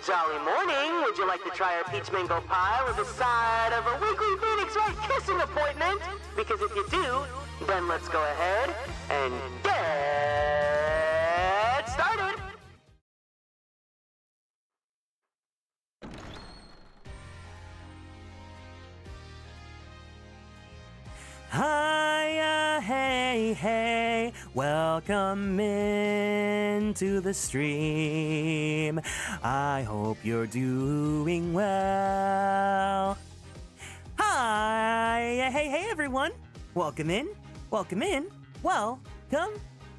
jolly morning. Would you like to try our peach mango pie with a side of a weekly Phoenix Wright kissing appointment? Because if you do, then let's go ahead and get started. Hiya, hey, hey, welcome into the stream. I hope you're doing well. Hi, hey, hey, everyone. Welcome in, welcome in, welcome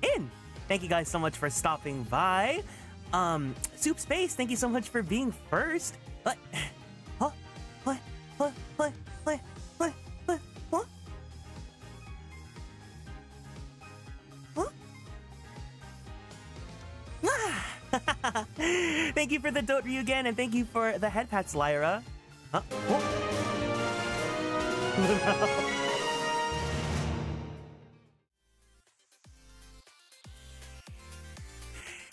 in. Thank you guys so much for stopping by. Soup Space, thank you so much for being first. What? What? Thank you for the Dote Ryu again, and thank you for the head pats, Lyra. Huh?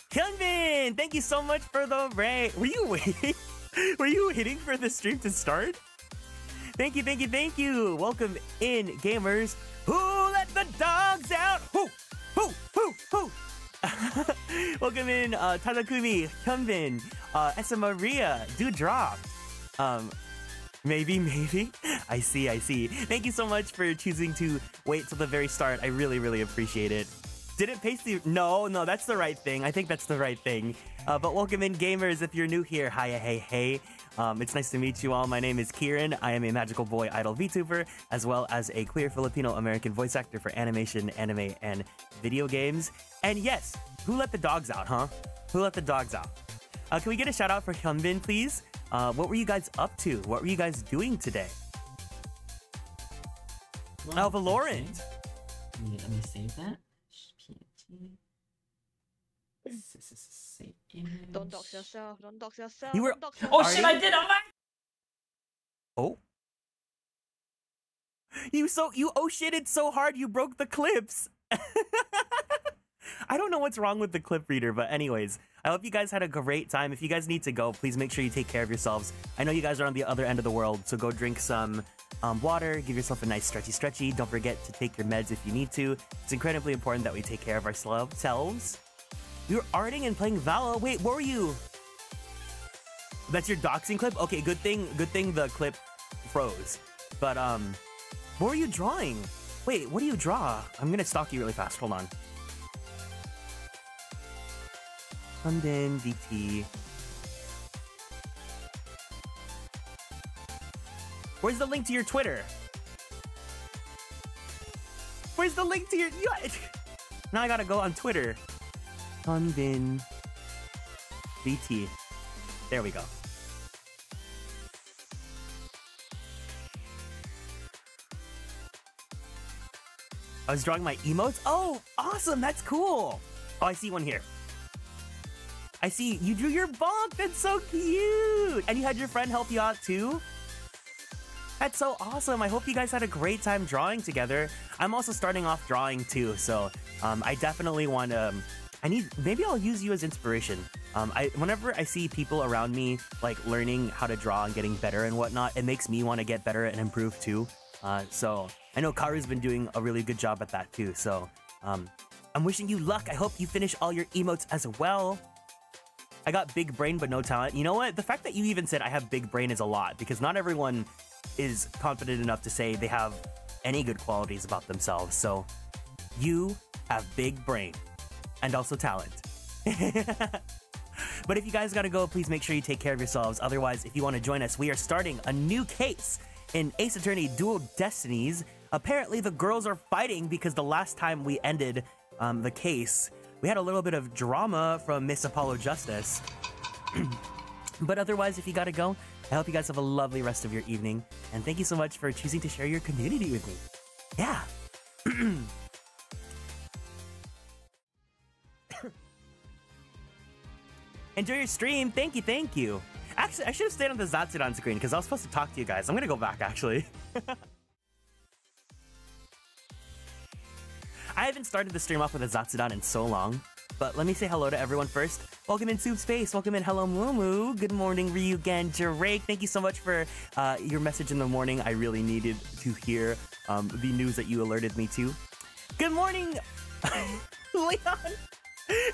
Kieran, thank you so much for the raid. Were you waiting? Were you waiting for the stream to start? Thank you, thank you, thank you. Welcome in, gamers. Who let the dogs out? Who? Welcome in, Tadakumi, Hyunbin, Esa Maria, Dewdrop. Maybe. I see. Thank you so much for choosing to wait till the very start. I really appreciate it. Did it paste the... No, that's the right thing. I think that's the right thing. But welcome in, gamers. If you're new here, hiya, hey. It's nice to meet you all. My name is Kieran. I am a magical boy idol VTuber, as well as a queer Filipino-American voice actor for animation, anime, and video games. And yes, who let the dogs out, huh? Who let the dogs out? Can we get a shout out for Hyunbin, please? What were you guys up to? What were you guys doing today? Well, Valorant. Let me save that. Don't dox yourself. Don't dox yourself. You were... Oh shit! I did. Oh. You oh shitted so hard you broke the clips. I don't know what's wrong with the clip reader, but anyways, I hope you guys had a great time. If you guys need to go, please make sure you take care of yourselves. I know you guys are on the other end of the world, so go drink some water, give yourself a nice stretchy. Don't forget to take your meds if you need to. It's incredibly important that we take care of ourselves. We were arting and playing Valo. Wait, what were you? That's your doxing clip? Okay, good thing the clip froze. But what were you drawing? Wait, what do you draw? I'm gonna stalk you really fast. Hold on. London VT. Where's the link to your Twitter? Where's the link to your... Now I gotta go on Twitter. Hyunbin VT. There we go. I was drawing my emotes? Oh, awesome! That's cool! Oh, I see one here. I see, you drew your bonk! That's so cute! And you had your friend help you out too? That's so awesome! I hope you guys had a great time drawing together. I'm also starting off drawing too, so I definitely want to... maybe I'll use you as inspiration. Whenever I see people around me like learning how to draw and getting better and whatnot, it makes me want to get better and improve too. So I know Karu's been doing a really good job at that too. So I'm wishing you luck. I hope you finish all your emotes as well. I got big brain but no talent. You know what? The fact that you even said I have big brain is a lot, because not everyone is confident enough to say they have any good qualities about themselves. So you have big brain. And also talent. But if you guys gotta go, please make sure you take care of yourselves. Otherwise, if you want to join us, we are starting a new case in Ace Attorney Dual Destinies. Apparently, the girls are fighting because the last time we ended the case, we had a little bit of drama from Miss Apollo Justice. But otherwise, if you gotta go, I hope you guys have a lovely rest of your evening. And thank you so much for choosing to share your community with me. Yeah. Enjoy your stream. Thank you. Actually, I should have stayed on the Zatsudan screen because I was supposed to talk to you guys. I'm gonna go back, actually. I haven't started the stream off with a Zatsudan in so long. But let me say hello to everyone first. Welcome in Soup Space. Welcome in Hello Mumu. Good morning, Ryugen Drake. Thank you so much for your message in the morning. I really needed to hear the news that you alerted me to. Good morning, Leon.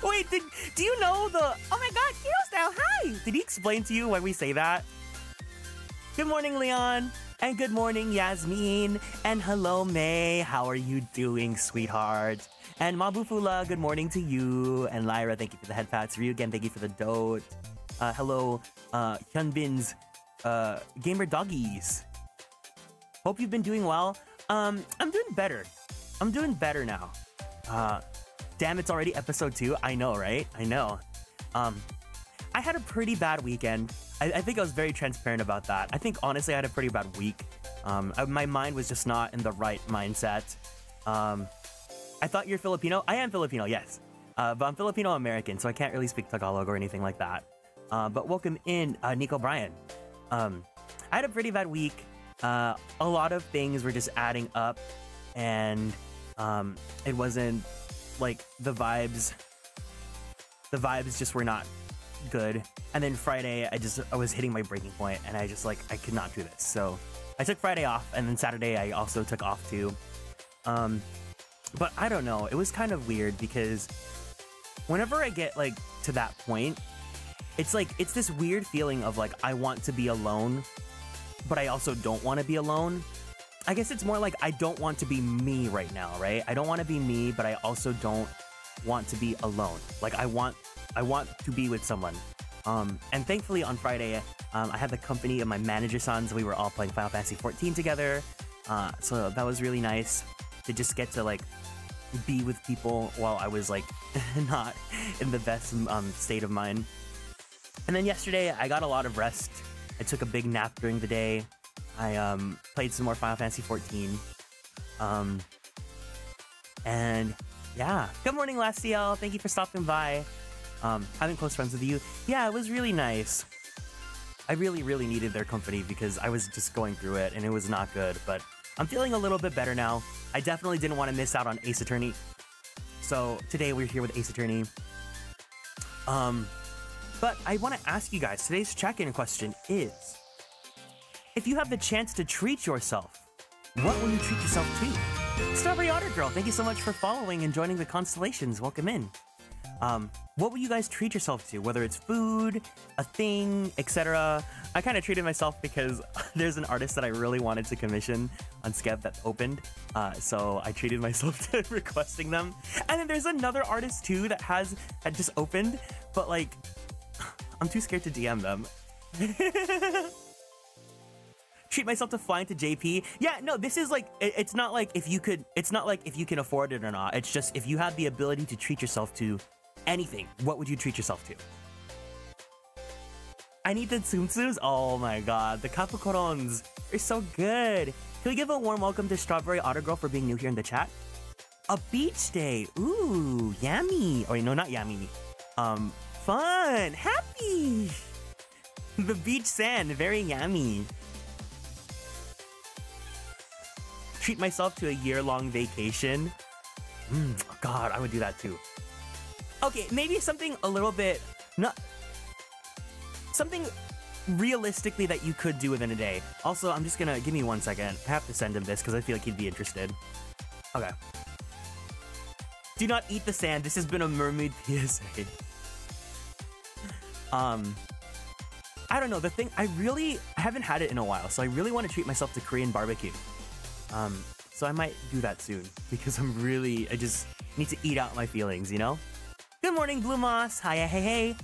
Wait, do you know the... Oh my god, Kiro style, hi! Did he explain to you why we say that? Good morning, Leon. And good morning, Yasmin. And hello, May. How are you doing, sweetheart? And Mabufula, good morning to you. And Lyra, thank you for the head pats. Ryugen, thank you for the dote. Hello, Hyunbin's Gamer Doggies. Hope you've been doing well. I'm doing better. I'm doing better now. Damn, it's already episode 2. I know, right? I know. I had a pretty bad weekend. I think I was very transparent about that. I think, honestly, I had a pretty bad week. My mind was just not in the right mindset. I thought you're Filipino. I am Filipino, yes. But I'm Filipino-American, so I can't really speak Tagalog or anything like that. But welcome in, Nico Bryan. I had a pretty bad week. A lot of things were just adding up, and it wasn't... like the vibes just were not good. And then Friday I was hitting my breaking point, and I could not do this. So I took Friday off, and then Saturday I also took off too. But I don't know, it was kind of weird because whenever I get like to that point, it's this weird feeling of like I want to be alone, but I also don't want to be alone. I guess it's more like I don't want to be me right now, right? I don't want to be me, but I also don't want to be alone. Like I want to be with someone. And thankfully on Friday, I had the company of my manager sons. We were all playing Final Fantasy 14 together. So that was really nice to just get to like be with people while I was like not in the best state of mind. And then yesterday I got a lot of rest. I took a big nap during the day. I played some more Final Fantasy 14. And yeah, good morning, Lastiel. Thank you for stopping by. Having close friends with you. Yeah, it was really nice. I really, really needed their company because I was just going through it and it was not good. But I'm feeling a little bit better now. I definitely didn't want to miss out on Ace Attorney. So today we're here with Ace Attorney. But I want to ask you guys, today's check-in question is, if you have the chance to treat yourself, what will you treat yourself to? Strawberry Otter Girl, thank you so much for following and joining the Konstellations. Welcome in. What will you guys treat yourself to? Whether it's food, a thing, etc. I kind of treated myself because there's an artist that I really wanted to commission on Skev that opened. So I treated myself to requesting them. And then there's another artist too that had just opened, but like, I'm too scared to DM them. Treat myself to flying to JP. Yeah, no, this is like, it's not like if you can afford it or not. It's just if you have the ability to treat yourself to anything, what would you treat yourself to? I need the tsumtsus. Oh my god, the capricorns are so good. Can we give a warm welcome to Strawberry Otter Girl for being new here in the chat? A beach day. Ooh, yummy. Or no, not yummy. Fun, happy. The beach sand, very yummy. Treat myself to a year-long vacation. God, I would do that too. Okay, maybe something a little bit, something realistically that you could do within a day. Also, I'm just gonna, give me 1 second. I have to send him this because I feel like he'd be interested. Okay. Do not eat the sand. This has been a mermaid PSA. I don't know, the thing, I haven't had it in a while, so I really want to treat myself to Korean barbecue. So I might do that soon because I just need to eat out my feelings, you know? Good morning, Blue Moss. Hi, hey, hey.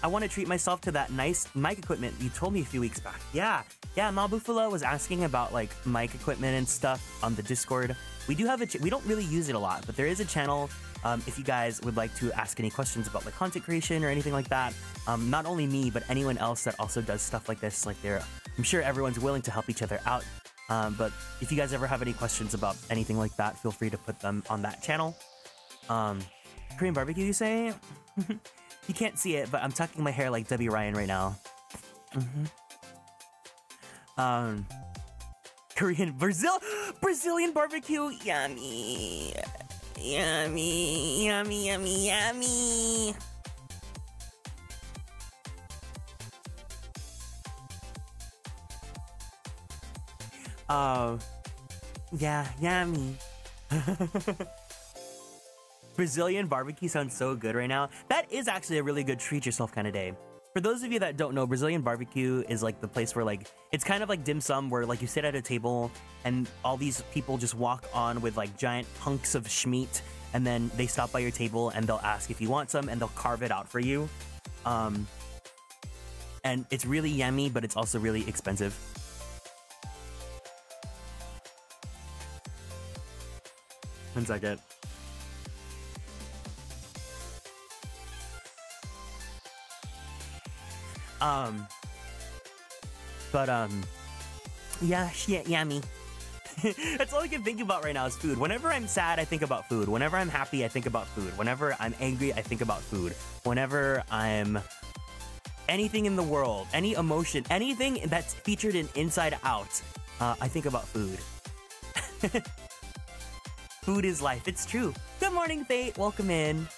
I want to treat myself to that nice mic equipment you told me a few weeks back. Yeah, Malbufala was asking about like mic equipment and stuff on the Discord. We do have we don't really use it a lot, but there is a channel if you guys would like to ask any questions about like content creation or anything like that. Not only me, but anyone else that also does stuff like this. Like I'm sure everyone's willing to help each other out. But if you guys ever have any questions about anything like that, feel free to put them on that channel. Korean barbecue, you say? You can't see it, but I'm tucking my hair like Debbie Ryan right now. Brazilian barbecue, yummy. Yummy, yummy, yummy, yummy. Oh, yeah, yummy. Brazilian barbecue sounds so good right now. That is actually a really good treat yourself kind of day. For those of you that don't know, Brazilian barbecue is like the place where like, it's kind of like dim sum where like you sit at a table and all these people just walk on with like giant hunks of schmeat, and then they stop by your table and they'll ask if you want some and they'll carve it out for you. And it's really yummy, but it's also really expensive. One second. Yeah, shit, yummy. That's all I can think about right now is food. Whenever I'm sad, I think about food. Whenever I'm happy, I think about food. Whenever I'm angry, I think about food. Whenever I'm anything in the world, any emotion, anything that's featured in Inside Out, I think about food. Food is life. It's true. Good morning, Fate. Welcome in.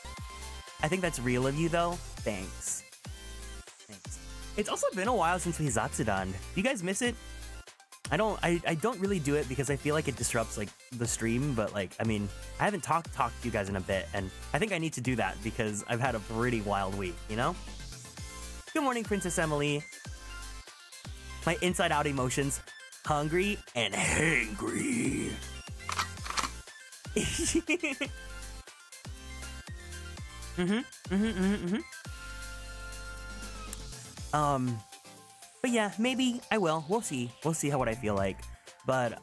I think that's real of you, though. Thanks. Thanks. It's also been a while since we Zatsudan. Do you guys miss it? I don't really do it because I feel like it disrupts like the stream, but like, I mean, I haven't talked to you guys in a bit, and I think I need to do that because I've had a pretty wild week, you know? Good morning, Princess Emily. My inside out emotions, hungry and hangry. But yeah, maybe I will. We'll see. We'll see what I feel like. But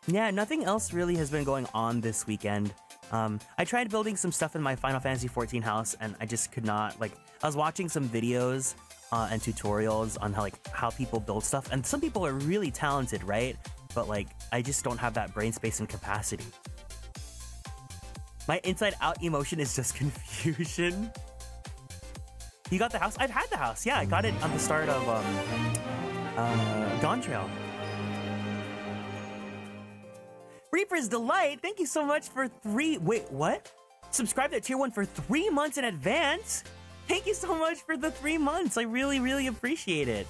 yeah, nothing else really has been going on this weekend. I tried building some stuff in my Final Fantasy XIV house, and I just could not. Like, I was watching some videos and tutorials on how people build stuff, and some people are really talented, right? But like, I just don't have that brain space and capacity. My inside out emotion is just confusion. You got the house? I've had the house. Yeah, I got it on the start of Dawn Trail. Reaper's Delight, thank you so much for wait, what? Subscribe to Tier 1 for 3 months in advance? Thank you so much for the 3 months. I really, really appreciate it.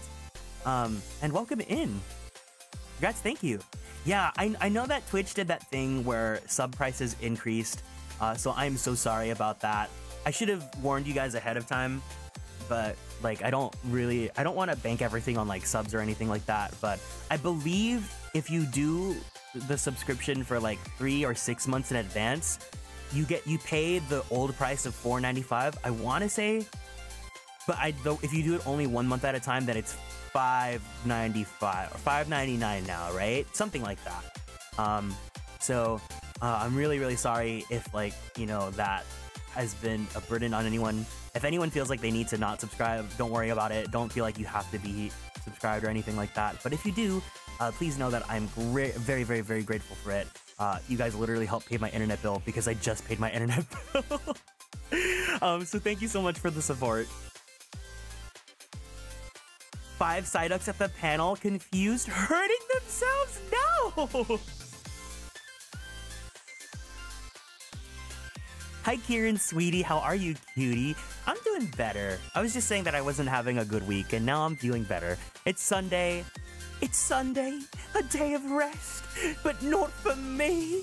And welcome in. Congrats, thank you. Yeah, I know that Twitch did that thing where sub prices increased, so I'm so sorry about that. I should have warned you guys ahead of time, but like I don't want to bank everything on like subs or anything like that, but I believe if you do the subscription for like 3 or 6 months in advance, you pay the old price of $4.95, I want to say, but if you do it only 1 month at a time, then it's $5.95 or $5.99 now, right? Something like that. So I'm really, really sorry if like, you know, that has been a burden on anyone. If anyone feels like they need to not subscribe, don't worry about it. Don't feel like you have to be subscribed or anything like that. But if you do, please know that I'm very, very, very grateful for it. You guys literally helped pay my internet bill because I just paid my internet bill. So thank you so much for the support. 5 Psyducks at the panel, confused, hurting themselves? No! Hi, Kieran, sweetie. How are you, cutie? I'm doing better. I was just saying that I wasn't having a good week, and now I'm feeling better. It's Sunday. It's Sunday, a day of rest, but not for me.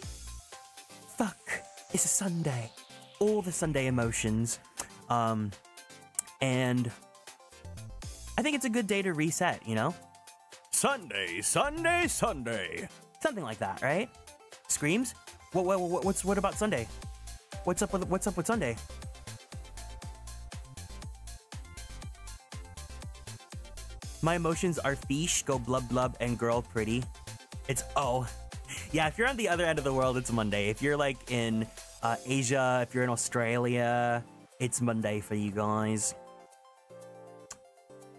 Fuck, it's a Sunday. All the Sunday emotions. And I think it's a good day to reset, you know? Sunday, Sunday, Sunday. Something like that, right? Screams? What about Sunday? What's up with Sunday? My emotions are fish, go blub blub, and girl pretty. It's yeah, if you're on the other end of the world, it's Monday. If you're like in Asia, if you're in Australia, it's Monday for you guys.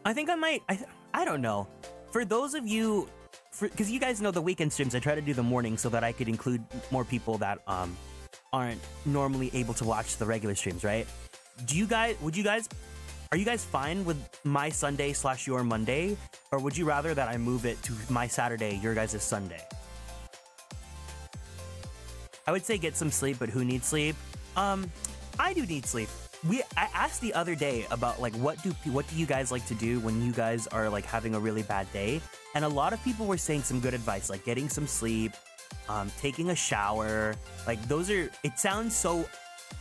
I think I might, I don't know. For those of you, because you guys know the weekend streams, I try to do the morning so that I could include more people that aren't normally able to watch the regular streams, right? Are you guys fine with my Sunday / your Monday? Or would you rather that I move it to my Saturday, your guys' Sunday? I would say get some sleep, but who needs sleep? I do need sleep. I asked the other day about like what do you guys like to do when you guys are like having a really bad day, and a lot of people were saying some good advice, like getting some sleep, taking a shower. Like those are, it sounds so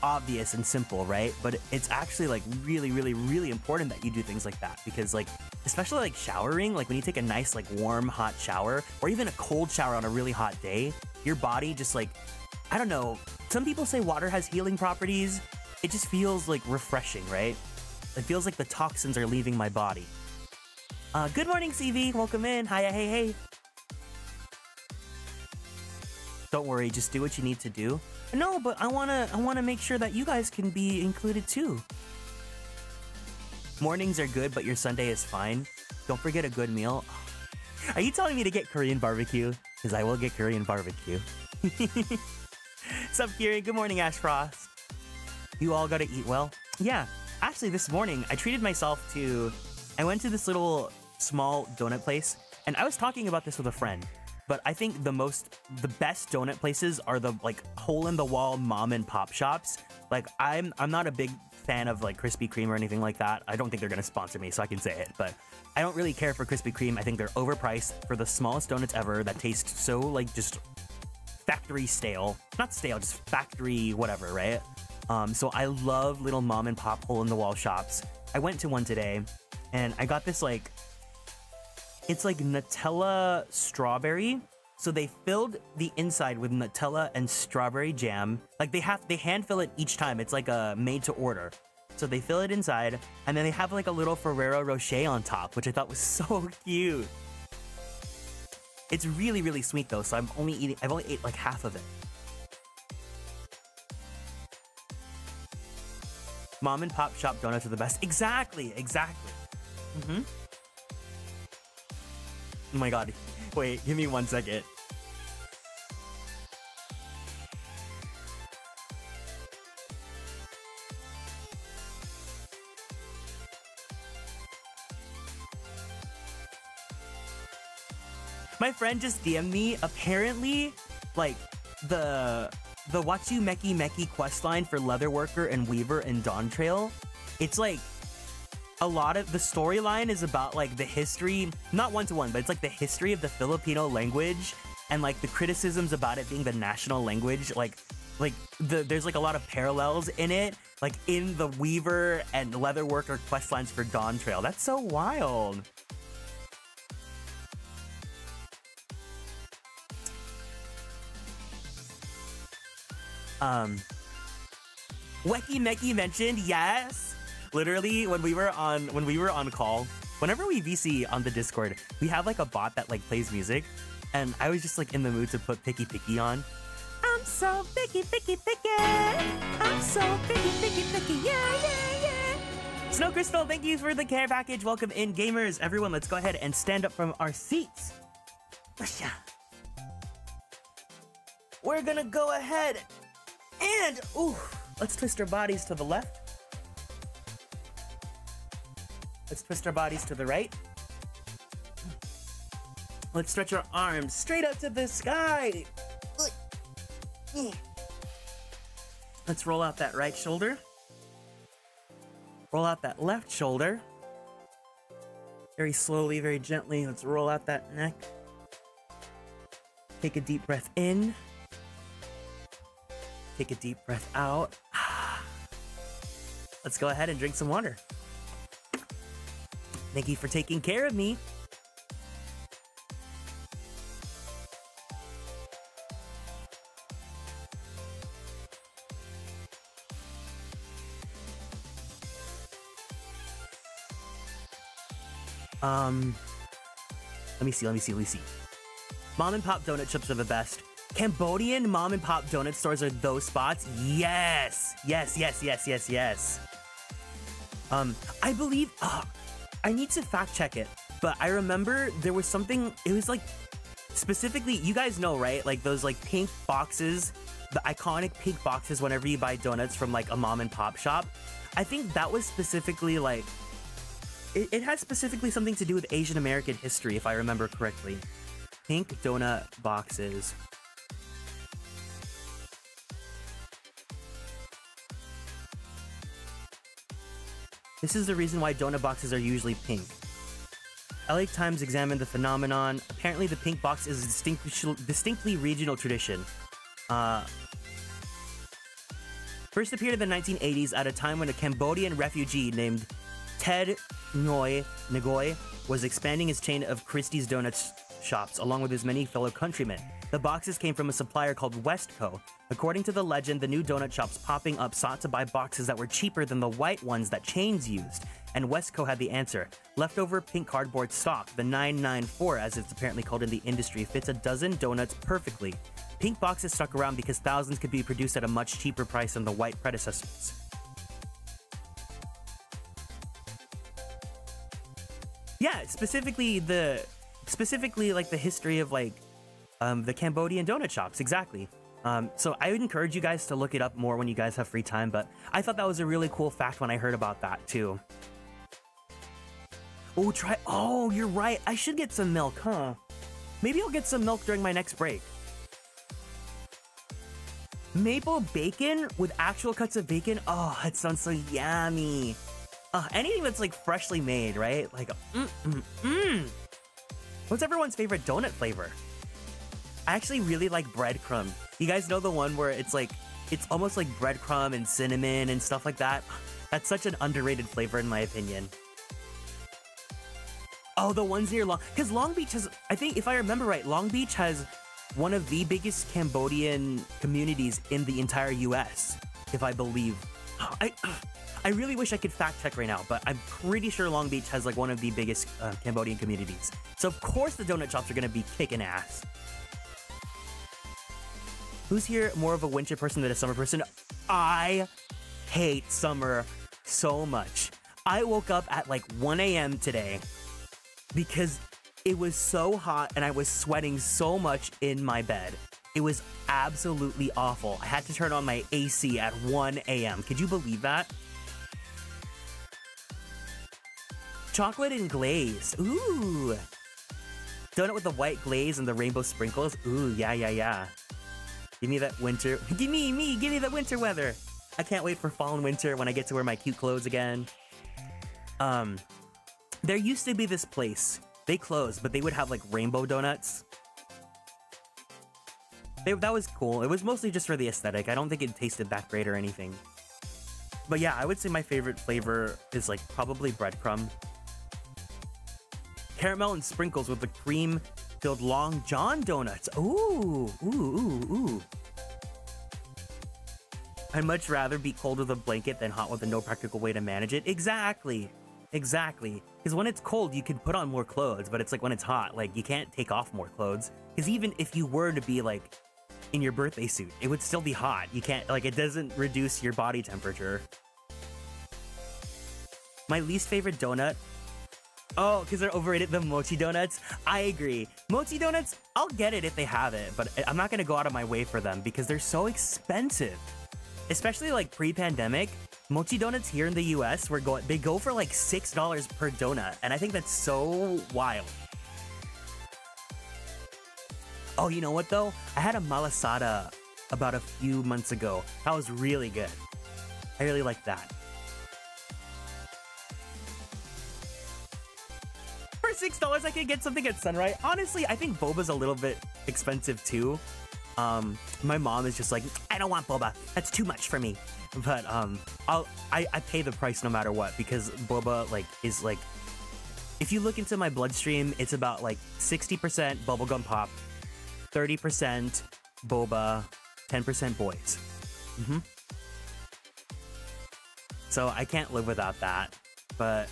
obvious and simple, right? But it's actually like really, really, really important that you do things like that, because like especially like showering, like when you take a nice like warm hot shower or even a cold shower on a really hot day, your body just like, I don't know, some people say water has healing properties. It just feels like refreshing, right? It feels like the toxins are leaving my body. Good morning, CV. Welcome in. Hiya, hey, hey. Don't worry, just do what you need to do. No, but I wanna make sure that you guys can be included too. Mornings are good, but your Sunday is fine. Don't forget a good meal. Are you telling me to get Korean barbecue? Because I will get Korean barbecue. What's up, Kieran? Good morning, Ash Frost. You all gotta eat well. Yeah, actually this morning I treated myself to, I went to this little small donut place, and I was talking about this with a friend, but I think the best donut places are the like hole in the wall mom and pop shops. Like I'm not a big fan of like Krispy Kreme or anything like that. I don't think they're gonna sponsor me, so I can say it, but I don't really care for Krispy Kreme. I think they're overpriced for the smallest donuts ever that taste so like just factory stale. Not stale, just factory whatever, right? So I love little mom and pop hole in the wall shops. I went to one today and I got this like, it's like Nutella strawberry. So they filled the inside with Nutella and strawberry jam. Like they hand fill it each time. It's like a made to order. So they fill it inside and then they have like a little Ferrero Rocher on top, which I thought was so cute. It's really, really sweet though. So I've only ate like half of it. Mom and pop shop donuts are the best. Exactly. Mm-hmm. Oh my god. Wait, give me 1 second. My friend just DM'd me, apparently, like, the Watsu Meki Meki questline for Leatherworker and Weaver and Dawn Trail, it's like, a lot of the storyline is about like the history, not one-to-one, but it's like the history of the Filipino language and like the criticisms about it being the national language. There's like a lot of parallels in it, like in the Weaver and Leatherworker questlines for Dawn Trail. That's so wild. Weki Meki mentioned, yes. Literally, when we were on call, whenever we VC on the Discord, we have like a bot that like plays music, and I was just like in the mood to put Picky Picky on. I'm so picky, picky, picky. I'm so picky, picky, picky. Yeah, yeah, yeah. Snow Crystal, thank you for the care package. Welcome in, gamers. Everyone, let's go ahead and stand up from our seats. We're gonna go ahead and, let's twist our bodies to the left. Let's twist our bodies to the right. Let's stretch our arms straight up to the sky. Let's roll out that right shoulder. Roll out that left shoulder. Very slowly, very gently, let's roll out that neck. Take a deep breath in. Take a deep breath out. Let's go ahead and drink some water. Thank you for taking care of me. Let me see. Mom and pop donut shops are the best. Cambodian mom and pop donut stores are those spots? Yes. I believe, I need to fact check it, but I remember there was something, it was like, specifically, you guys know, right? Like those like pink boxes, the iconic pink boxes whenever you buy donuts from like a mom and pop shop. I think that was specifically like, it has specifically something to do with Asian American history, if I remember correctly. Pink donut boxes. This is the reason why donut boxes are usually pink. LA Times examined the phenomenon. Apparently, the pink box is a distinctly regional tradition. First appeared in the 1980s at a time when a Cambodian refugee named Ted Ngoy was expanding his chain of Christie's Donuts shops along with his many fellow countrymen. The boxes came from a supplier called Westco. According to the legend, the new donut shops popping up sought to buy boxes that were cheaper than the white ones that chains used, and Westco had the answer. Leftover pink cardboard stock, the 994 as it's apparently called in the industry, fits a dozen donuts perfectly. Pink boxes stuck around because thousands could be produced at a much cheaper price than the white predecessors. Yeah, specifically like the history of like the Cambodian donut shops, exactly. So I would encourage you guys to look it up more when you guys have free time, but I thought that was a really cool fact when I heard about that too. Oh, you're right. I should get some milk, huh? Maybe I'll get some milk during my next break. Maple bacon with actual cuts of bacon? Oh, that sounds so yummy. Anything that's like freshly made, right? Like, What's everyone's favorite donut flavor? I actually really like breadcrumb. You guys know the one where it's like, it's almost like breadcrumb and cinnamon and stuff like that? That's such an underrated flavor in my opinion. Oh, the ones near because Long Beach has, I think if I remember right, Long Beach has one of the biggest Cambodian communities in the entire US, if I believe. I really wish I could fact check right now, but I'm pretty sure Long Beach has like one of the biggest Cambodian communities. So of course the donut shops are gonna be kicking ass. Who's here more of a winter person than a summer person? I hate summer so much. I woke up at like 1 a.m. today because it was so hot and I was sweating so much in my bed. It was absolutely awful. I had to turn on my AC at 1 a.m. Could you believe that? Chocolate and glaze. Ooh. Donut with the white glaze and the rainbow sprinkles. Ooh, yeah. Give me that winter. Give me the winter weather. I can't wait for fall and winter when I get to wear my cute clothes again. There used to be this place. They closed, but they would have like rainbow donuts. That was cool. It was mostly just for the aesthetic. I don't think it tasted that great or anything. But yeah, I would say my favorite flavor is like probably breadcrumb. Caramel and sprinkles with the cream-filled Long John donuts. Ooh. I'd much rather be cold with a blanket than hot with no practical way to manage it. Exactly. Because when it's cold, you can put on more clothes, but it's like when it's hot, like you can't take off more clothes. Because even if you were to be like in your birthday suit, it would still be hot. You can't, like, it doesn't reduce your body temperature. My least favorite donut. Oh, because they're overrated, the mochi donuts. I agree. Mochi donuts, I'll get it if they have it, but I'm not going to go out of my way for them because they're so expensive. Especially like pre-pandemic, mochi donuts here in the US, they go for like $6 per donut, and I think that's so wild. Oh, you know what though? I had a malasada about a few months ago. That was really good. I really liked that. For $6, I could get something at Sunrise. Honestly, I think boba's a little bit expensive too. My mom is just like, I don't want boba. That's too much for me. But I pay the price no matter what because boba is like, if you look into my bloodstream, it's about like 60% bubblegum pop, 30% boba, 10% boys. So I can't live without that. But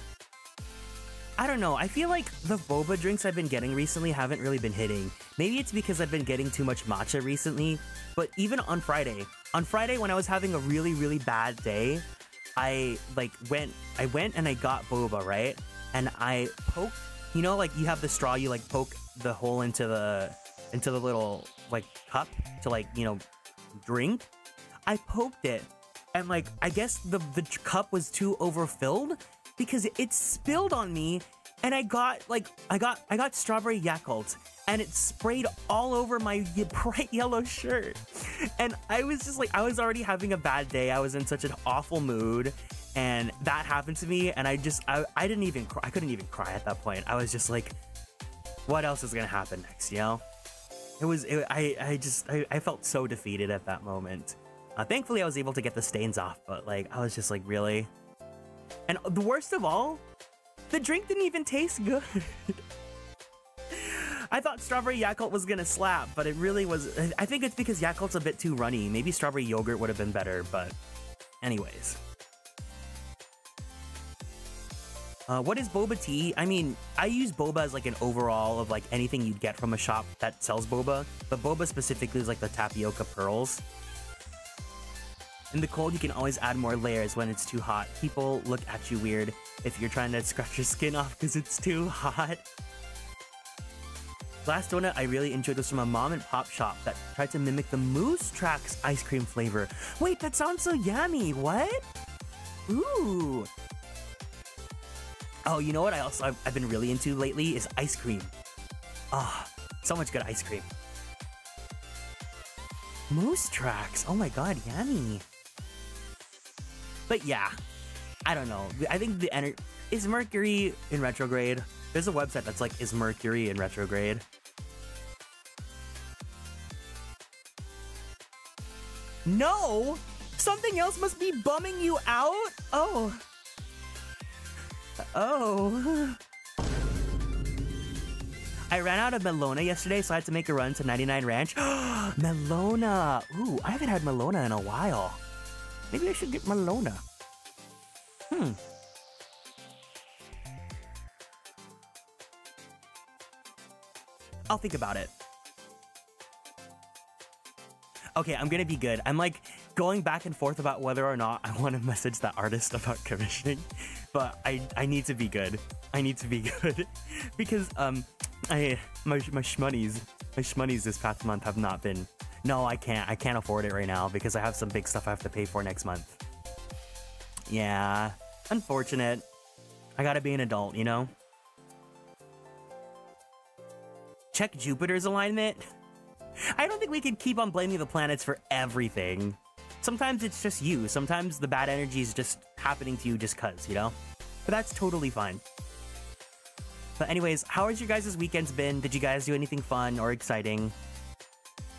I don't know. I feel like the boba drinks I've been getting recently haven't really been hitting. Maybe it's because I've been getting too much matcha recently. But even on Friday when I was having a really, really bad day, I went and I got boba, right? And I poked, you know, like you have the straw, you like poke the hole into the little like cup to like, you know, drink. I poked it and like I guess the cup was too overfilled because it spilled on me and I got strawberry Yakult and it sprayed all over my bright yellow shirt. And I was just like, I was already having a bad day. I was in such an awful mood And that happened to me, and I didn't even cry. I couldn't even cry at that point. I was just like, what else is gonna happen next, you know? I felt so defeated at that moment. Thankfully, I was able to get the stains off, but like, I was just like, really? And the worst of all, the drink didn't even taste good. I thought strawberry Yakult was gonna slap, but it really was. I think it's because Yakult's a bit too runny. Maybe strawberry yogurt would have been better, but anyways. What is boba tea? I mean, I use boba as like an overall of like anything you'd get from a shop that sells boba, but boba specifically is like the tapioca pearls. In the cold, you can always add more layers when it's too hot. People look at you weird if you're trying to scratch your skin off because it's too hot. Last donut I really enjoyed was from a mom and pop shop that tried to mimic the Moose Tracks ice cream flavor. Wait, that sounds so yummy. What? Ooh. Oh, you know what I've been really into lately is ice cream. Ah, oh, so much good ice cream. Moose Tracks. Oh my god, yummy. But yeah, I don't know. I think is Mercury in retrograde? There's a website that's like, is Mercury in retrograde? No! Something else must be bumming you out? Oh. Oh. I ran out of Melona yesterday, so I had to make a run to 99 Ranch. Melona! Ooh, I haven't had Melona in a while. Maybe I should get Melona. I'll think about it. Okay, I'm gonna be good. I'm like going back and forth about whether or not I want to message that artist about commissioning, but I need to be good. I need to be good because my shmoneys this past month have not been. No, I can't afford it right now because I have some big stuff I have to pay for next month. Yeah, unfortunate. I gotta be an adult, you know? Check Jupiter's alignment. I don't think we can keep on blaming the planets for everything. Sometimes it's just you. Sometimes the bad energy is just happening to you just cuz, you know? But that's totally fine. But anyways, how has your guys' weekends been? Did you guys do anything fun or exciting?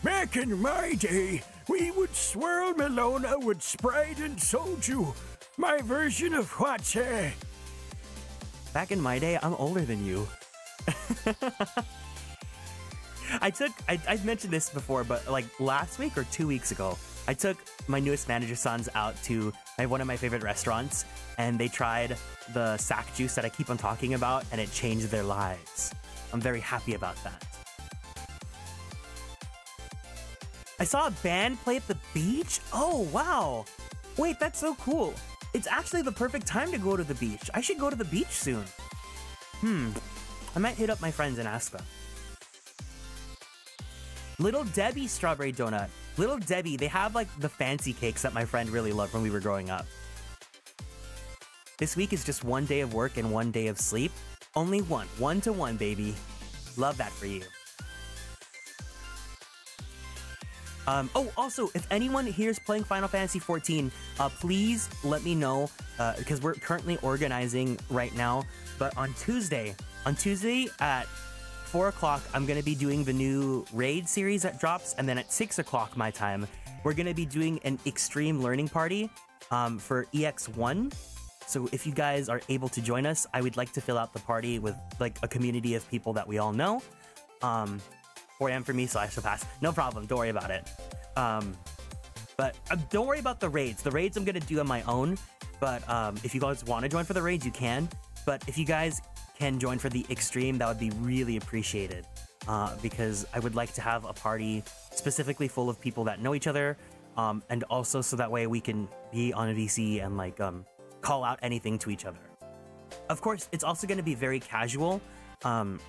Back in my day, we would swirl Melona with Sprite and soju. My version of what's Back in my day, I'm older than you. I've mentioned this before, but like last week or 2 weeks ago, I took my newest manager's sons out to one of my favorite restaurants, and they tried the sack juice that I keep on talking about, and it changed their lives. I'm very happy about that. I saw a band play at the beach? Oh, wow. Wait, that's so cool. It's actually the perfect time to go to the beach. I should go to the beach soon. I might hit up my friends and ask them. Little Debbie strawberry donut. Little Debbie, they have like the fancy cakes that my friend really loved when we were growing up. This week is just 1 day of work and 1 day of sleep. Only one. 1 to 1, baby. Love that for you. Oh, also, if anyone here is playing Final Fantasy XIV, please let me know, because we're currently organizing right now. But on Tuesday at 4 o'clock, I'm going to be doing the new raid series that drops, and then at 6 o'clock my time, we're going to be doing an extreme learning party for EX1. So if you guys are able to join us, I would like to fill out the party with like a community of people that we all know. 4 a.m. for me, so I shall pass. No problem, don't worry about it. But don't worry about the raids. The raids I'm going to do on my own, but if you guys want to join for the raids, you can. But if you guys can join for the extreme, that would be really appreciated, because I would like to have a party specifically full of people that know each other, and also so that way we can be on a VC and like call out anything to each other. Of course, it's also going to be very casual,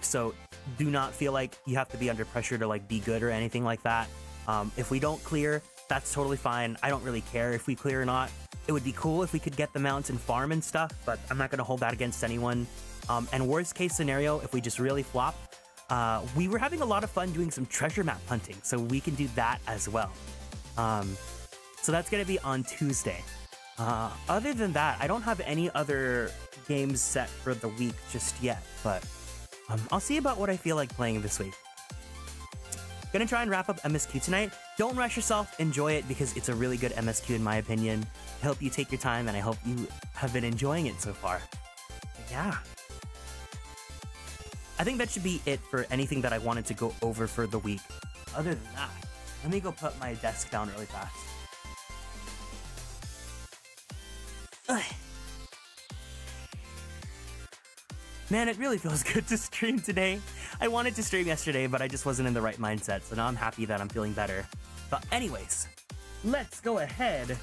so do not feel like you have to be under pressure to like be good or anything like that. If we don't clear, that's totally fine. I don't really care if we clear or not. It would be cool if we could get the mounts and farm and stuff, but I'm not going to hold that against anyone. And worst case scenario, if we just really flop, we were having a lot of fun doing some treasure map hunting, so we can do that as well. So that's going to be on Tuesday. Other than that, I don't have any other games set for the week just yet, but I'll see about what I feel like playing this week. Gonna try and wrap up MSQ tonight. Don't rush yourself, enjoy it because it's a really good MSQ in my opinion. I hope you take your time and I hope you have been enjoying it so far. But yeah. I think that should be it for anything that I wanted to go over for the week. Other than that, let me go put my desk down really fast. Ugh. Man, it really feels good to stream today. I wanted to stream yesterday, but I just wasn't in the right mindset, so now I'm happy that I'm feeling better. But anyways, let's go ahead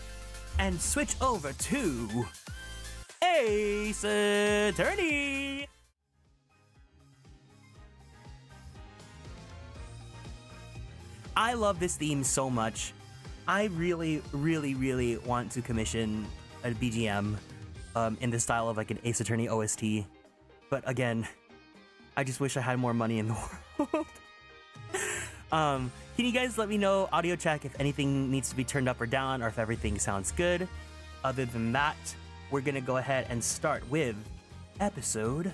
and switch over to Ace Attorney! I love this theme so much. I really, really, really want to commission a BGM in the style of like an Ace Attorney OST. But again, I just wish I had more money in the world. Can you guys let me know, audio check, if anything needs to be turned up or down, or if everything sounds good? Other than that, we're gonna go ahead and start with episode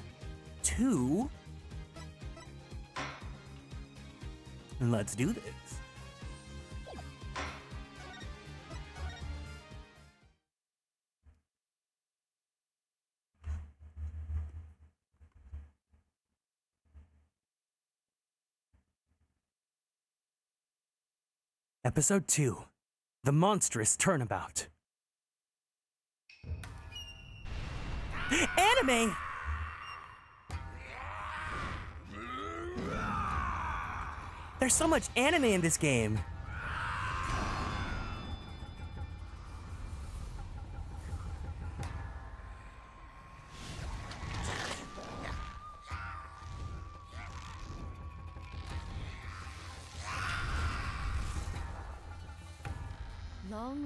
2. And let's do this. Episode 2, The Monstrous Turnabout. Anime! There's so much anime in this game.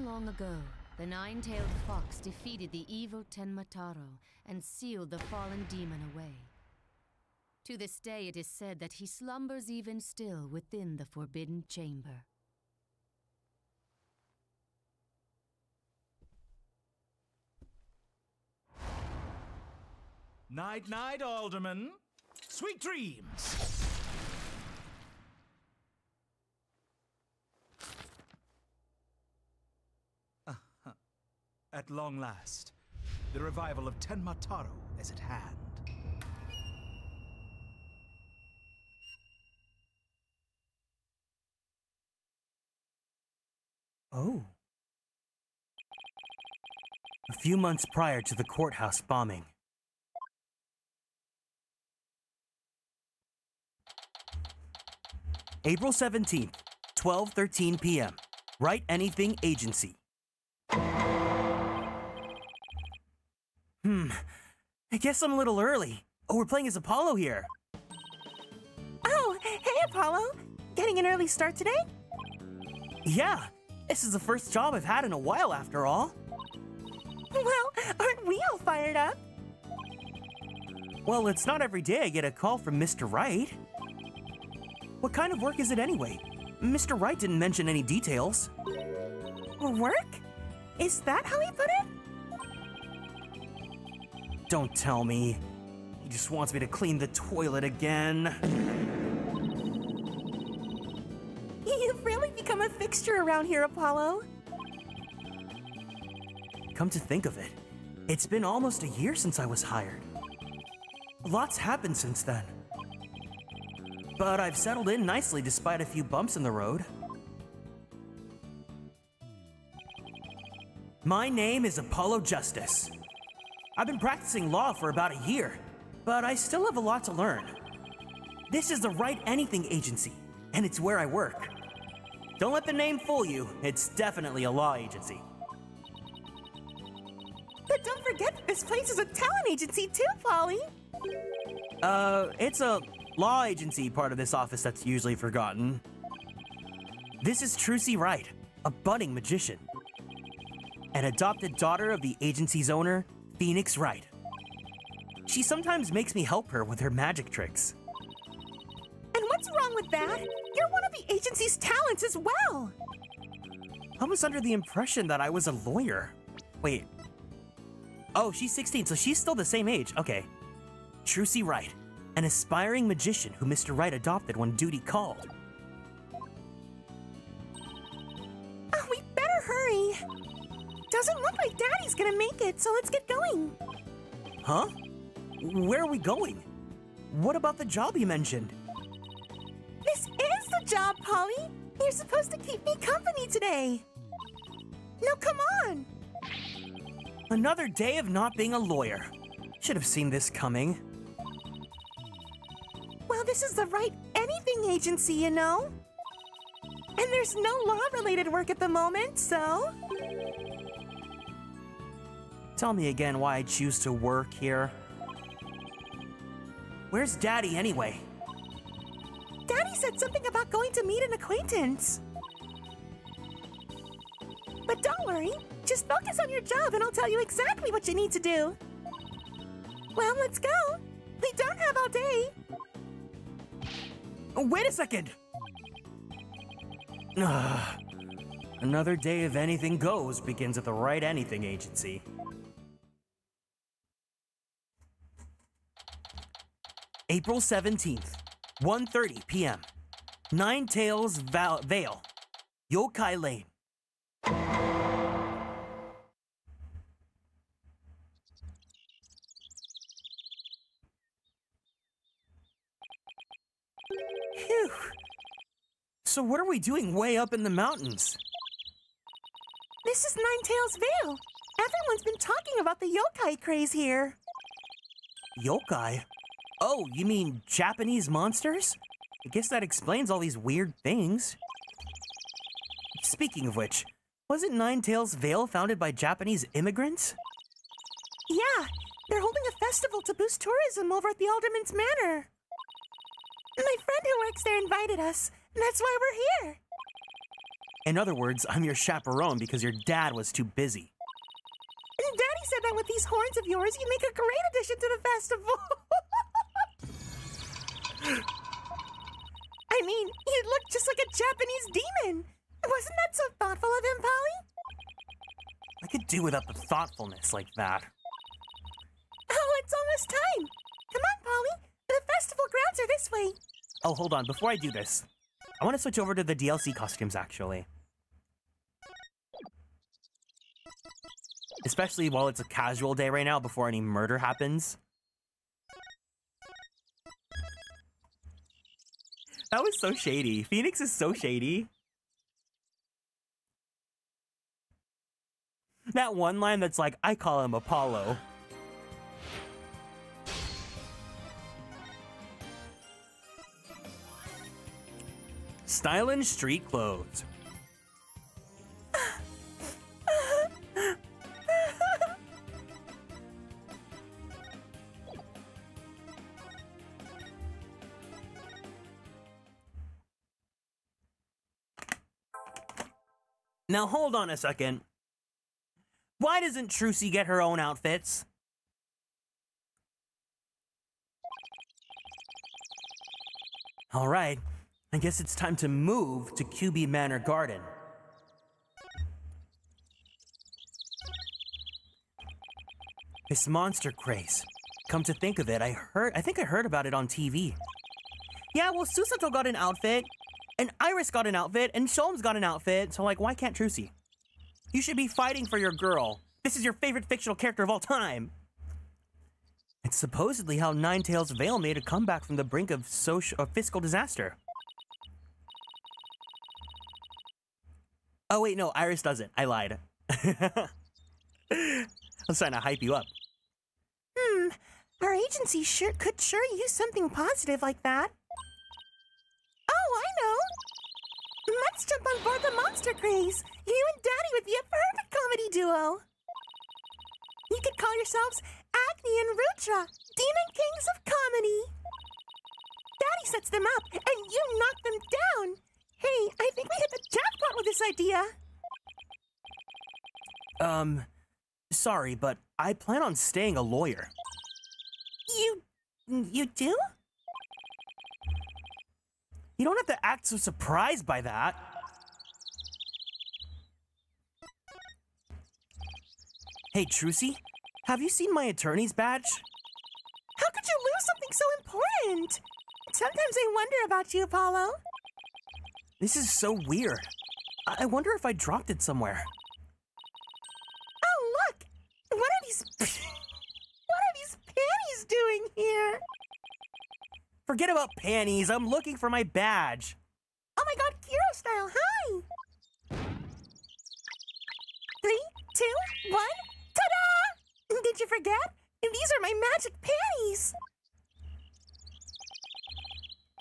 Long ago, the nine-tailed fox defeated the evil Tenmataro and sealed the fallen demon away. To this day, it is said that he slumbers even still within the forbidden chamber. Night-night, Alderman. Sweet dreams. At long last, the revival of Tenmataro is at hand. Oh. A few months prior to the courthouse bombing. April 17th, 12:13 p.m. Write Anything Agency. I guess I'm a little early. Oh, we're playing as Apollo here. Oh, hey Apollo! Getting an early start today? Yeah, this is the first job I've had in a while after all. Well, aren't we all fired up? Well, it's not every day I get a call from Mr. Wright. What kind of work is it anyway? Mr. Wright didn't mention any details. Work? Is that how he put it? Don't tell me. He just wants me to clean the toilet again. You've really become a fixture around here, Apollo. Come to think of it, it's been almost a year since I was hired. Lots happened since then. But I've settled in nicely despite a few bumps in the road. My name is Apollo Justice. I've been practicing law for about a year, but I still have a lot to learn. This is the Write Anything Agency, and it's where I work. Don't let the name fool you, it's definitely a law agency. But don't forget that this place is a talent agency too, Polly. It's a law agency part of this office that's usually forgotten. This is Trucy Wright, a budding magician. An adopted daughter of the agency's owner, Phoenix Wright. She sometimes makes me help her with her magic tricks. And what's wrong with that? You're one of the agency's talents as well. I was under the impression that I was a lawyer. Wait. Oh, she's 16, so she's still the same age. Okay. Trucy Wright, an aspiring magician who Mr. Wright adopted when duty called. Oh, we better hurry. Doesn't look like Daddy's gonna make it, so let's get going. Huh? Where are we going? What about the job you mentioned? This is the job, Polly. You're supposed to keep me company today. Now come on. Another day of not being a lawyer. Should have seen this coming. Well, this is the Right Anything agency, you know? And there's no law-related work at the moment, so... Tell me again why I choose to work here. Where's Daddy anyway? Daddy said something about going to meet an acquaintance. But don't worry, just focus on your job and I'll tell you exactly what you need to do. Well, let's go. We don't have all day. Oh, wait a second! Another day of anything goes begins at the Right Anything agency. April 17th, 1:30 p.m. Nine Tails Vale, Yokai Lane. Phew. So what are we doing way up in the mountains? This is Nine Tails Vale. Everyone's been talking about the yokai craze here. Yokai? Oh, you mean Japanese monsters? I guess that explains all these weird things. Speaking of which, wasn't Nine Tails Vale founded by Japanese immigrants? Yeah, they're holding a festival to boost tourism over at the Alderman's Manor. My friend who works there invited us, and that's why we're here. In other words, I'm your chaperone because your dad was too busy. And Daddy said that with these horns of yours, you'd make a great addition to the festival. I mean, you look just like a Japanese demon. Wasn't that so thoughtful of him, Polly? I could do without the thoughtfulness like that. Oh, it's almost time. Come on, Polly. The festival grounds are this way. Oh, hold on. Before I do this, I want to switch over to the DLC costumes, actually. Especially while it's a casual day right now before any murder happens. That was so shady. Phoenix is so shady. That one line that's like, I call him Apollo. Stylin' street clothes. Now hold on a second. Why doesn't Trucy get her own outfits? All right, I guess it's time to move to QB Manor Garden. This monster craze. Come to think of it, I think I heard about it on TV. Yeah, well, Susato got an outfit, and Iris got an outfit, and Sholmes got an outfit, so like, why can't Trucy? You should be fighting for your girl. This is your favorite fictional character of all time. It's supposedly how Nine Tails Vale made a comeback from the brink of fiscal disaster. Oh wait, no, Iris doesn't. I lied. I was trying to hype you up. Our agency could use something positive like that. Oh, I know! Let's jump on board the monster craze! You and Daddy would be a perfect comedy duo! You could call yourselves Agni and Rutra, Demon Kings of Comedy! Daddy sets them up, and you knock them down! Hey, I think we hit the jackpot with this idea! Sorry, but I plan on staying a lawyer. You do? You don't have to act so surprised by that. Hey, Trucy, have you seen my attorney's badge? How could you lose something so important? Sometimes I wonder about you, Apollo. This is so weird. I wonder if I dropped it somewhere. Oh, look! What are these... what are these panties doing here? Forget about panties. I'm looking for my badge. Oh my god, Kiro style, hi! 3, 2, 1, ta-da! Did you forget? These are my magic panties!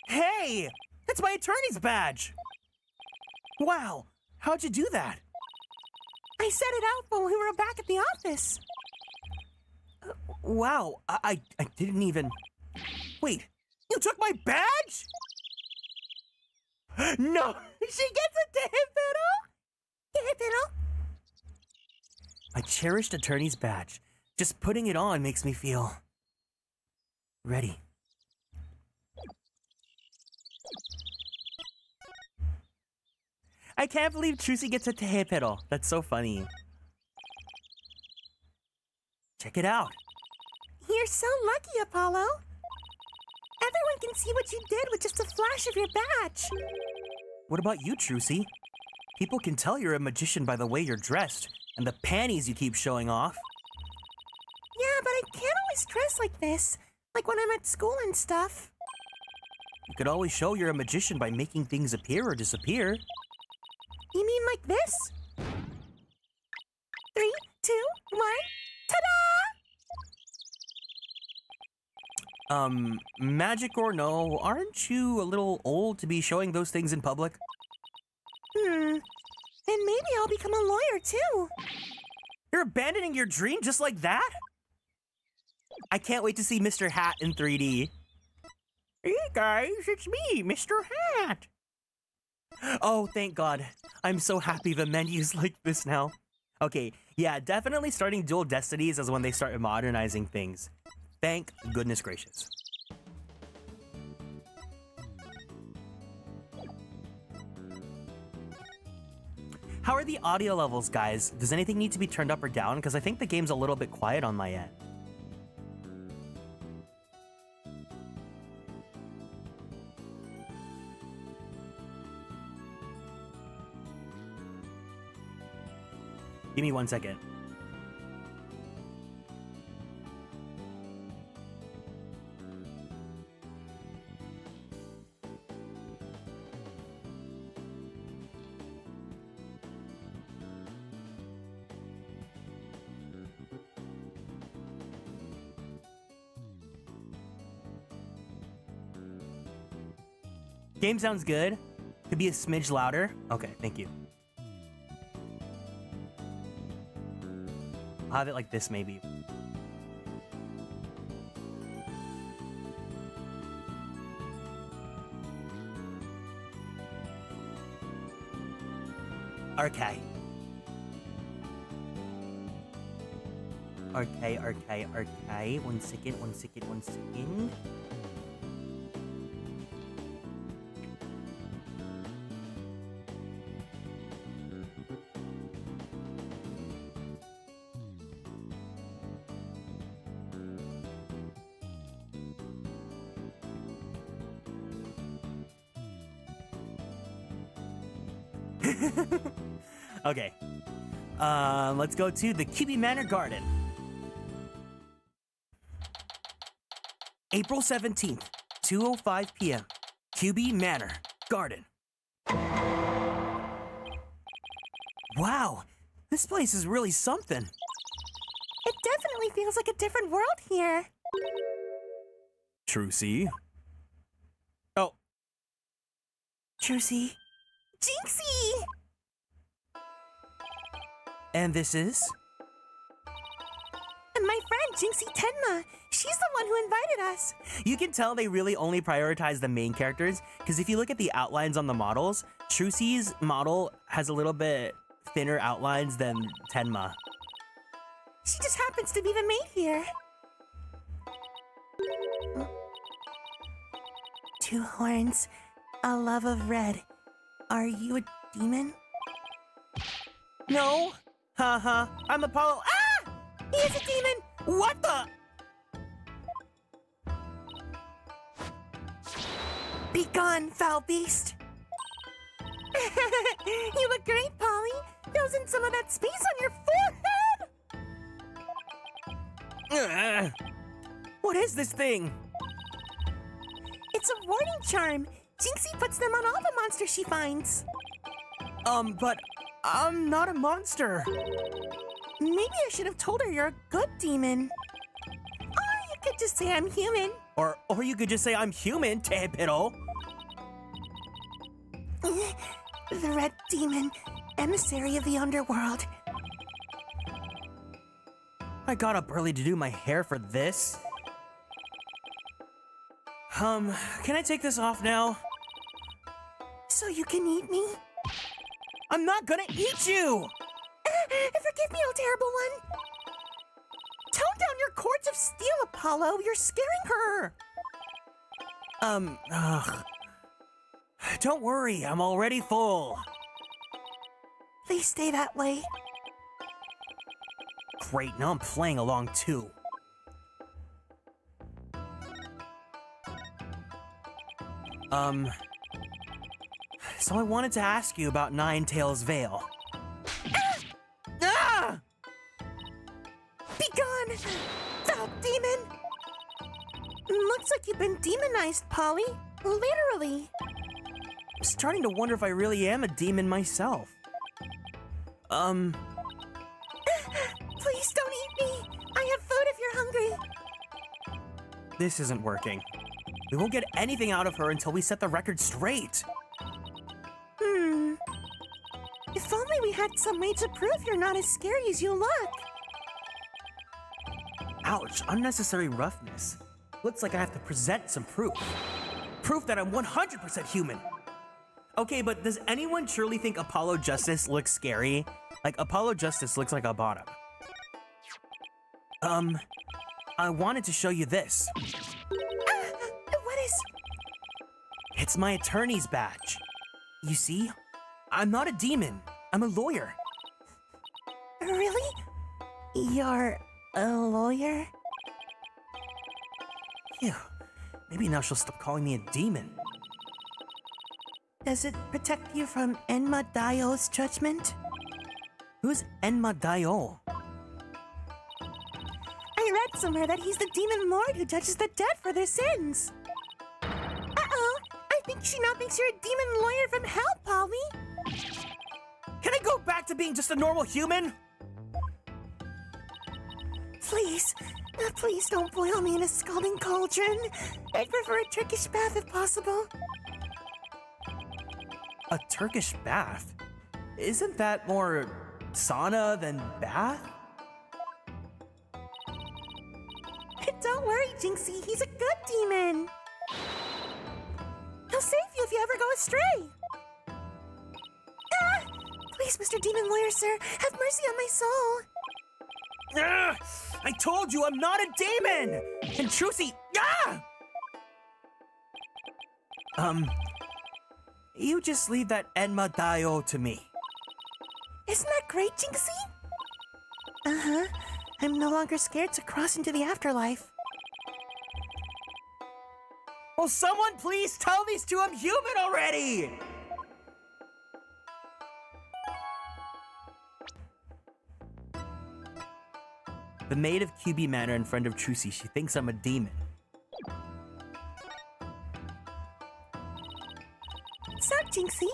Hey! That's my attorney's badge! Wow, how'd you do that? I set it out when we were back at the office. Wow, I didn't even... Wait, you took my badge? No! She gets a Tehepiddle! Tehepiddle? My cherished attorney's badge. Just putting it on makes me feel... ready. I can't believe Trucy gets a Tehepiddle. That's so funny. Check it out. You're so lucky, Apollo. Everyone can see what you did with just a flash of your badge. What about you, Trucy? People can tell you're a magician by the way you're dressed and the panties you keep showing off. Yeah, but I can't always dress like this, like when I'm at school and stuff. You could always show you're a magician by making things appear or disappear. You mean like this? 3, 2, 1, ta-da! Magic or no, aren't you a little old to be showing those things in public? Then maybe I'll become a lawyer too. You're abandoning your dream just like that? I can't wait to see Mr. Hat in 3D. Hey guys, it's me, Mr. Hat. Oh, thank God. I'm so happy the menu's like this now. Okay, yeah, definitely starting dual Destinies is when they start modernizing things. Thank goodness gracious. How are the audio levels, guys? Does anything need to be turned up or down? Because I think the game's a little bit quiet on my end. Give me 1 second. Game sounds good. Could be a smidge louder. Okay, thank you. I'll have it like this, maybe. Okay. Okay. 1 second. Okay. Let's go to the QB Manor Garden. April 17th, 2:05 p.m. QB Manor Garden. Wow, this place is really something. It definitely feels like a different world here. Trucy? Oh. Trucy. Jinxie! And this is? And my friend, Jinxie Tenma. She's the one who invited us. You can tell they really only prioritize the main characters, because if you look at the outlines on the models, Trucy's model has a little bit thinner outlines than Tenma. She just happens to be the maid here. 2 horns, a love of red. Are you a demon? No. Haha, I'm Apollo. Ah! He is a demon! What the? Be gone, foul beast! You look great, Polly! Fills in some of that space on your forehead! What is this thing? It's a warning charm. Jinxie puts them on all the monsters she finds. But I'm not a monster. Maybe I should have told her you're a good demon. Or you could just say I'm human. Or you could just say I'm human, Tadpiddle. The red demon, emissary of the underworld. I got up early to do my hair for this. Can I take this off now? So you can eat me? I'm not gonna eat you! Forgive me, oh terrible one. Tone down your cords of steel, Apollo. You're scaring her. Don't worry, I'm already full. Please stay that way. Great, now I'm playing along too. So I wanted to ask you about Ninetales Veil. Ah! Be gone, foul demon. Looks like you've been demonized, Polly. Literally. I'm starting to wonder if I really am a demon myself. Please don't eat me. I have food if you're hungry. This isn't working. We won't get anything out of her until we set the record straight. If only we had some way to prove you're not as scary as you look. Ouch, unnecessary roughness. Looks like I have to present some proof. Proof that I'm 100% human. Okay, but does anyone truly think Apollo Justice looks scary? Like, Apollo Justice looks like a bottom. I wanted to show you this. What is... It's my attorney's badge. You see? I'm not a demon. I'm a lawyer. Really? You're a lawyer? Phew. Maybe now she'll stop calling me a demon. Does it protect you from Enma Daio's judgment? Who's Enma Daio? I read somewhere that he's the demon lord who judges the dead for their sins. Uh-oh, I think she now thinks you're a demon lawyer from hell, Polly. Can I go back to being just a normal human? Please, please don't boil me in a scalding cauldron. I'd prefer a Turkish bath if possible. A Turkish bath? Isn't that more sauna than bath? Don't worry, Jinxie, he's a good demon. He'll save you if you ever go astray. Ah! Please, Mr. Demon Lawyer, sir, have mercy on my soul. I told you I'm not a demon! And Trucy, you just leave that Enma Daio to me. Isn't that great, Jinxie? Uh-huh. I'm no longer scared to cross into the afterlife. Will someone please tell these two I'm human already? The maid of QB Manor in front of Trucy, she thinks I'm a demon. So, Jinxie,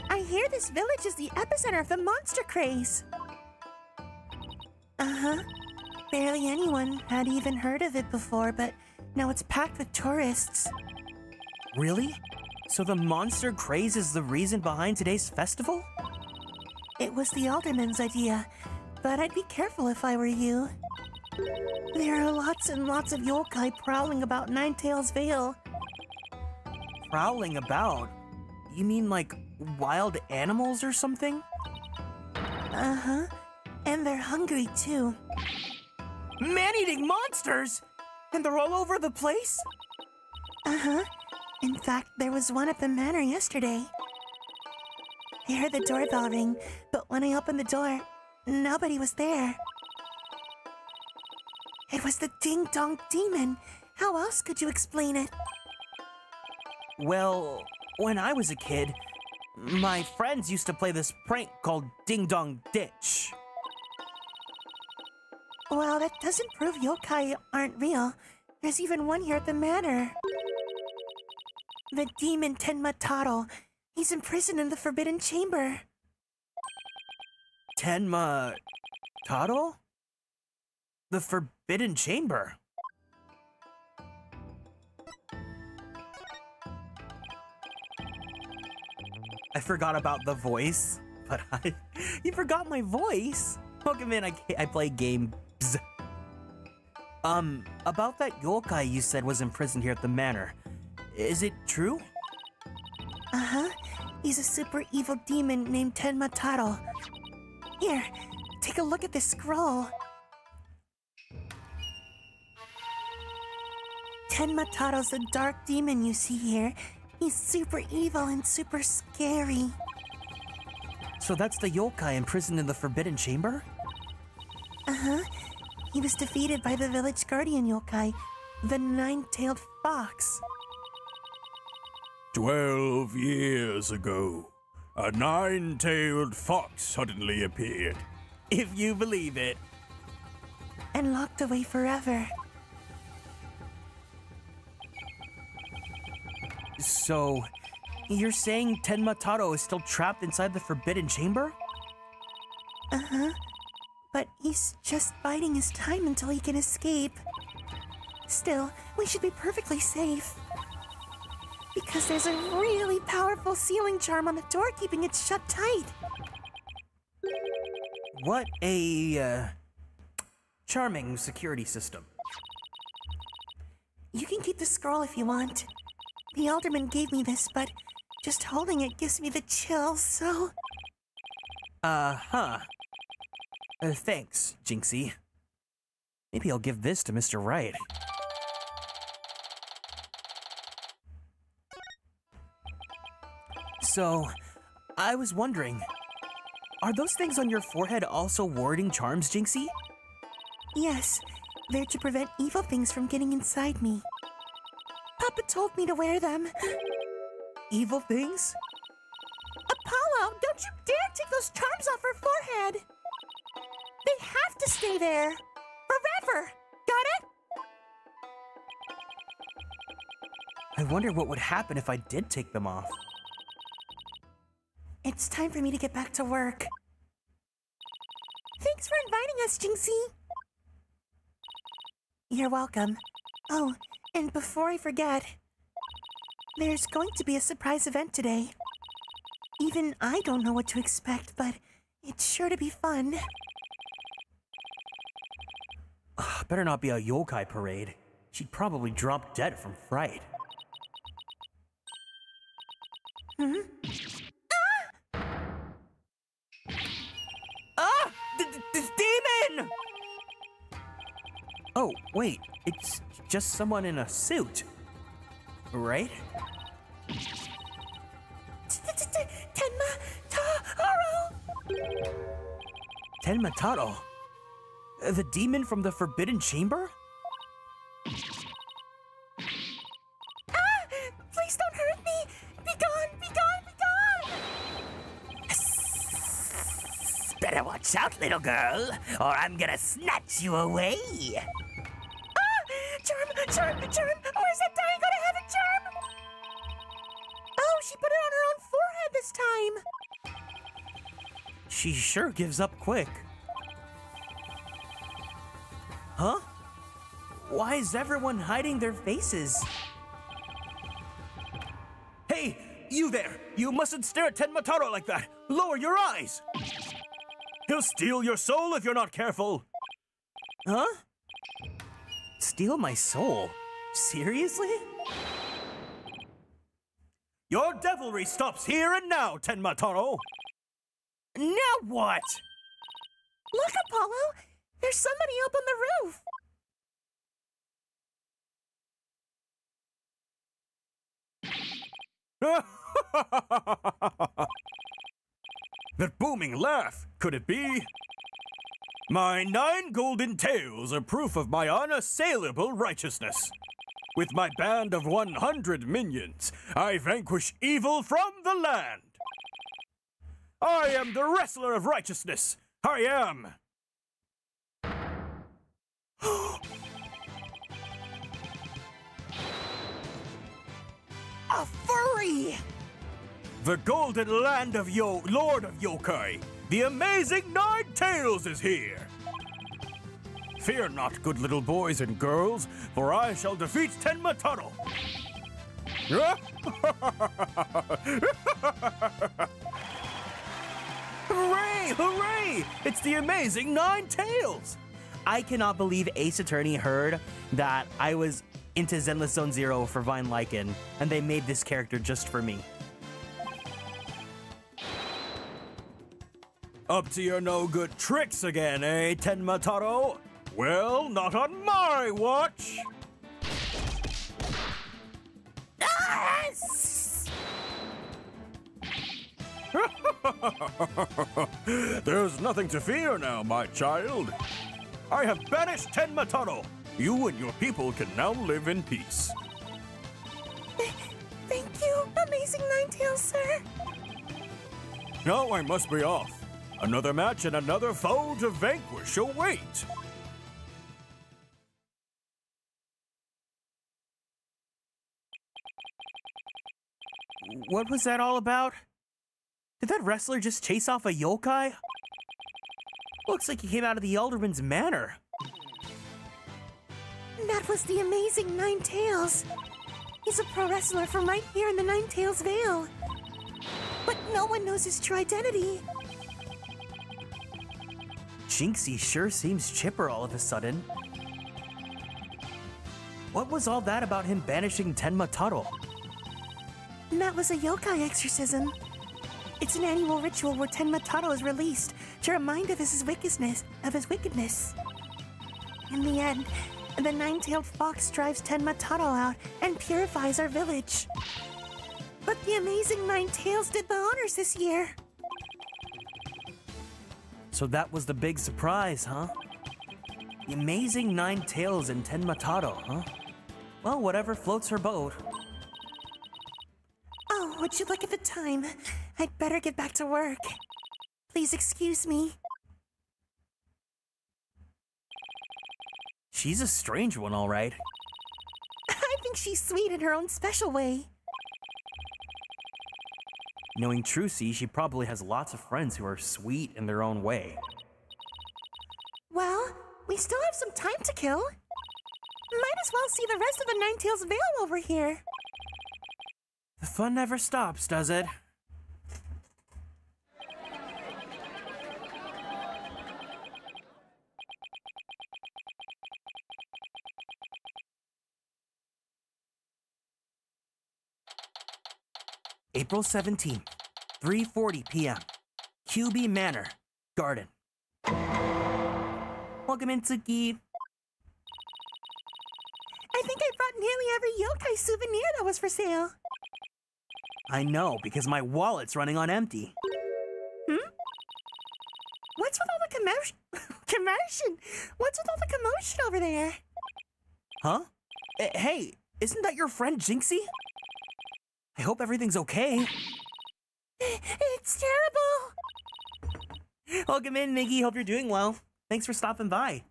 I hear this village is the epicenter of the monster craze. Uh-huh. Barely anyone had even heard of it before, but now it's packed with tourists. Really? So the monster craze is the reason behind today's festival? It was the alderman's idea, but I'd be careful if I were you. There are lots and lots of yokai prowling about Ninetales Veil. Prowling about? You mean like wild animals or something? Uh-huh. And they're hungry too. Man-eating monsters? And they're all over the place? Uh-huh. In fact, there was one at the manor yesterday. I heard the doorbell ring, but when I opened the door, nobody was there. It was the ding-dong demon. How else could you explain it? Well, when I was a kid, my friends used to play this prank called Ding Dong Ditch. Well, that doesn't prove yokai aren't real. There's even one here at the manor. The demon Tenma. He's imprisoned in the Forbidden Chamber. Tenma... Taro? The Forbidden Chamber? I forgot about the voice, but you forgot my voice? Welcome in, I play games. About that yokai you said was imprisoned here at the manor. Is it true? Uh-huh. He's a super evil demon named Tenma. Here, take a look at this scroll. Tenmataro's the dark demon you see here. He's super evil and super scary. So that's the yokai imprisoned in the Forbidden Chamber? Uh-huh. He was defeated by the village guardian yokai, the nine-tailed fox. 12 years ago, a nine-tailed fox suddenly appeared. If you believe it. And locked away forever. So, you're saying Tenma is still trapped inside the Forbidden Chamber? Uh-huh. But he's just biding his time until he can escape. Still, we should be perfectly safe. Because there's a really powerful sealing charm on the door keeping it shut tight. What a, charming security system. You can keep the scroll if you want. The alderman gave me this, but just holding it gives me the chills, so... Uh-huh. Thanks, Jinxie. Maybe I'll give this to Mr. Right. So, I was wondering, are those things on your forehead also warding charms, Jinxie? Yes, they're to prevent evil things from getting inside me. Papa told me to wear them. Evil things? Apollo, don't you dare take those charms off her forehead! They have to stay there! Forever! Got it? I wonder what would happen if I did take them off. It's time for me to get back to work. Thanks for inviting us, Jinxie. You're welcome. Oh, and before I forget, there's going to be a surprise event today. Even I don't know what to expect, but it's sure to be fun. Better not be a yokai parade. She'd probably drop dead from fright. Hmm? Ah! This demon! Oh, wait. It's just someone in a suit. Right? Tenma. The demon from the Forbidden Chamber? Please don't hurt me! Be gone! Be gone! Be gone! Better watch out, little girl, or I'm gonna snatch you away. Charm! Where's that dying go to heaven charm? Oh, she put it on her own forehead this time. She sure gives up quick. Huh? Why is everyone hiding their faces? Hey, you there! You mustn't stare at Tenma like that! Lower your eyes! He'll steal your soul if you're not careful! Huh? Steal my soul? Seriously? Your devilry stops here and now, Tenma. Now what? Look, Apollo! There's somebody up on the roof! That booming laugh, could it be? My 9 golden tails are proof of my unassailable righteousness. With my band of 100 minions, I vanquish evil from the land. I am the wrestler of righteousness. I am. A furry! The golden land of Lord of Yokai, the amazing 9 Tails is here. Fear not, good little boys and girls, for I shall defeat Tenmataro. Hooray! Hooray! It's the amazing 9 Tails! I cannot believe Ace Attorney heard that I was into Zenless Zone Zero for Vine Lycan, and they made this character just for me. Up to your no good tricks again, eh, Tenmataro? Well, not on my watch. There's nothing to fear now, my child. I have banished Tenmataro. You and your people can now live in peace. Thank you, amazing 9 Tails, sir. Now I must be off. Another match and another foe to vanquish await. What was that all about? Did that wrestler just chase off a yokai? Looks like he came out of the Alderman's manor. That was the amazing 9 Tails. He's a pro wrestler from right here in the 9 Tails Vale. But no one knows his true identity. Jinxie sure seems chipper all of a sudden. What was all that about him banishing Tenmataro? That was a yokai exorcism. It's an annual ritual where Tenmataro is released to remind of his wickedness. In the end, the 9-tailed fox drives Tenmataro out and purifies our village. But the amazing 9 Tails did the honors this year. So that was the big surprise, huh? The amazing 9 Tails and Tenmataro, huh? Well, whatever floats her boat. Oh, would you look at the time? I'd better get back to work. Please excuse me. She's a strange one, all right. I think she's sweet in her own special way. Knowing Trucy, she probably has lots of friends who are sweet in their own way. Well, we still have some time to kill. Might as well see the rest of the 9 Tails Vale over here. The fun never stops, does it? April 17th, 3:40 p.m. QB Manor, Garden. Welcome in, Tsuki. I think I brought nearly every yokai souvenir that was for sale. I know, because my wallet's running on empty. What's with all the commotion? What's with all the commotion over there? Huh? Hey, isn't that your friend Jinxie? I hope everything's okay. It's terrible. Welcome in, Miggy. Hope you're doing well. Thanks for stopping by.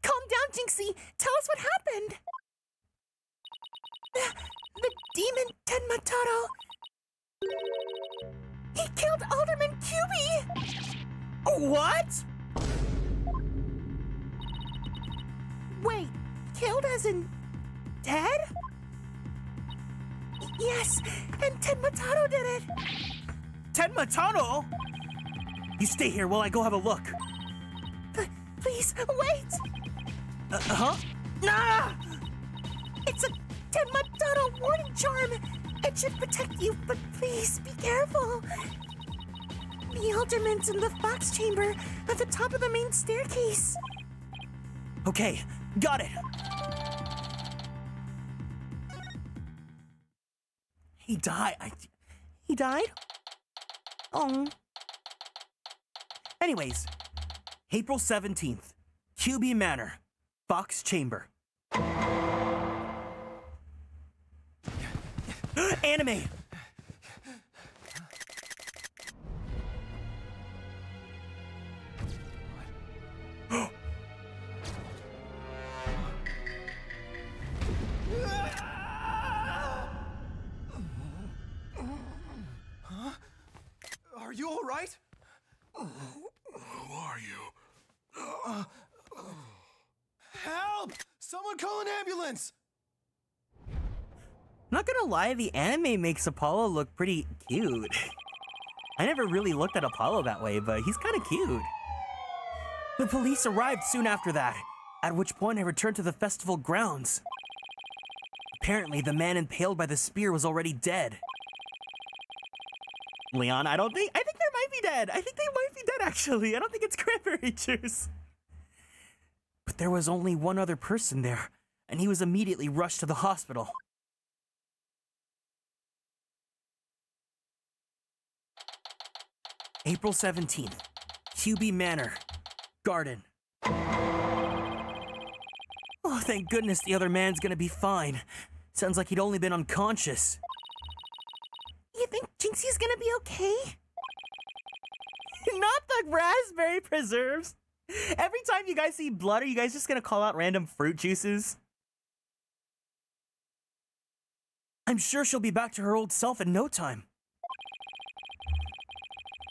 Calm down, Jinxie. Tell us what happened. The demon Tenmataro. He killed Alderman QB. What? Wait, killed as in dead? Yes, and Tenmataro did it. Tenmataro? You stay here while I go have a look. Please, wait. Huh? Nah! It's a Tenmataro warning charm. It should protect you, but please be careful. The alderman's in the fox chamber at the top of the main staircase. Okay, got it. He died. He died? Oh. Anyways, April 17th, QB Manor, Fox Chamber. Anime! Are you all right? Who are you? Help! Someone call an ambulance! Not gonna lie, the anime makes Apollo look pretty cute. I never really looked at Apollo that way, but he's kind of cute. The police arrived soon after that, at which point I returned to the festival grounds. Apparently, the man impaled by the spear was already dead. Leon, I think they might be dead. I think they might be dead, actually. I don't think it's cranberry juice. But there was only one other person there, and he was immediately rushed to the hospital. April 17th, QB Manor, Garden. Oh, thank goodness the other man's gonna be fine. Sounds like he'd only been unconscious. You think Jinxie's gonna be okay? Not the raspberry preserves! Every time you guys see blood, are you guys just gonna call out random fruit juices? I'm sure she'll be back to her old self in no time.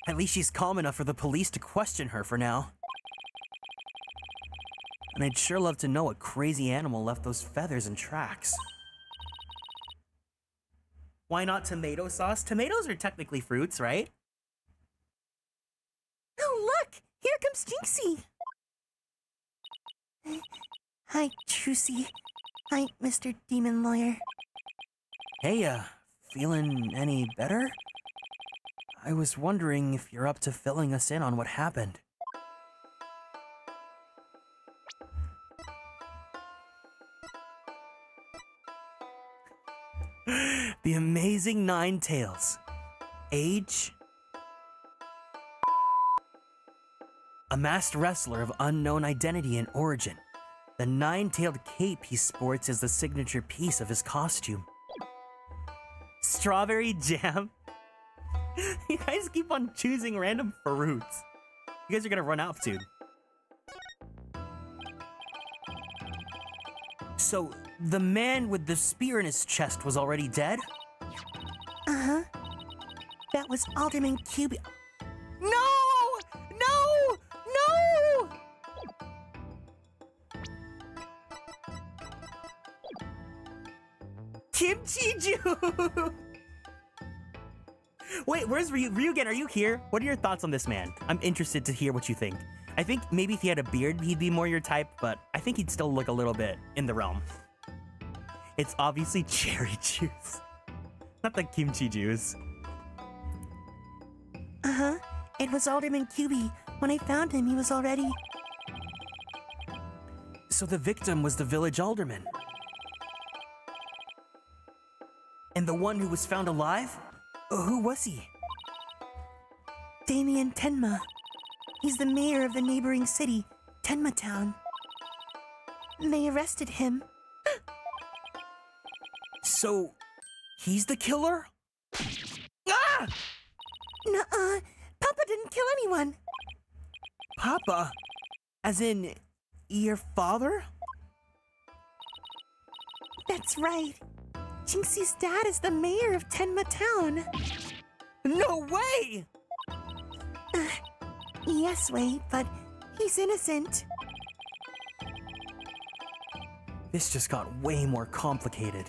At least she's calm enough for the police to question her for now. And I'd sure love to know what crazy animal left those feathers and tracks. Why not tomato sauce? Tomatoes are technically fruits, right? Oh, look! Here comes Jinxie! Hi, Trucy. Hi, Mr. Demon Lawyer. Hey, feeling any better? I was wondering if you're up to filling us in on what happened. The Amazing Nine Tails. Age? A masked wrestler of unknown identity and origin. The nine-tailed cape he sports is the signature piece of his costume. Strawberry jam? You guys keep on choosing random fruits. You guys are gonna run out soon. So, the man with the spear in his chest was already dead? Uh-huh. That was Alderman QB. No! No! No! Kimchi juice! Wait, where's Ryugen? Are you here? What are your thoughts on this man? I'm interested to hear what you think. I think maybe if he had a beard, he'd be more your type, but I think he'd still look a little bit in the realm. It's obviously cherry juice. Not the kimchi juice. Uh-huh. It was Alderman QB. When I found him, he was already... So the victim was the village alderman. And the one who was found alive? Who was he? Damien Tenma. He's the mayor of the neighboring city, Tenma Town. They arrested him. So, he's the killer? Ah! Nuh-uh. Papa didn't kill anyone. Papa? As in, your father? That's right. Jinxie's dad is the mayor of Tenma Town. No way! Yes, Wei, but he's innocent. This just got way more complicated.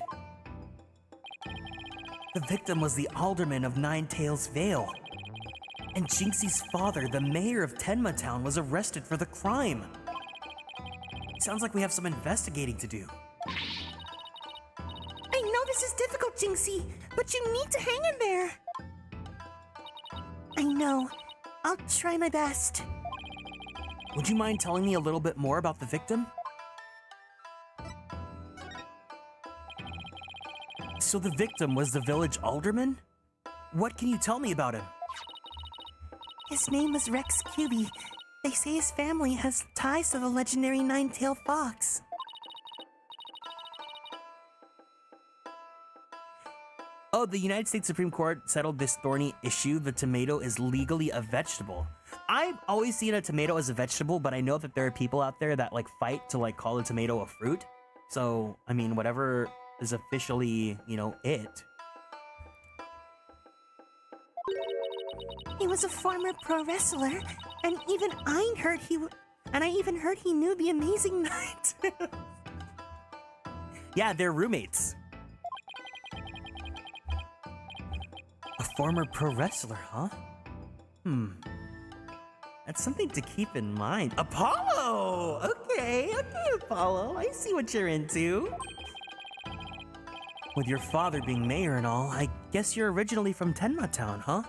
The victim was the alderman of Nine Tails Vale. And Jinxie's father, the mayor of Tenma Town, was arrested for the crime. Sounds like we have some investigating to do. I know this is difficult, Jinxie, but you need to hang in there. I know. I'll try my best. Would you mind telling me a little bit more about the victim? So the victim was the village alderman? What can you tell me about him? His name was Rex Cuby. They say his family has ties to the legendary nine-tailed fox. Oh, the United States Supreme Court settled this thorny issue. The tomato is legally a vegetable. I've always seen a tomato as a vegetable, but I know that there are people out there that like fight to like call a tomato a fruit. So, I mean, whatever is officially, you know, it. He was a former pro wrestler, and even I heard he knew the Amazing Knight. Yeah, they're roommates. A former pro wrestler, huh? That's something to keep in mind. Apollo! Okay, Apollo. I see what you're into. With your father being mayor and all, I guess you're originally from Tenma Town, huh?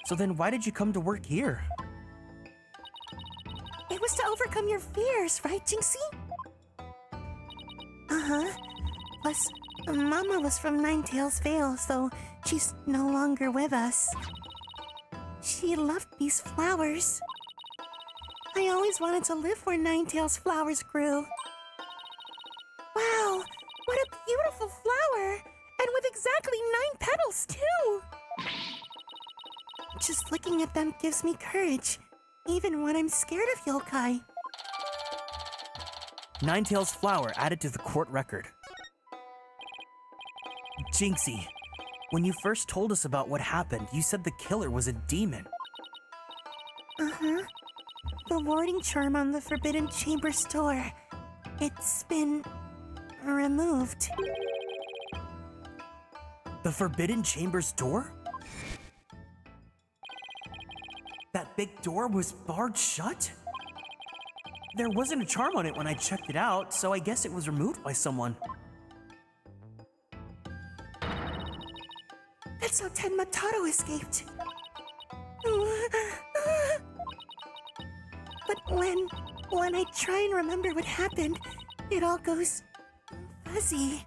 So then why did you come to work here? It was to overcome your fears, right, Jinxie? Uh-huh. Plus, Mama was from Ninetails Vale, so she's no longer with us. She loved these flowers. I always wanted to live where Ninetails flowers grew. Wow, what a beautiful flower! And with exactly 9 petals, too! Just looking at them gives me courage, even when I'm scared of yokai. Ninetails flower added to the court record. Jinxie, when you first told us about what happened, you said the killer was a demon. Uh-huh. The warding charm on the Forbidden Chamber's door. It's been removed. The Forbidden Chamber's door? That big door was barred shut? There wasn't a charm on it when I checked it out, so I guess it was removed by someone. That's how Tenma Taro escaped. But when I try and remember what happened, it all goes fuzzy.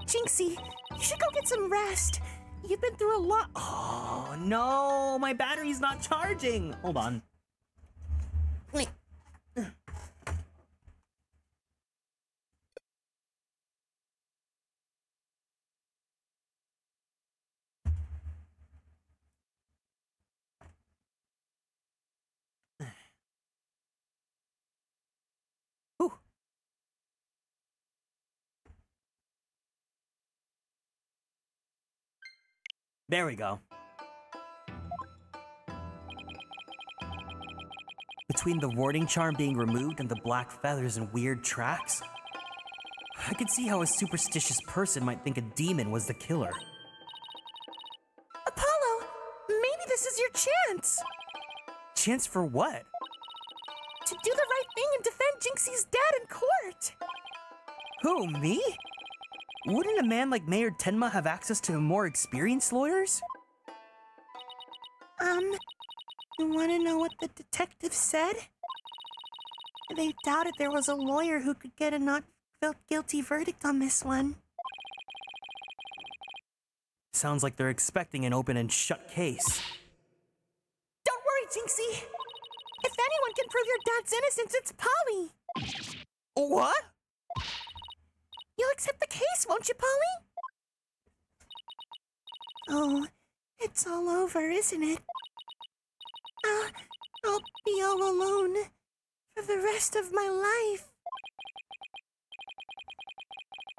Jinxie, you should go get some rest. You've been through a lot. Oh, no, my battery's not charging. Hold on. There we go. Between the warding charm being removed and the black feathers and weird tracks, I could see how a superstitious person might think a demon was the killer. Apollo, maybe this is your chance. Chance for what? To do the right thing and defend Jinxie's dad in court. Who, me? Wouldn't a man like Mayor Tenma have access to more experienced lawyers? You wanna know what the detective said? They doubted there was a lawyer who could get a not felt guilty verdict on this one. Sounds like they're expecting an open and shut case. Don't worry, Jinxie! If anyone can prove your dad's innocence, it's Polly! What? You'll accept the case, won't you, Polly? Oh, it's all over, isn't it? I'll be all alone for the rest of my life.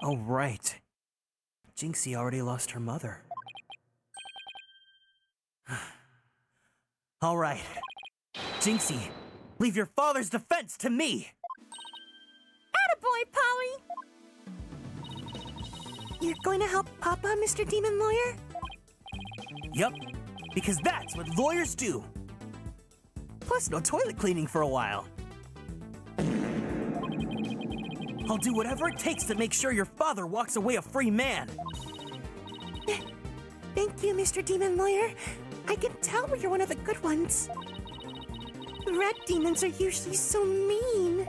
Oh, right. Jinxie already lost her mother. All right. Jinxie, leave your father's defense to me! Attaboy, Polly! You're going to help Papa, Mr. Demon Lawyer? Yup, because that's what lawyers do. Plus, no toilet cleaning for a while. I'll do whatever it takes to make sure your father walks away a free man. Thank you, Mr. Demon Lawyer. I can tell you're one of the good ones. Red demons are usually so mean.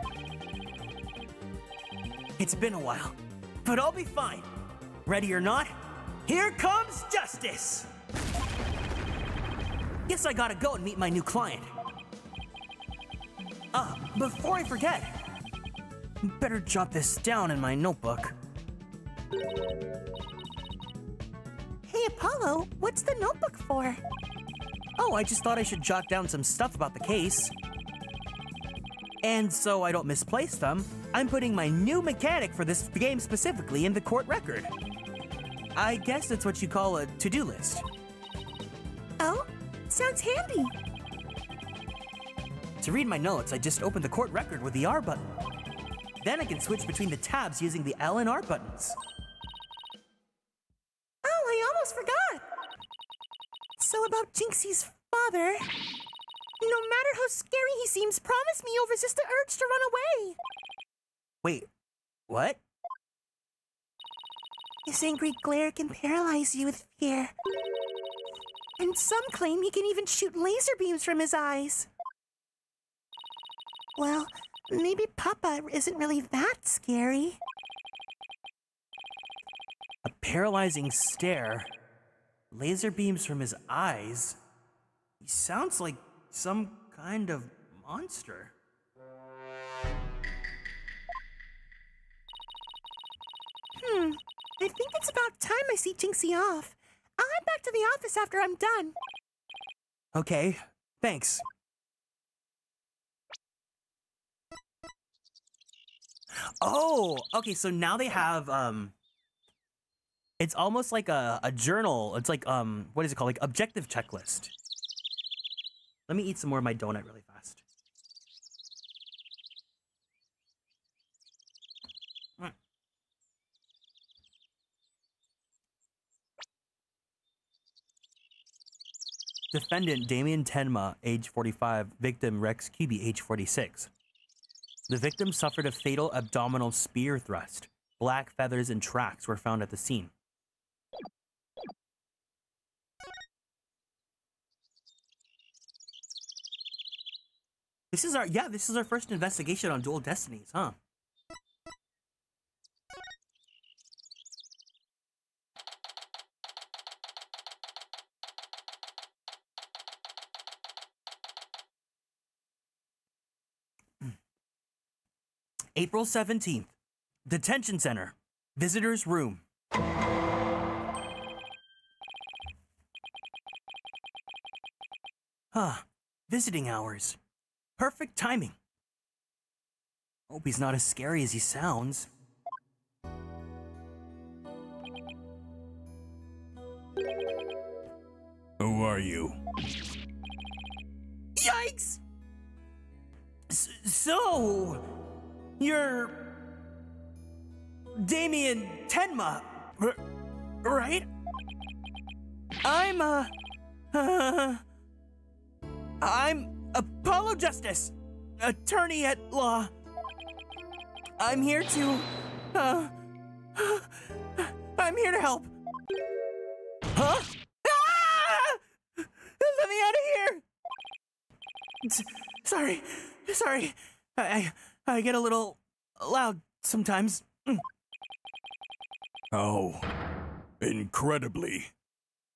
It's been a while, but I'll be fine. Ready or not, here comes justice! Guess I gotta go and meet my new client. Before I forget, better jot this down in my notebook. Hey, Apollo, what's the notebook for? Oh, I just thought I should jot down some stuff about the case. And so I don't misplace them, I'm putting my new mechanic for this game specifically in the court record. I guess that's what you call a to-do list. Oh, sounds handy. To read my notes, I just open the court record with the R button. Then I can switch between the tabs using the L and R buttons. Oh, I almost forgot. So about Jinxie's father. No matter how scary he seems, promise me you'll resist the urge to run away. Wait, what? His angry glare can paralyze you with fear. And some claim he can even shoot laser beams from his eyes. Well, maybe Papa isn't really that scary. A paralyzing stare, laser beams from his eyes. He sounds like some kind of monster. I think it's about time I see Jinxie off. I'll head back to the office after I'm done. Okay, thanks. Oh, okay, so now they have, it's almost like a journal. It's like, what is it called? Like, objective checklist. Let me eat some more of my donut really fast. Defendant Damien Tenma, age 45, victim Rex Cuby, age 46. The victim suffered a fatal abdominal spear thrust. Black feathers and tracks were found at the scene. This is our first investigation on Dual Destinies, huh? April 17th, Detention Center, Visitor's Room. Visiting hours. Perfect timing. Hope he's not as scary as he sounds. Who are you? Yikes! So, you're Damien Tenma, right? I'm Apollo Justice, attorney at law. I'm here to, I'm here to help. Huh? Ah! Let me out of here! Sorry. I get a little loud sometimes. Oh, incredibly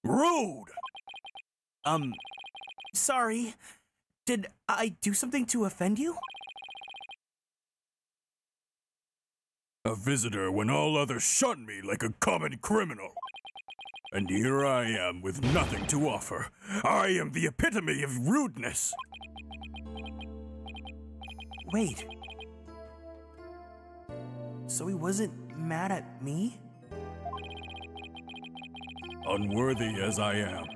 rude. Sorry. Did I do something to offend you? A visitor when all others shun me like a common criminal. And here I am with nothing to offer. I am the epitome of rudeness. Wait. So he wasn't mad at me? Unworthy as I am,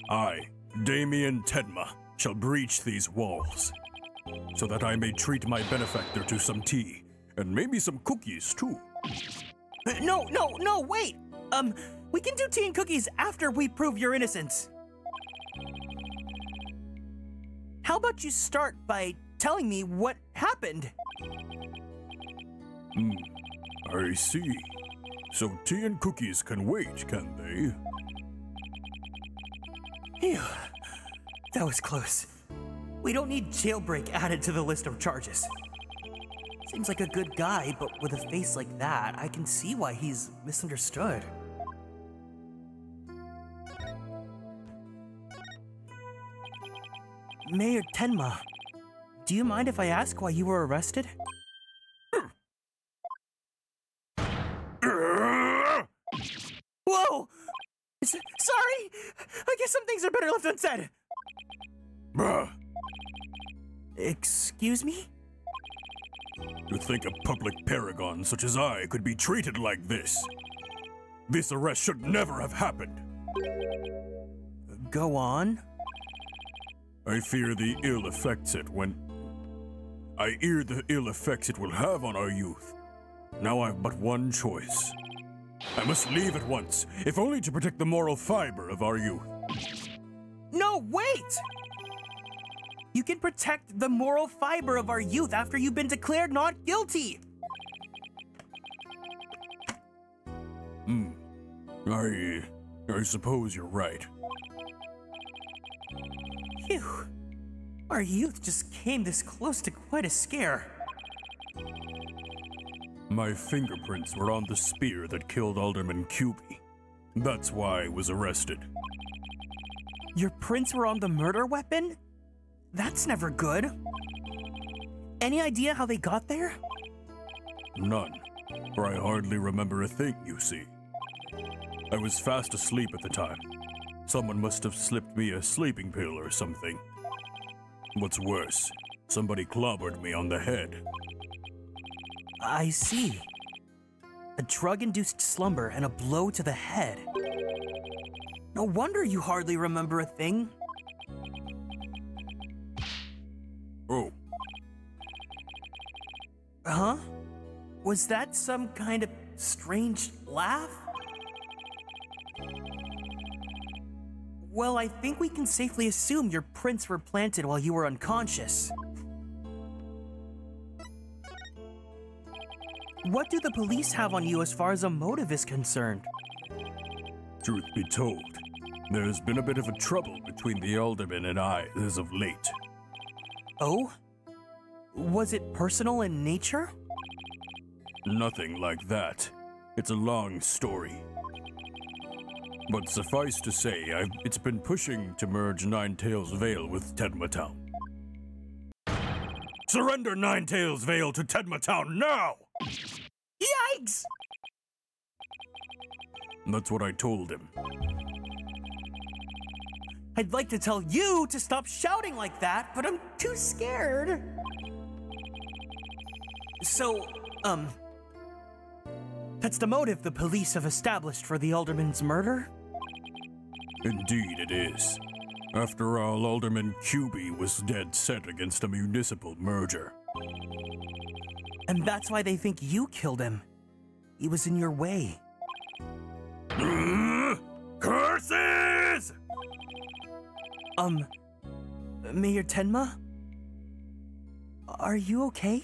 I, Damien Tenma, shall breach these walls, so that I may treat my benefactor to some tea, and maybe some cookies too. No, wait! We can do tea and cookies after we prove your innocence. How about you start by telling me what happened? I see. So tea and cookies can wait, can they? Phew. That was close. We don't need jailbreak added to the list of charges. Seems like a good guy, but with a face like that, I can see why he's misunderstood. Mayor Tenma, do you mind if I ask why you were arrested? Whoa! Sorry! I guess some things are better left unsaid. Bruh. Excuse me? To think a public paragon such as I could be treated like this. This arrest should never have happened. Go on. I fear the ill effects it will have on our youth. Now I've but one choice. I must leave at once, if only to protect the moral fiber of our youth. No, wait! You can protect the moral fiber of our youth after you've been declared not guilty! I suppose you're right. Phew. Our youth just came this close to quite a scare. My fingerprints were on the spear that killed Alderman Cuby. That's why I was arrested. Your prints were on the murder weapon? That's never good. Any idea how they got there? None, for I hardly remember a thing, you see. I was fast asleep at the time. Someone must have slipped me a sleeping pill or something. What's worse, somebody clobbered me on the head. I see. A drug-induced slumber and a blow to the head. No wonder you hardly remember a thing. Oh. Huh? Was that some kind of strange laugh? Well, I think we can safely assume your prints were planted while you were unconscious. What do the police have on you as far as a motive is concerned? Truth be told, there's been a bit of a trouble between the alderman and I as of late. Oh? Was it personal in nature? Nothing like that. It's a long story. But suffice to say, it's been pushing to merge Ninetails Vale with Tedma Town. Surrender Ninetails Vale to Tedma Town now! Yikes! That's what I told him. I'd like to tell you to stop shouting like that, but I'm too scared. So, that's the motive the police have established for the alderman's murder? Indeed it is. After all, Alderman Cuby was dead set against a municipal merger. And that's why they think you killed him. He was in your way. Curses! Mayor Tenma? Are you okay?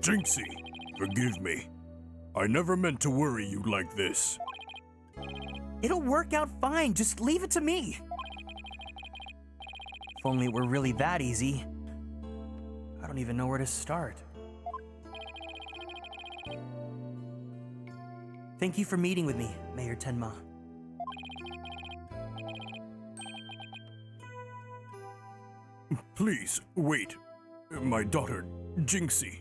Jinxie, forgive me. I never meant to worry you like this. It'll work out fine, just leave it to me. If only it were really that easy. I don't even know where to start. Thank you for meeting with me, Mayor Tenma. Please, wait. My daughter, Jinxie.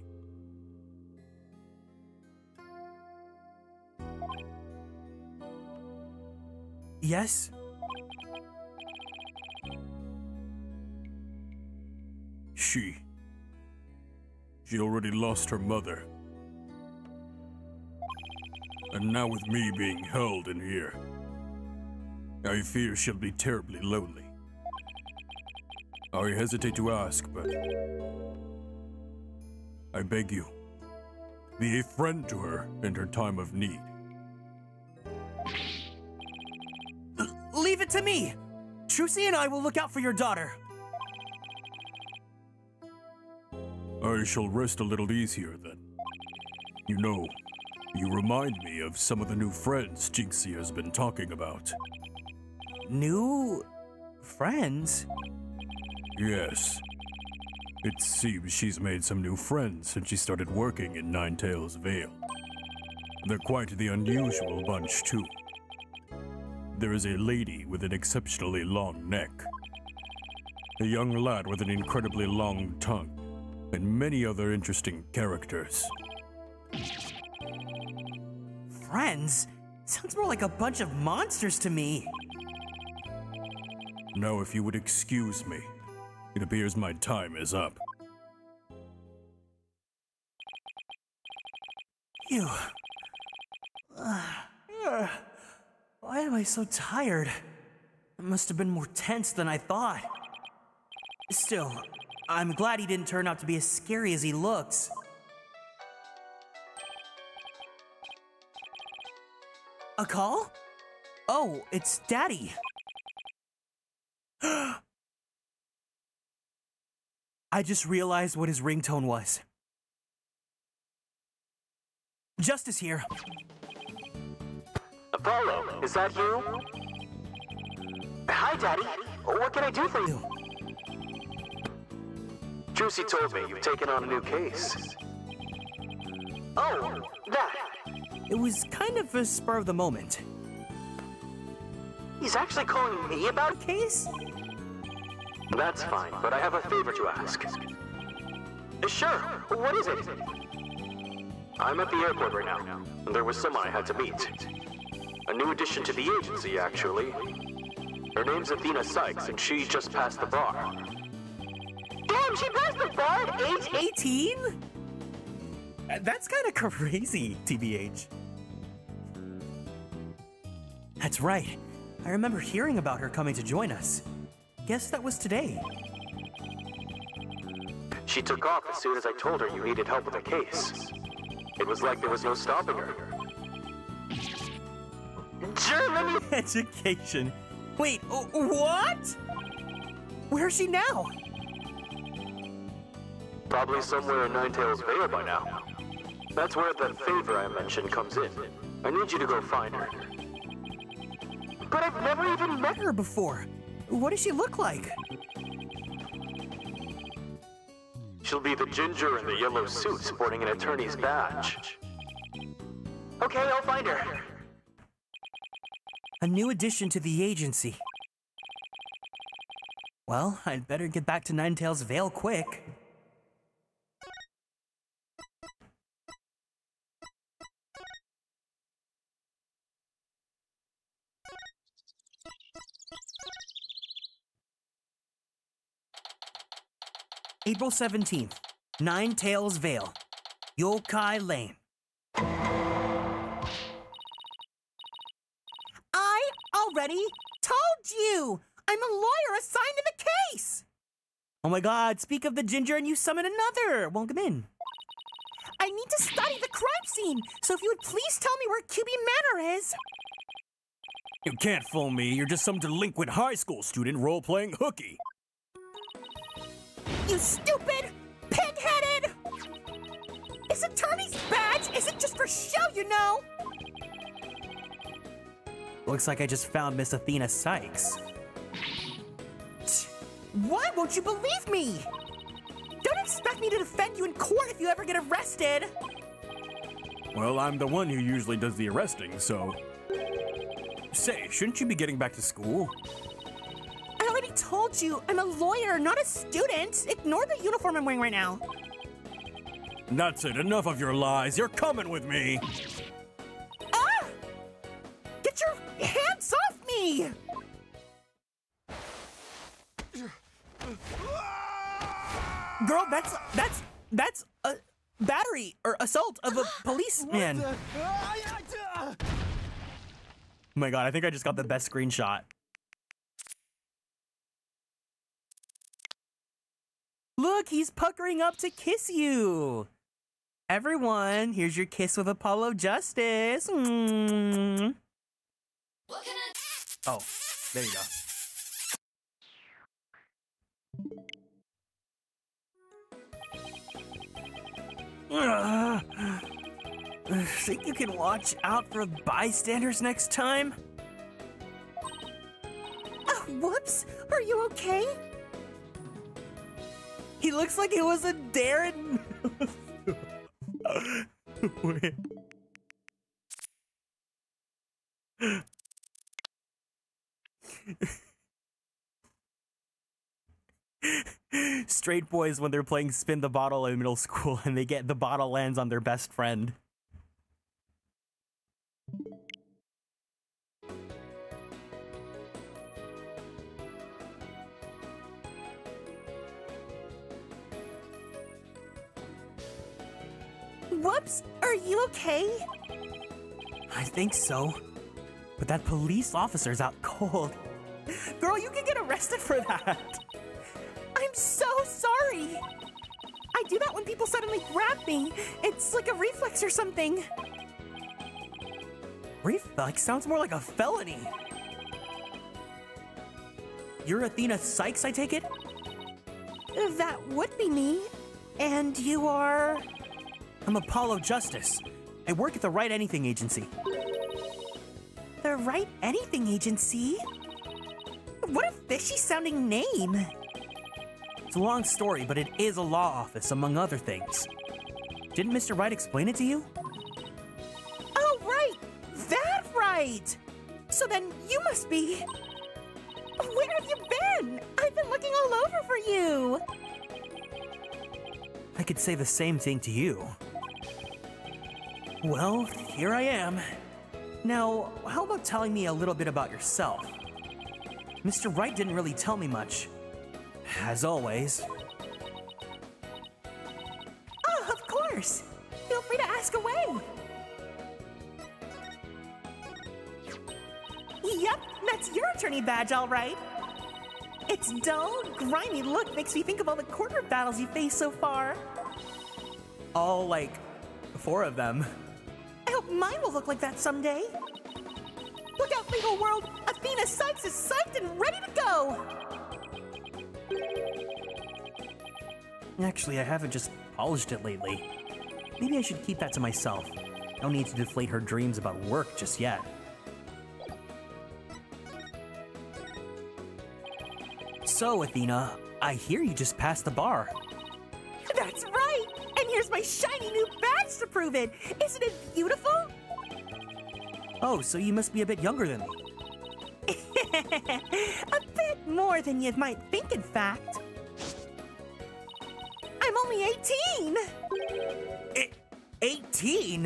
Yes? She already lost her mother. And now with me being held in here, I fear she'll be terribly lonely. I hesitate to ask, but I beg you, be a friend to her in her time of need. Leave it to me! Trucy and I will look out for your daughter. I shall rest a little easier then. You know, you remind me of some of the new friends Jinxie has been talking about. New friends? Yes. It seems she's made some new friends since she started working in Ninetails Vale. They're quite the unusual bunch, too. There is a lady with an exceptionally long neck. a young lad with an incredibly long tongue, and many other interesting characters. Friends? Sounds more like a bunch of monsters to me. Now, if you would excuse me, it appears my time is up. Ew. Why am I so tired? It must have been more tense than I thought. Still, I'm glad he didn't turn out to be as scary as he looks. A call? Oh, it's Daddy. I just realized what his ringtone was. Justice here. Apollo, is that you? Hi, Daddy. What can I do for you? Juicy told me you've taken on a new case. Oh, that. It was kind of a spur of the moment. He's actually calling me about A case? That's fine, but I have a favor to ask. Sure, what is it? I'm at the airport right now. There was someone I had to meet. A new addition to the agency, actually. Her name's Athena Sykes, and she just passed the bar. Damn, she passed the bar at age 18? That's kind of crazy, TBH. That's right. I remember hearing about her coming to join us. Guess that was today. She took off as soon as I told her you needed help with a case. It was like there was no stopping her. Germany! Education. Wait, what? Where's she now? Probably somewhere in Ninetales Vale by now. That's where that favor I mentioned comes in. I need you to go find her. But I've never even met her. Her before. What does she look like? She'll be the ginger in the yellow suit sporting an attorney's badge. Okay, I'll find her. A new addition to the agency. Well, I'd better get back to Ninetales Vale quick. April 17th, Ninetales Vale, Yokai Lane. I already told you! I'm a lawyer assigned to the case! Oh my god, speak of the ginger and you summon another! Welcome in. I need to study the crime scene, so if you would please tell me where QB Manor is. You can't fool me, you're just some delinquent high school student role-playing hooky. You stupid, pig-headed! This attorney's badge isn't just for show, you know! Looks like I just found Miss Athena Sykes. Why won't you believe me? Don't expect me to defend you in court if you ever get arrested. Well, I'm the one who usually does the arresting, so... Say, shouldn't you be getting back to school? I already told you, I'm a lawyer, not a student. Ignore the uniform I'm wearing right now. That's it, enough of your lies, you're coming with me! Ah! Get your hands off me! Girl, that's a battery or assault of a policeman. Oh my god, I think I just got the best screenshot. Look, he's puckering up to kiss you. Everyone, here's your kiss with Apollo Justice. Mm. Oh, there you go. Think you can watch out for bystanders next time? Oh, whoops! Are you okay? He looks like it was a Darren. Straight boys when they're playing spin the bottle in middle school and the bottle lands on their best friend. Whoops, are you okay? I think so. But that police officer's out cold. Girl, you can get arrested for that. I'm so sorry. I do that when people suddenly grab me. It's like a reflex or something. Reflex sounds more like a felony. You're Athena Sykes, I take it? That would be me. And you are... I'm Apollo Justice. I work at the Right Anything Agency. The Right Anything Agency? What a fishy-sounding name. It's a long story, but it is a law office, among other things. Didn't Mr. Wright explain it to you? Oh, right! That right! So then you must be... Where have you been? I've been looking all over for you! I could say the same thing to you. Well, here I am. Now, how about telling me a little bit about yourself? Mr. Wright didn't really tell me much. As always. Oh, of course! Feel free to ask away! Yep, that's your attorney badge, all right. Its dull, grimy look makes me think of all the courtroom battles you faced so far. All, like, 4 of them. I hope mine will look like that someday. Look out, legal world! Athena Sykes is psyched and ready to go! Actually, I haven't just polished it lately. Maybe I should keep that to myself. No need to deflate her dreams about work just yet. So, Athena, I hear you just passed the bar. That's right! And here's my shiny new badge to prove it! Isn't it beautiful? Oh, so you must be a bit younger than me. A bit more than you might think, in fact. I'm only 18! 18?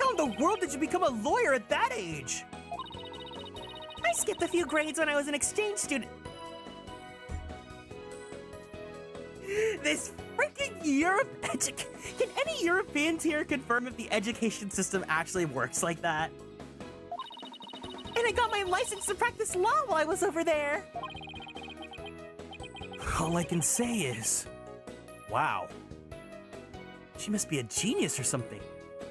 How in the world did you become a lawyer at that age? I skipped a few grades when I was an exchange student. This freaking Europe Can any Europeans here confirm if the education system actually works like that? And I got my license to practice law while I was over there. All I can say is, wow. She must be a genius or something.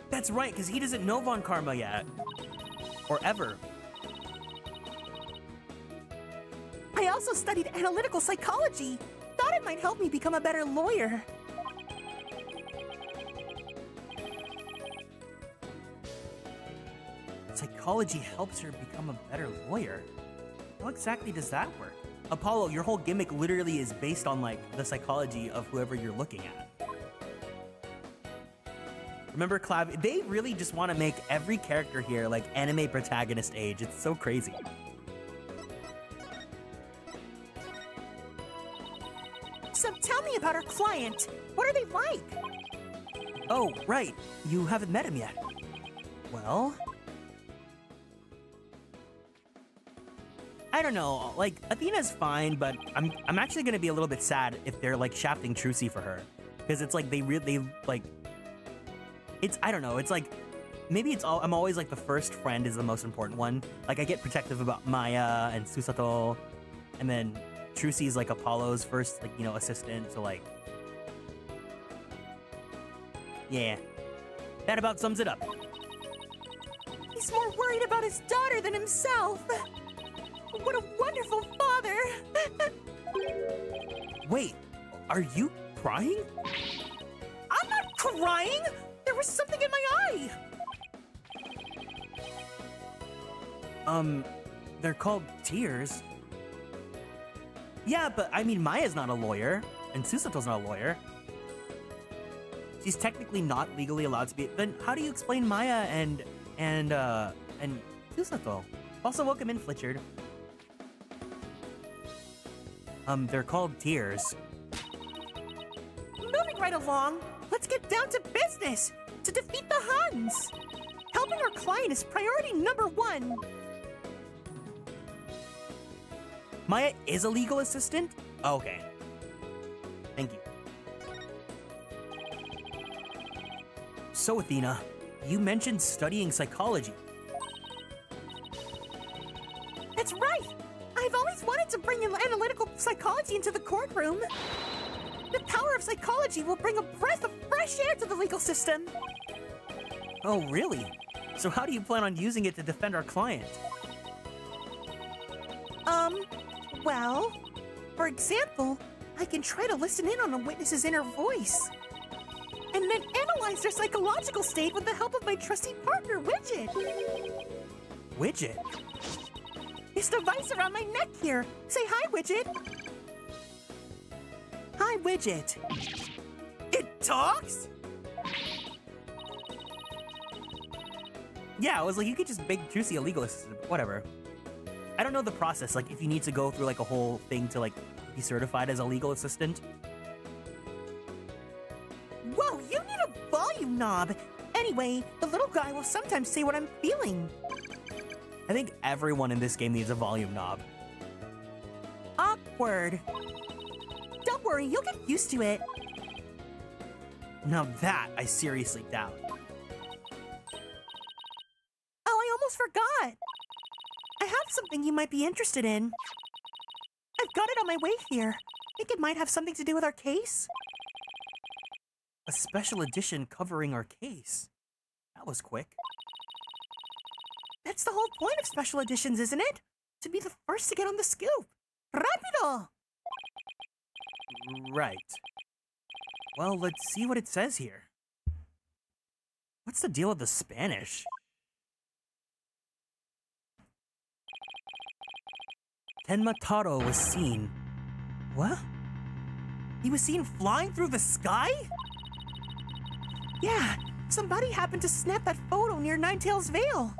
That's right, because he doesn't know Von Karma yet. Or ever. I also studied analytical psychology. Thought it might help me become a better lawyer. Psychology helps her become a better lawyer. How exactly does that work? Apollo, your whole gimmick literally is based on, like, the psychology of whoever you're looking at. Remember, Clav, they really just want to make every character here, like, anime protagonist age. It's so crazy. So tell me about our client. What are they like? Oh, right. You haven't met him yet. Well... I don't know, like, Athena's fine, but I'm actually gonna be a little bit sad if they're, like, shafting Trucy for her. Because it's like, I don't know, it's like, maybe it's all, I'm always like the first friend is the most important one. Like, I get protective about Maya and Susato, and then Trucy's like Apollo's first, like, you know, assistant, so like... Yeah. That about sums it up. He's more worried about his daughter than himself. What a wonderful father! Wait, are you crying? I'm not crying! There was something in my eye! They're called tears. Yeah, but I mean, Maya's not a lawyer, and Susato's not a lawyer. She's technically not legally allowed to be. Then how do you explain Maya and Susato? Also, welcome in, Flitchard. They're called tiers. Moving right along, let's get down to business to defeat the Huns. Helping our client is priority number 1. Maya is a legal assistant? Okay. Thank you. So, Athena, you mentioned studying psychology. That's right. I've always wanted to bring analytical psychology into the courtroom. The power of psychology will bring a breath of fresh air to the legal system. Oh, really? So how do you plan on using it to defend our client? Well, for example, I can try to listen in on a witness's inner voice. And then analyze their psychological state with the help of my trusty partner, Widget. Widget? This device around my neck here. Say hi, Widget. Hi, Widget. It talks? Yeah, I was like, you could just make Juicy a legal assistant, but whatever. I don't know the process, like if you need to go through like a whole thing to like be certified as a legal assistant. Whoa, you need a volume knob. Anyway, the little guy will sometimes say what I'm feeling. I think everyone in this game needs a volume knob. Awkward. Don't worry, you'll get used to it. Now that I seriously doubt. Oh, I almost forgot. I have something you might be interested in. I've got it on my way here. Think it might have something to do with our case? A special edition covering our case. That was quick. That's the whole point of special editions, isn't it? To be the first to get on the scoop. Rapido! Right. Well, let's see what it says here. What's the deal with the Spanish? Tenmataro was seen. What? He was seen flying through the sky? Yeah, somebody happened to snap that photo near Ninetails Vale.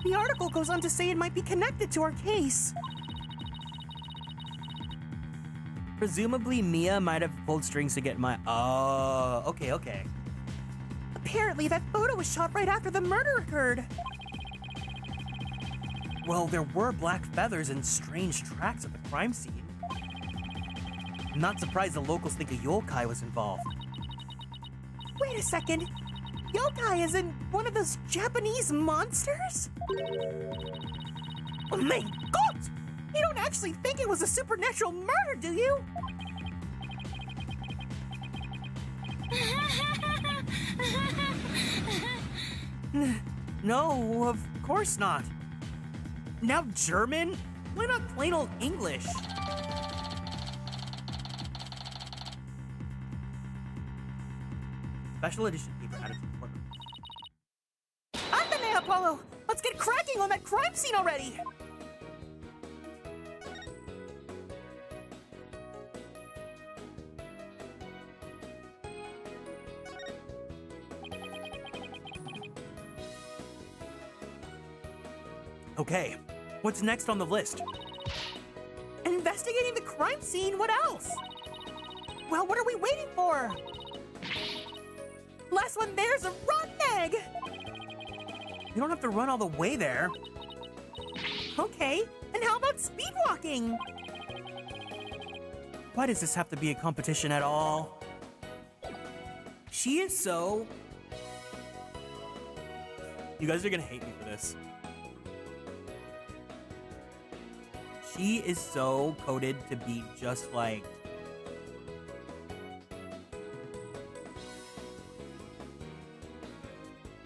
The article goes on to say it might be connected to our case. Presumably, Mia might have pulled strings to get my... Oh, okay. Apparently, that photo was shot right after the murder occurred. Well, there were black feathers and strange tracks at the crime scene. I'm not surprised the locals think a yokai was involved. Wait a second. Yokai isn't one of those Japanese monsters? Oh my god! You don't actually think it was a supernatural murder, do you? No, of course not. Now German? Why not plain old English? Special edition paper added to the courtroom. Andale, Apollo! Let's get cracking on that crime scene already! Okay, what's next on the list? Investigating the crime scene, what else? Well, what are we waiting for? Last one there's a rotten egg! You don't have to run all the way there. Okay, and how about speed walking? Why does this have to be a competition at all? She is so... You guys are gonna hate me for this. She is so coded to be just like...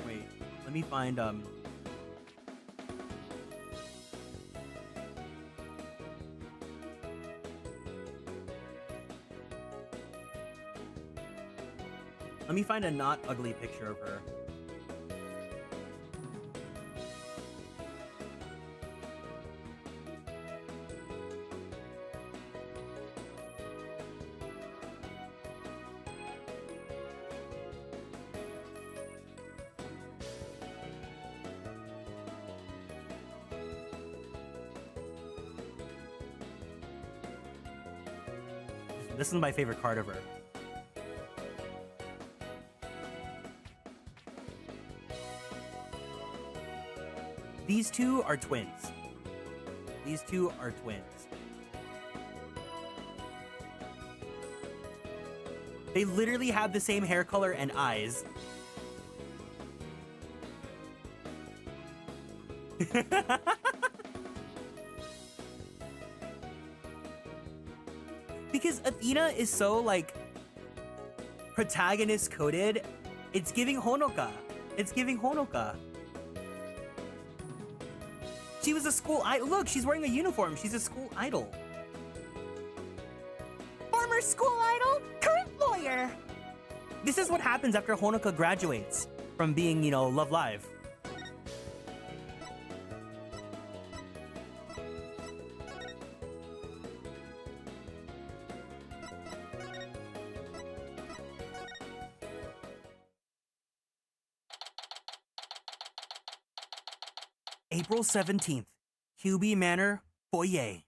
Wait, let me find, Let me find a not ugly picture of her. This is my favorite card of her. These two are twins. These two are twins. They literally have the same hair color and eyes. Because Athena is so, like, protagonist coded, it's giving Honoka. It's giving Honoka. She was a school idol. Look, she's wearing a uniform. She's a school idol. Former school idol, current lawyer. This is what happens after Honoka graduates from being, you know, Love Live. April 17th, QB Manor, Foyer.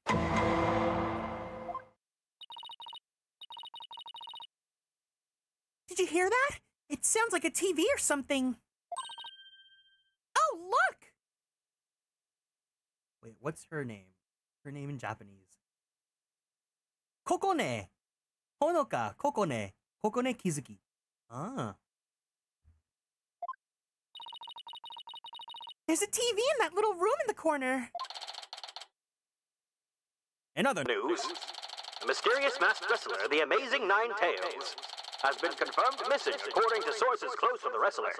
Did you hear that? It sounds like a TV or something. Oh, look! Wait, what's her name? Her name in Japanese. Kokone. Honoka, Kokone. Kokone Kizuki. Ah. There's a TV in that little room in the corner. In other News, the mysterious masked wrestler, the amazing Nine Tails, has been confirmed missing according to sources close to the wrestler.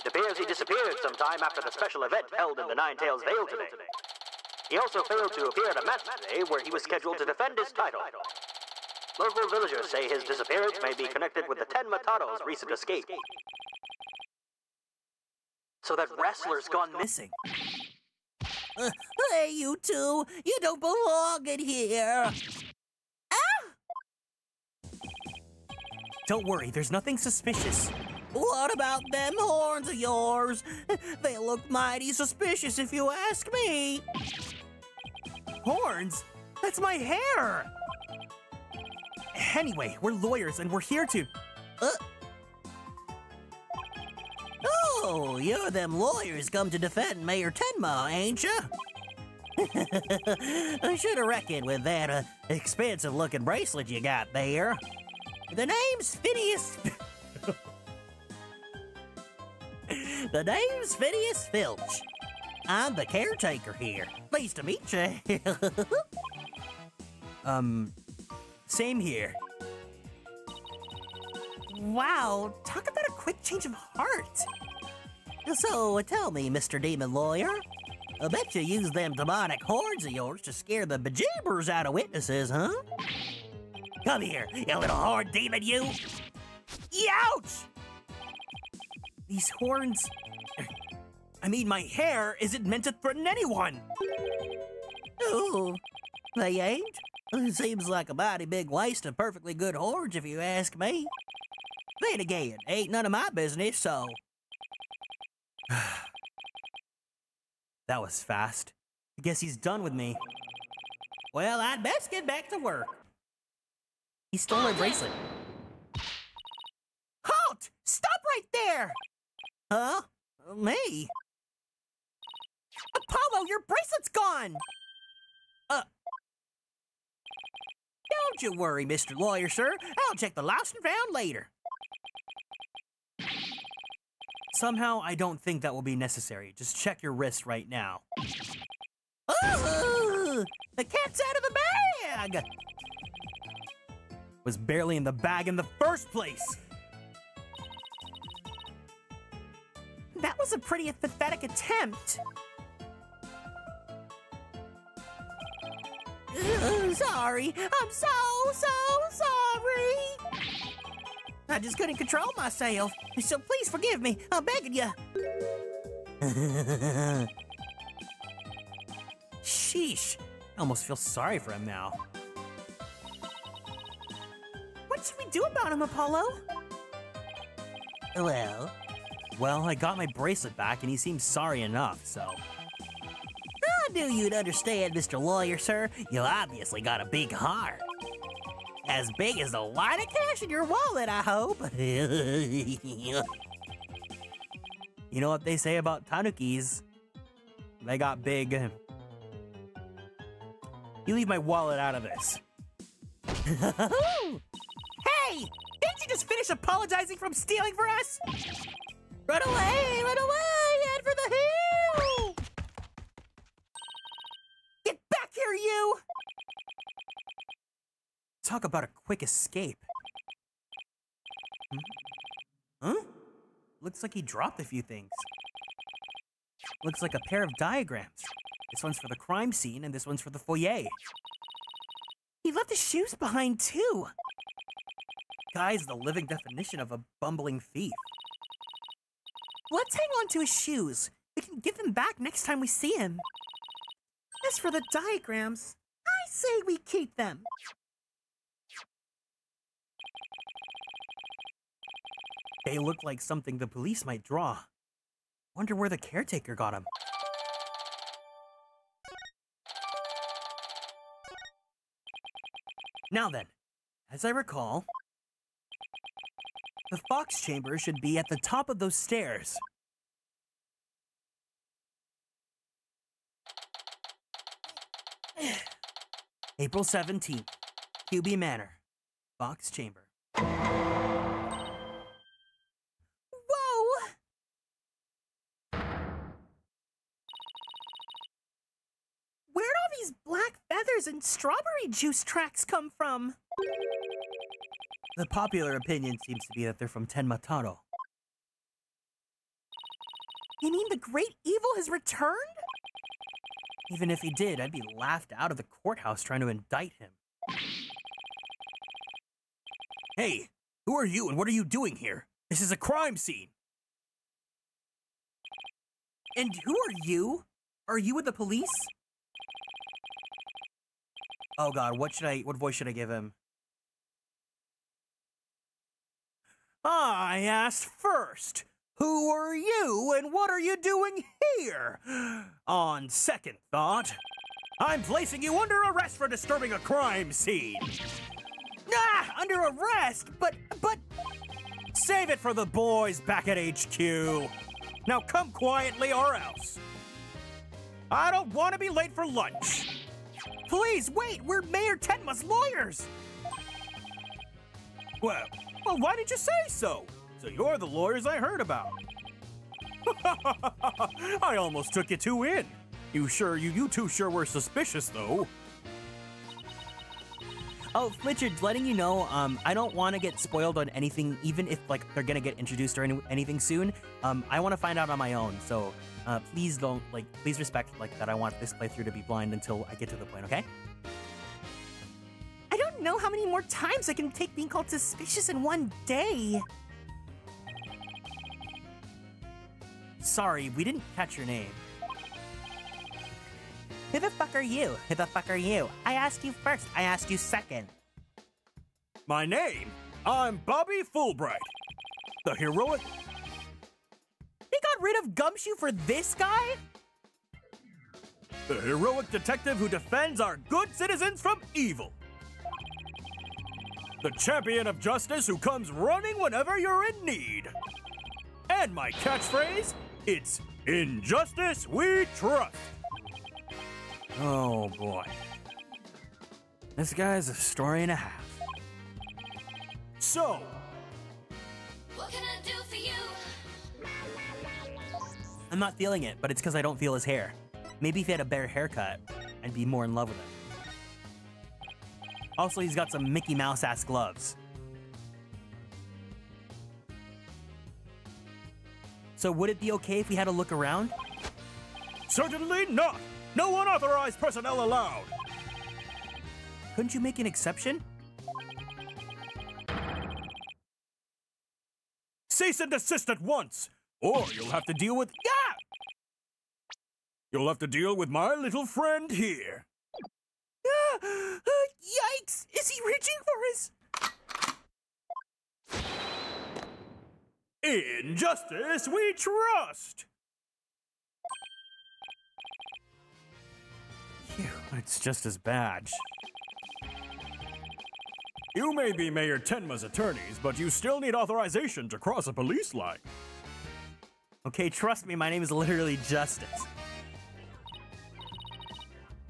It appears he disappeared sometime after the special event held in the Nine Tails Vale today. He also failed to appear at a match today where he was scheduled to defend his title. Local villagers say his disappearance may be connected with the Ten Mataro's recent escape. So that wrestler's gone missing. Hey, you two! You don't belong in here! Don't worry, there's nothing suspicious. What about them horns of yours? They look mighty suspicious if you ask me. Horns? That's my hair! Anyway, we're lawyers and we're here to... Oh, you're them lawyers come to defend Mayor Tenma, ain't ya? I should have reckoned with that expensive-looking bracelet you got there. The name's Phineas... The name's Phineas Filch. I'm the caretaker here. Pleased to meet you. Same here. Wow, talk about a quick change of heart. So, tell me, Mr. Demon Lawyer, I bet you use them demonic horns of yours to scare the bejeebers out of witnesses, huh? Come here, you little horn demon, you! Ouch! These horns... I mean, my hair isn't meant to threaten anyone! Ooh, they ain't? Seems like a mighty big waste of perfectly good horns, if you ask me. Then again, ain't none of my business, so... That was fast. I guess he's done with me. Well, I'd best get back to work. He stole my bracelet. Halt! Stop right there! Huh? Me? Apollo, your bracelet's gone! Don't you worry, Mr. Lawyer, sir. I'll check the lost and found later. Somehow, I don't think that will be necessary. Just check your wrist right now. Ooh, the cat's out of the bag! Was barely in the bag in the first place! That was a pretty pathetic attempt. Sorry. I'm so sorry. I just couldn't control myself. So please forgive me. I'm begging you. Sheesh. I almost feel sorry for him now. What should we do about him, Apollo? Well, I got my bracelet back and he seems sorry enough, so... I knew you'd understand, Mr. Lawyer, sir. You obviously got a big heart. As big as a line of cash in your wallet, I hope. You know what they say about tanukis? They got big. You leave my wallet out of this. Hey! Didn't you just finish apologizing from stealing for us? Run away! Run away! Head for the hill! Get back here, you! Talk about a quick escape. Huh? Looks like he dropped a few things. Looks like a pair of diagrams. This one's for the crime scene, and this one's for the foyer. He left his shoes behind, too. Guy's the living definition of a bumbling thief. Let's hang on to his shoes. We can give them back next time we see him. As for the diagrams, I say we keep them. They look like something the police might draw. Wonder where the caretaker got them. Now then, as I recall, the Fox chamber should be at the top of those stairs. April 17th, QB Manor, Fox chamber. Whoa! Where'd all these black feathers and strawberry juice tracks come from? The popular opinion seems to be that they're from Tenmataro. You mean the great evil has returned? Even if he did, I'd be laughed out of the courthouse trying to indict him. Hey, who are you and what are you doing here? This is a crime scene. And who are you? Are you with the police? Oh god, what voice should I give him? I asked first, who are you and what are you doing here? On second thought, I'm placing you under arrest for disturbing a crime scene. Ah, under arrest? But... Save it for the boys back at HQ. Now come quietly or else. I don't want to be late for lunch. Please, wait, we're Mayor Tenma's lawyers. Well, why didn't you say so? So you're the lawyers I heard about. I almost took you two in. You two sure were suspicious, though. Oh, Richard, letting you know, I don't want to get spoiled on anything, even if, like, they're gonna get introduced or anything soon. I want to find out on my own, so please don't, please respect, that I want this playthrough to be blind until I get to the point, okay? I don't know how many more times I can take being called suspicious in one day. Sorry, we didn't catch your name. Who the fuck are you? Who the fuck are you? I asked you first. I asked you second. My name? I'm Bobby Fulbright. The heroic... They got rid of Gumshoe for this guy? The heroic detective who defends our good citizens from evil. The champion of justice who comes running whenever you're in need. And my catchphrase, it's in justice we trust. Oh boy. This guy's a story and a half. So, What can I do for you? I'm not feeling it, but it's because I don't feel his hair. Maybe if he had a better haircut, I'd be more in love with him. Also, he's got some Mickey Mouse-ass gloves. So would it be okay if we had a look around? Certainly not! No unauthorized personnel allowed! Couldn't you make an exception? Cease and desist at once! Or you'll have to deal with... Yeah! You'll have to deal with my little friend here. Yikes! Is he reaching for his... In justice we trust! Phew, it's just his badge. You may be Mayor Tenma's attorneys, but you still need authorization to cross a police line. Okay, trust me, my name is literally Justice.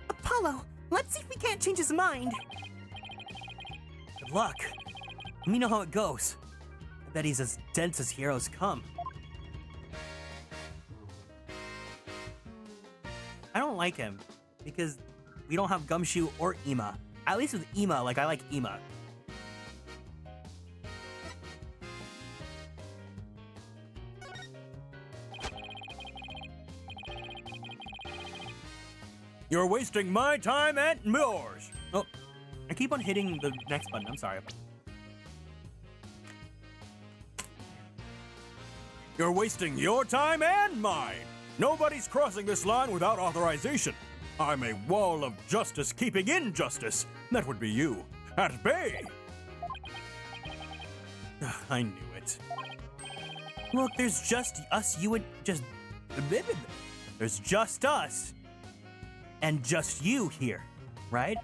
Apollo, let's see if we can't change his mind. Good luck. Let me know how it goes. I bet he's as dense as heroes come. I don't like him because we don't have Gumshoe or Ema. At least with Ema, like I like Ema. You're wasting my time and yours. Oh, I keep on hitting the next button. I'm sorry. You're wasting your time and mine. Nobody's crossing this line without authorization. I'm a wall of justice keeping injustice. That would be you. At bay. I knew it. Look, there's just us, you and just... There's just us. And just you here, right?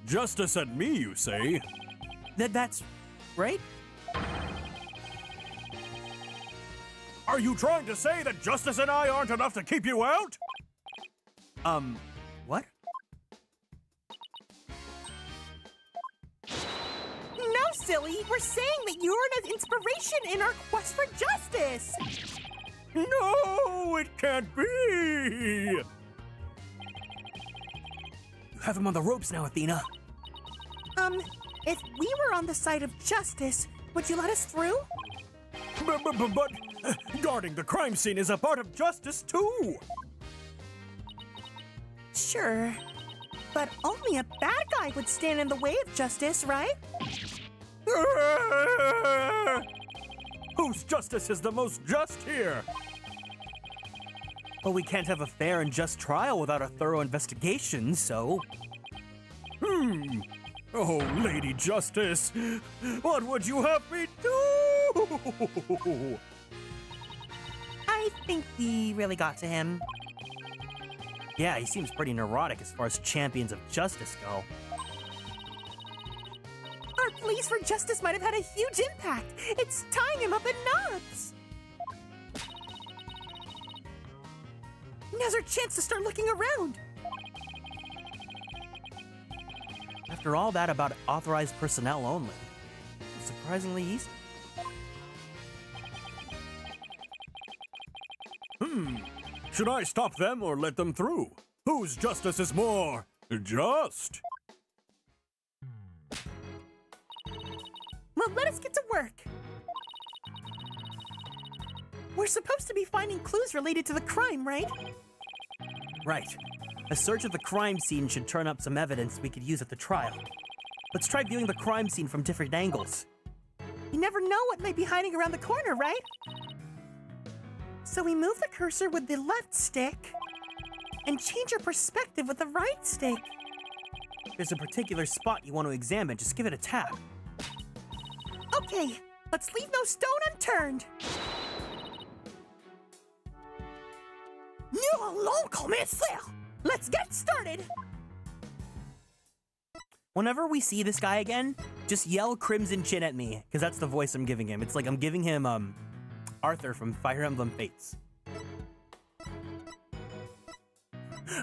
Justice and me, you say? That's... right? Are you trying to say that Justice and I aren't enough to keep you out? What? No, silly. We're saying that you're an inspiration in our quest for justice. No, it can't be! You have him on the ropes now, Athena. If we were on the side of justice, would you let us through? But guarding the crime scene is a part of justice, too! Sure. But only a bad guy would stand in the way of justice, right? Whose justice is the most just here? Well, we can't have a fair and just trial without a thorough investigation, so... Oh, Lady Justice, what would you have me do? I think we really got to him. Yeah, he seems pretty neurotic as far as champions of justice go. Our pleas for justice might have had a huge impact. It's tying him up in knots. Now's our chance to start looking around. After all that about authorized personnel only, it's surprisingly easy. Should I stop them or let them through? Whose justice is more just? Well, let us get to work. We're supposed to be finding clues related to the crime, right? Right. A search of the crime scene should turn up some evidence we could use at the trial. Let's try viewing the crime scene from different angles. You never know what might be hiding around the corner, right? So we move the cursor with the left stick and change our perspective with the right stick. If there's a particular spot you want to examine, just give it a tap. Okay, let's leave no stone unturned. Nous allons commencer. Let's get started. Whenever we see this guy again, just yell Crimson Chin at me, because that's the voice I'm giving him. It's like I'm giving him, Arthur from Fire Emblem Fates.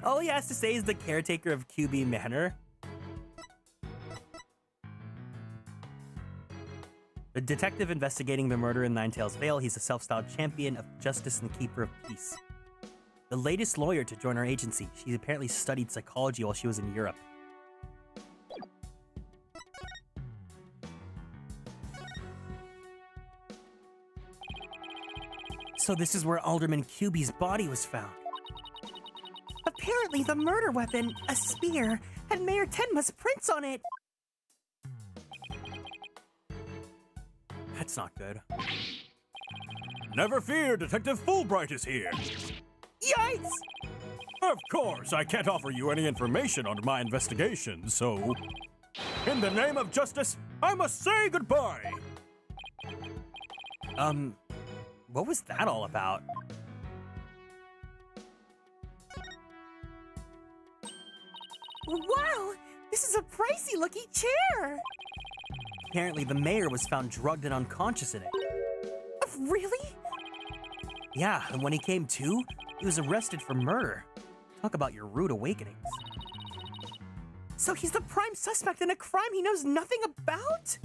All he has to say is the caretaker of QB Manor. The detective investigating the murder in Ninetales Vale, he's a self-styled champion of justice and keeper of peace. The latest lawyer to join our agency. She apparently studied psychology while she was in Europe. So this is where Alderman QB's body was found. Apparently the murder weapon, a spear, had Mayor Tenma's prints on it. That's not good. Never fear, Detective Fulbright is here. Yikes! Of course, I can't offer you any information on my investigation, so... In the name of justice, I must say goodbye! What was that all about? Wow! This is a pricey-looking chair! Apparently, the mayor was found drugged and unconscious in it. Really? Yeah, and when he came to, he was arrested for murder. Talk about your rude awakenings. So he's the prime suspect in a crime he knows nothing about?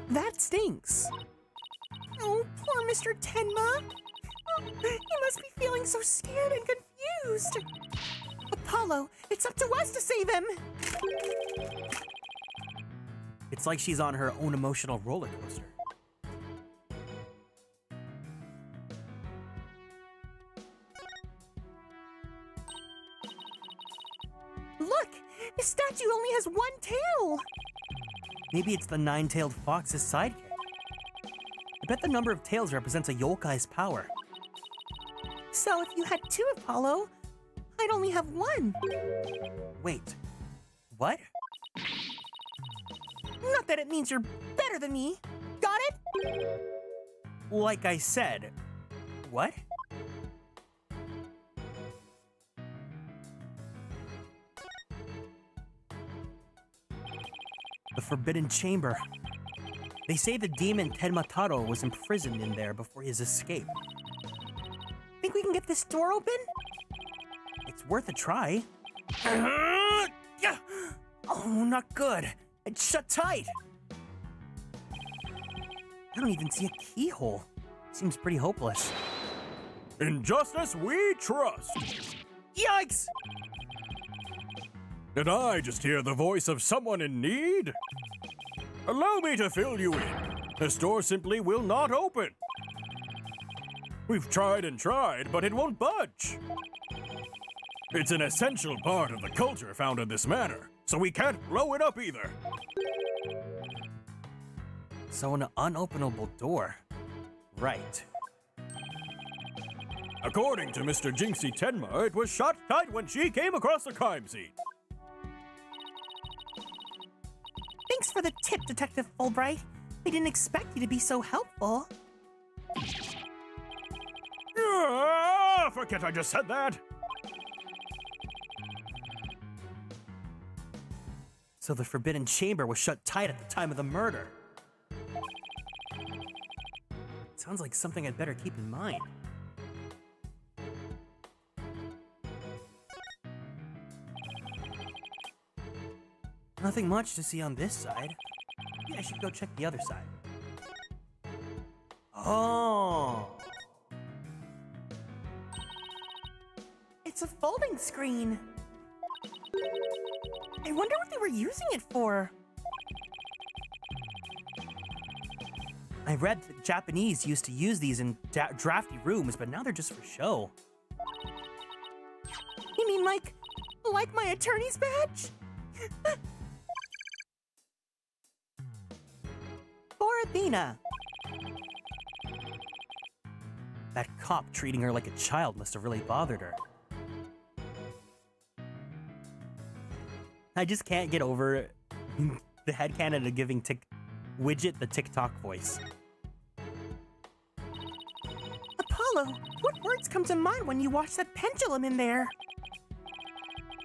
That stinks. Oh, poor Mr. Tenma. He must be feeling so scared and confused. Apollo, it's up to us to save him. It's like she's on her own emotional roller coaster. Look, the statue only has one tail. Maybe it's the nine-tailed fox's sidekick. I bet the number of tails represents a yokai's power. So if you had two, Apollo, I'd only have one. Wait, what? Not that it means you're better than me. Got it? Like I said, what? The Forbidden Chamber. They say the demon Tenmataro was imprisoned in there before his escape. Think we can get this door open? It's worth a try. Oh, not good. It's shut tight. I don't even see a keyhole. Seems pretty hopeless. In justice we trust. Yikes! Did I just hear the voice of someone in need? Allow me to fill you in. This door simply will not open. We've tried and tried, but it won't budge. It's an essential part of the culture found in this manor, so we can't blow it up either. So an unopenable door. Right. According to Mr. Jinxie Tenma, it was shut tight when she came across the crime scene. Thanks for the tip, Detective Fulbright. We didn't expect you to be so helpful. Forget I just said that. So the Forbidden Chamber was shut tight at the time of the murder. Sounds like something I'd better keep in mind. Nothing much to see on this side. Maybe I should go check the other side. Oh! It's a folding screen. I wonder what they were using it for. I read that Japanese used to use these in drafty rooms, but now they're just for show. You mean like my attorney's badge? For Athena. That cop treating her like a child must have really bothered her. I just can't get over the headcanon of giving Widget the TikTok voice. Apollo, what words come to mind when you watch that pendulum in there?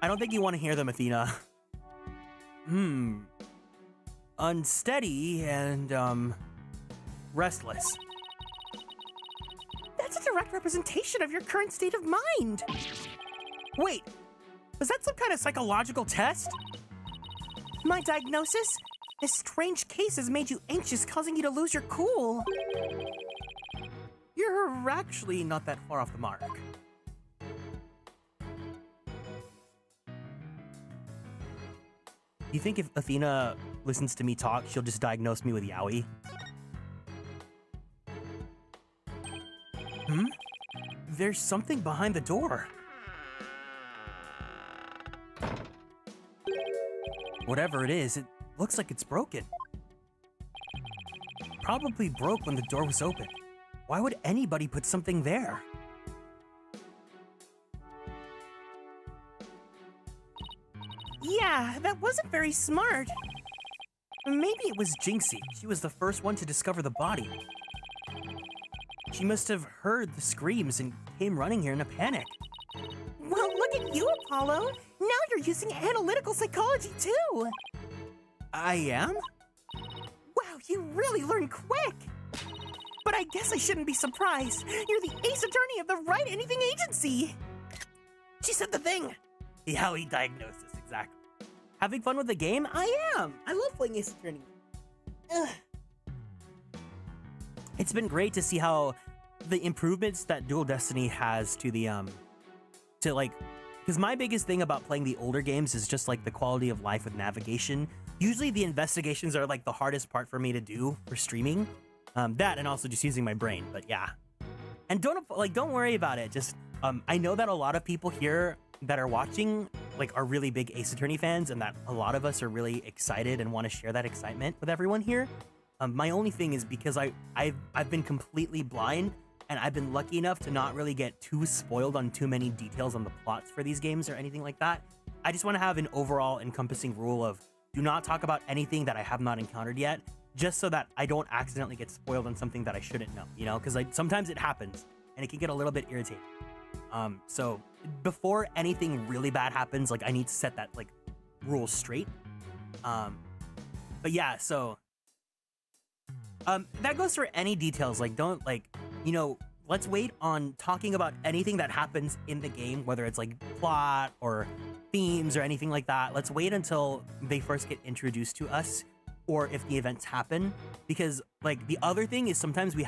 I don't think you want to hear them, Athena. Unsteady and, restless. That's a direct representation of your current state of mind. Wait, was that some kind of psychological test? My diagnosis? This strange case has made you anxious, causing you to lose your cool. You're actually not that far off the mark. You think if Athena listens to me talk, she'll just diagnose me with yaoi? There's something behind the door. Whatever it is, it looks like it's broken. Probably broke when the door was open. Why would anybody put something there? Yeah, that wasn't very smart. Maybe it was Jinxie. She was the first one to discover the body. She must have heard the screams and came running here in a panic. Well, look at you, Apollo. Now you're you're using analytical psychology too. I am? Wow, you really learn quick. But I guess I shouldn't be surprised. You're the ace attorney of the Right Anything Agency. She said the thing. Yeah, he diagnosed this, exactly. Having fun with the game? I am. I love playing Ace Attorney. Ugh. It's been great to see how the improvements that Dual Destiny has to the, because my biggest thing about playing the older games is just like the quality of life with navigation. Usually the investigations are like the hardest part for me to do for streaming. That and also just using my brain, but yeah. And don't worry about it. Just, I know that a lot of people here that are watching are really big Ace Attorney fans, and that a lot of us are really excited and want to share that excitement with everyone here. My only thing is because I've been completely blind, and I've been lucky enough to not really get too spoiled on too many details on the plots for these games or anything like that. I just want to have an overall encompassing rule of do not talk about anything that I have not encountered yet, just so that I don't accidentally get spoiled on something that I shouldn't know, you know? Because sometimes it happens, and it can get a little bit irritating. So before anything really bad happens, I need to set that rule straight. But yeah, so that goes for any details. Don't let's wait on talking about anything that happens in the game, whether it's plot or themes or anything like that. Let's wait until they first get introduced to us, or if the events happen, because the other thing is sometimes we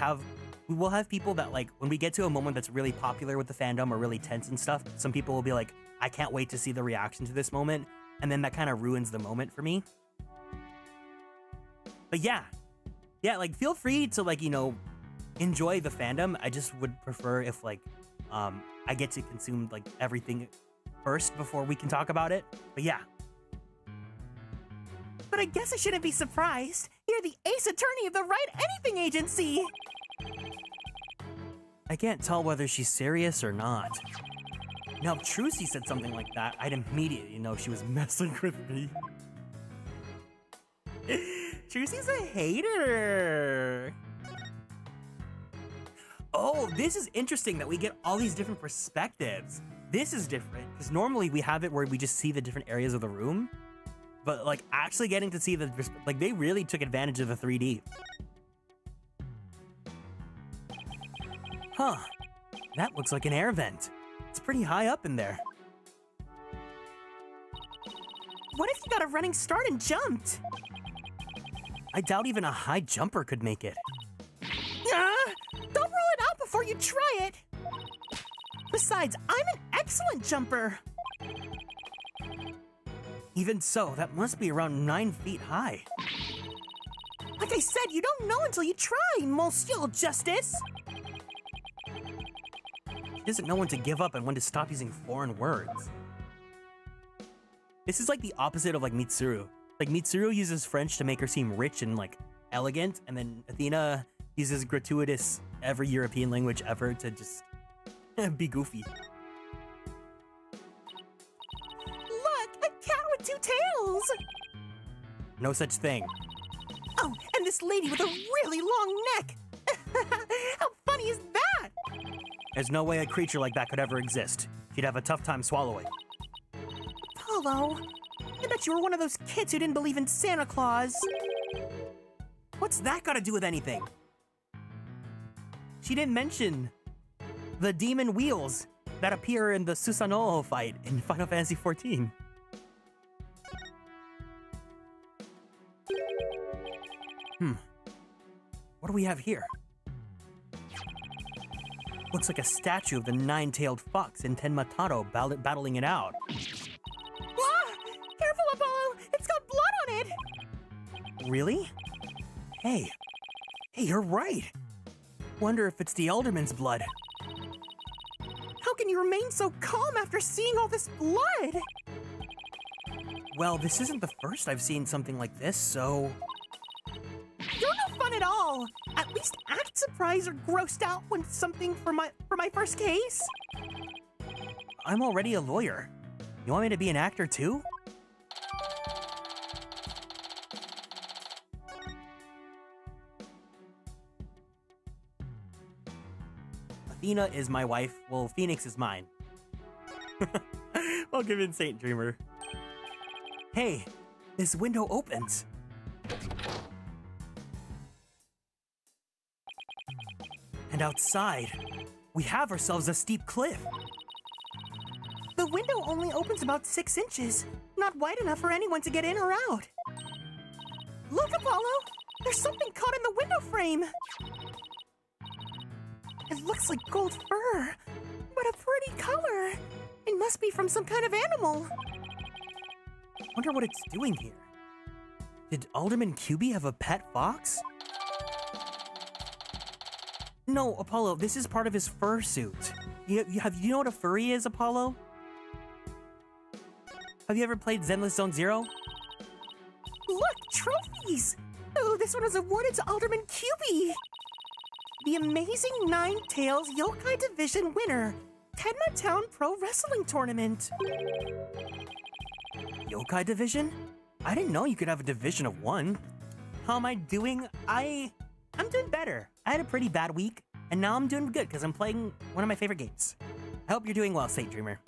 will have people that when we get to a moment that's really popular with the fandom or really tense and stuff, some people will be like, I can't wait to see the reaction to this moment, and then that kind of ruins the moment for me. But yeah, feel free to enjoy the fandom. I just would prefer if I get to consume everything first before we can talk about it. But yeah. But I guess I shouldn't be surprised. You're the ace attorney of the Right Anything Agency. I can't tell whether she's serious or not. Now, if Trucy said something like that, I'd immediately know she was messing with me. Trucy's a hater. Oh, this is interesting that we get all these different perspectives. This is different, because normally we have it where we just see the different areas of the room. But, actually getting to see the... they really took advantage of the 3D. Huh. That looks like an air vent. It's pretty high up in there. What if you got a running start and jumped? I doubt even a high jumper could make it. Don't roll it out before you try it. Besides, I'm an excellent jumper. Even so, that must be around 9 feet high. Like I said, you don't know until you try, Monsieur Justice. She doesn't know when to give up and when to stop using foreign words. This is the opposite of Mitsuru. Mitsuru uses French to make her seem rich and elegant, and then Athena uses gratuitous every European language ever to just be goofy. Look, a cat with 2 tails! No such thing. Oh, and this lady with a really long neck! How funny is that? There's no way a creature like that could ever exist. She'd have a tough time swallowing. Apollo, I bet you were one of those kids who didn't believe in Santa Claus. What's that got to do with anything? She didn't mention the demon wheels that appear in the Susanoo fight in Final Fantasy XIV. What do we have here? Looks like a statue of the 9-tailed fox in Tenmataro battling it out. Ah! Careful, Apollo! It's got blood on it! Really? Hey, you're right. Wonder if it's the Elderman's blood. How can you remain so calm after seeing all this blood? Well, this isn't the first I've seen something like this, so... You're no fun at all! At least act surprised or grossed out when something for my first case. I'm already a lawyer. You want me to be an actor too? Athena is my wife, well, Phoenix is mine. I'll give in Saint Dreamer. Hey, this window opens. And outside, we have ourselves a steep cliff. The window only opens about 6 inches, not wide enough for anyone to get in or out. Look, Apollo! There's something caught in the window frame! It looks like gold fur, but a pretty color. It must be from some kind of animal. Wonder what it's doing here. Did Alderman QB have a pet fox? No, Apollo, this is part of his fursuit. You know what a furry is, Apollo? Have you ever played Zenless Zone Zero? Look, trophies! Oh, this one was awarded to Alderman QB. The amazing Nine Tails Yokai Division winner, Tenma Town Pro Wrestling Tournament. Yokai Division? I didn't know you could have a division of 1. How am I doing? I'm doing better. I had a pretty bad week, and now I'm doing good because I'm playing one of my favorite games. I hope you're doing well, Saint Dreamer.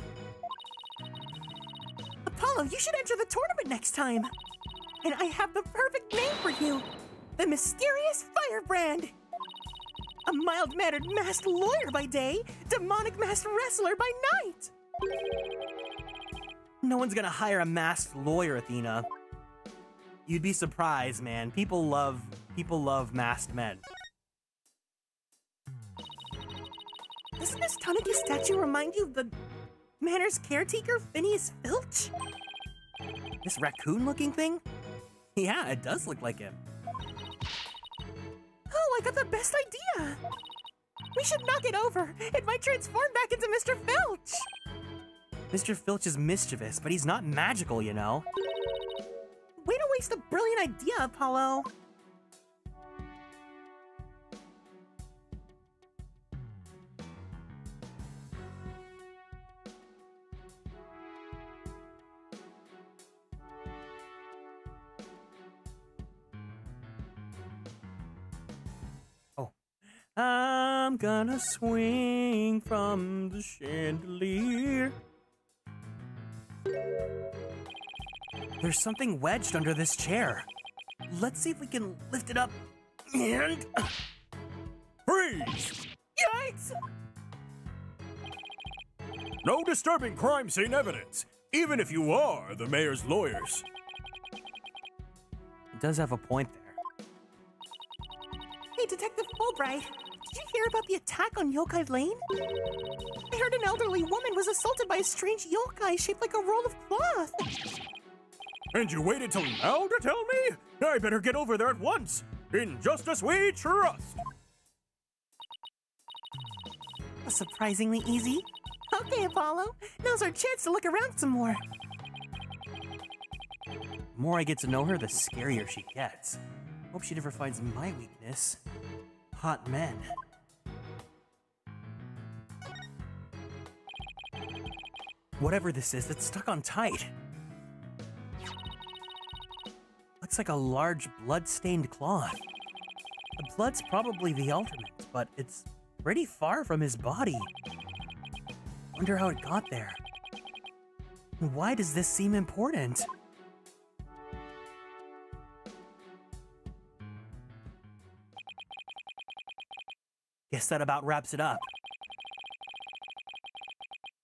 Apollo, you should enter the tournament next time. And I have the perfect name for you. The Mysterious Firebrand. A mild-mannered masked lawyer by day, demonic masked wrestler by night. No one's gonna hire a masked lawyer, Athena. You'd be surprised, man. People love masked men. Doesn't this Tanuki statue remind you of the manor's caretaker, Phineas Filch? This raccoon-looking thing? Yeah, it does look like him. Oh, I got the best idea! We should knock it over. It might transform back into Mr. Filch. Mr. Filch is mischievous, but he's not magical, you know? Way to waste a brilliant idea, Apollo. I'm gonna swing from the chandelier. There's something wedged under this chair. Let's see if we can lift it up and... Freeze! Yikes! No disturbing crime scene evidence, even if you are the mayor's lawyers. It does have a point there. Hey, Detective Fulbright, did you hear about the attack on Yokai Lane? I heard an elderly woman was assaulted by a strange yokai shaped like a roll of cloth. And you waited till now to tell me? I better get over there at once. In justice we trust. Surprisingly easy. Okay, Apollo, now's our chance to look around some more. The more I get to know her, the scarier she gets. Hope she never finds my weakness. Hot men. Whatever this is, it's stuck on tight. Looks like a large blood-stained cloth. The blood's probably the Ultimate's, but it's pretty far from his body. Wonder how it got there. And why does this seem important? Guess that about wraps it up.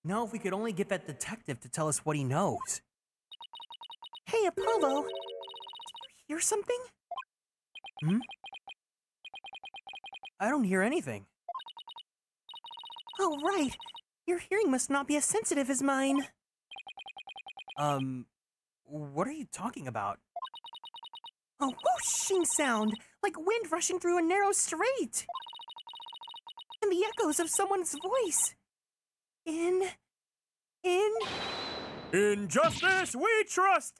Now if we could only get that detective to tell us what he knows. Hey, Apollo, did you hear something? Hmm? I don't hear anything. Oh, right. Your hearing must not be as sensitive as mine. What are you talking about? A whooshing sound, like wind rushing through a narrow strait. And the echoes of someone's voice. In justice we trust!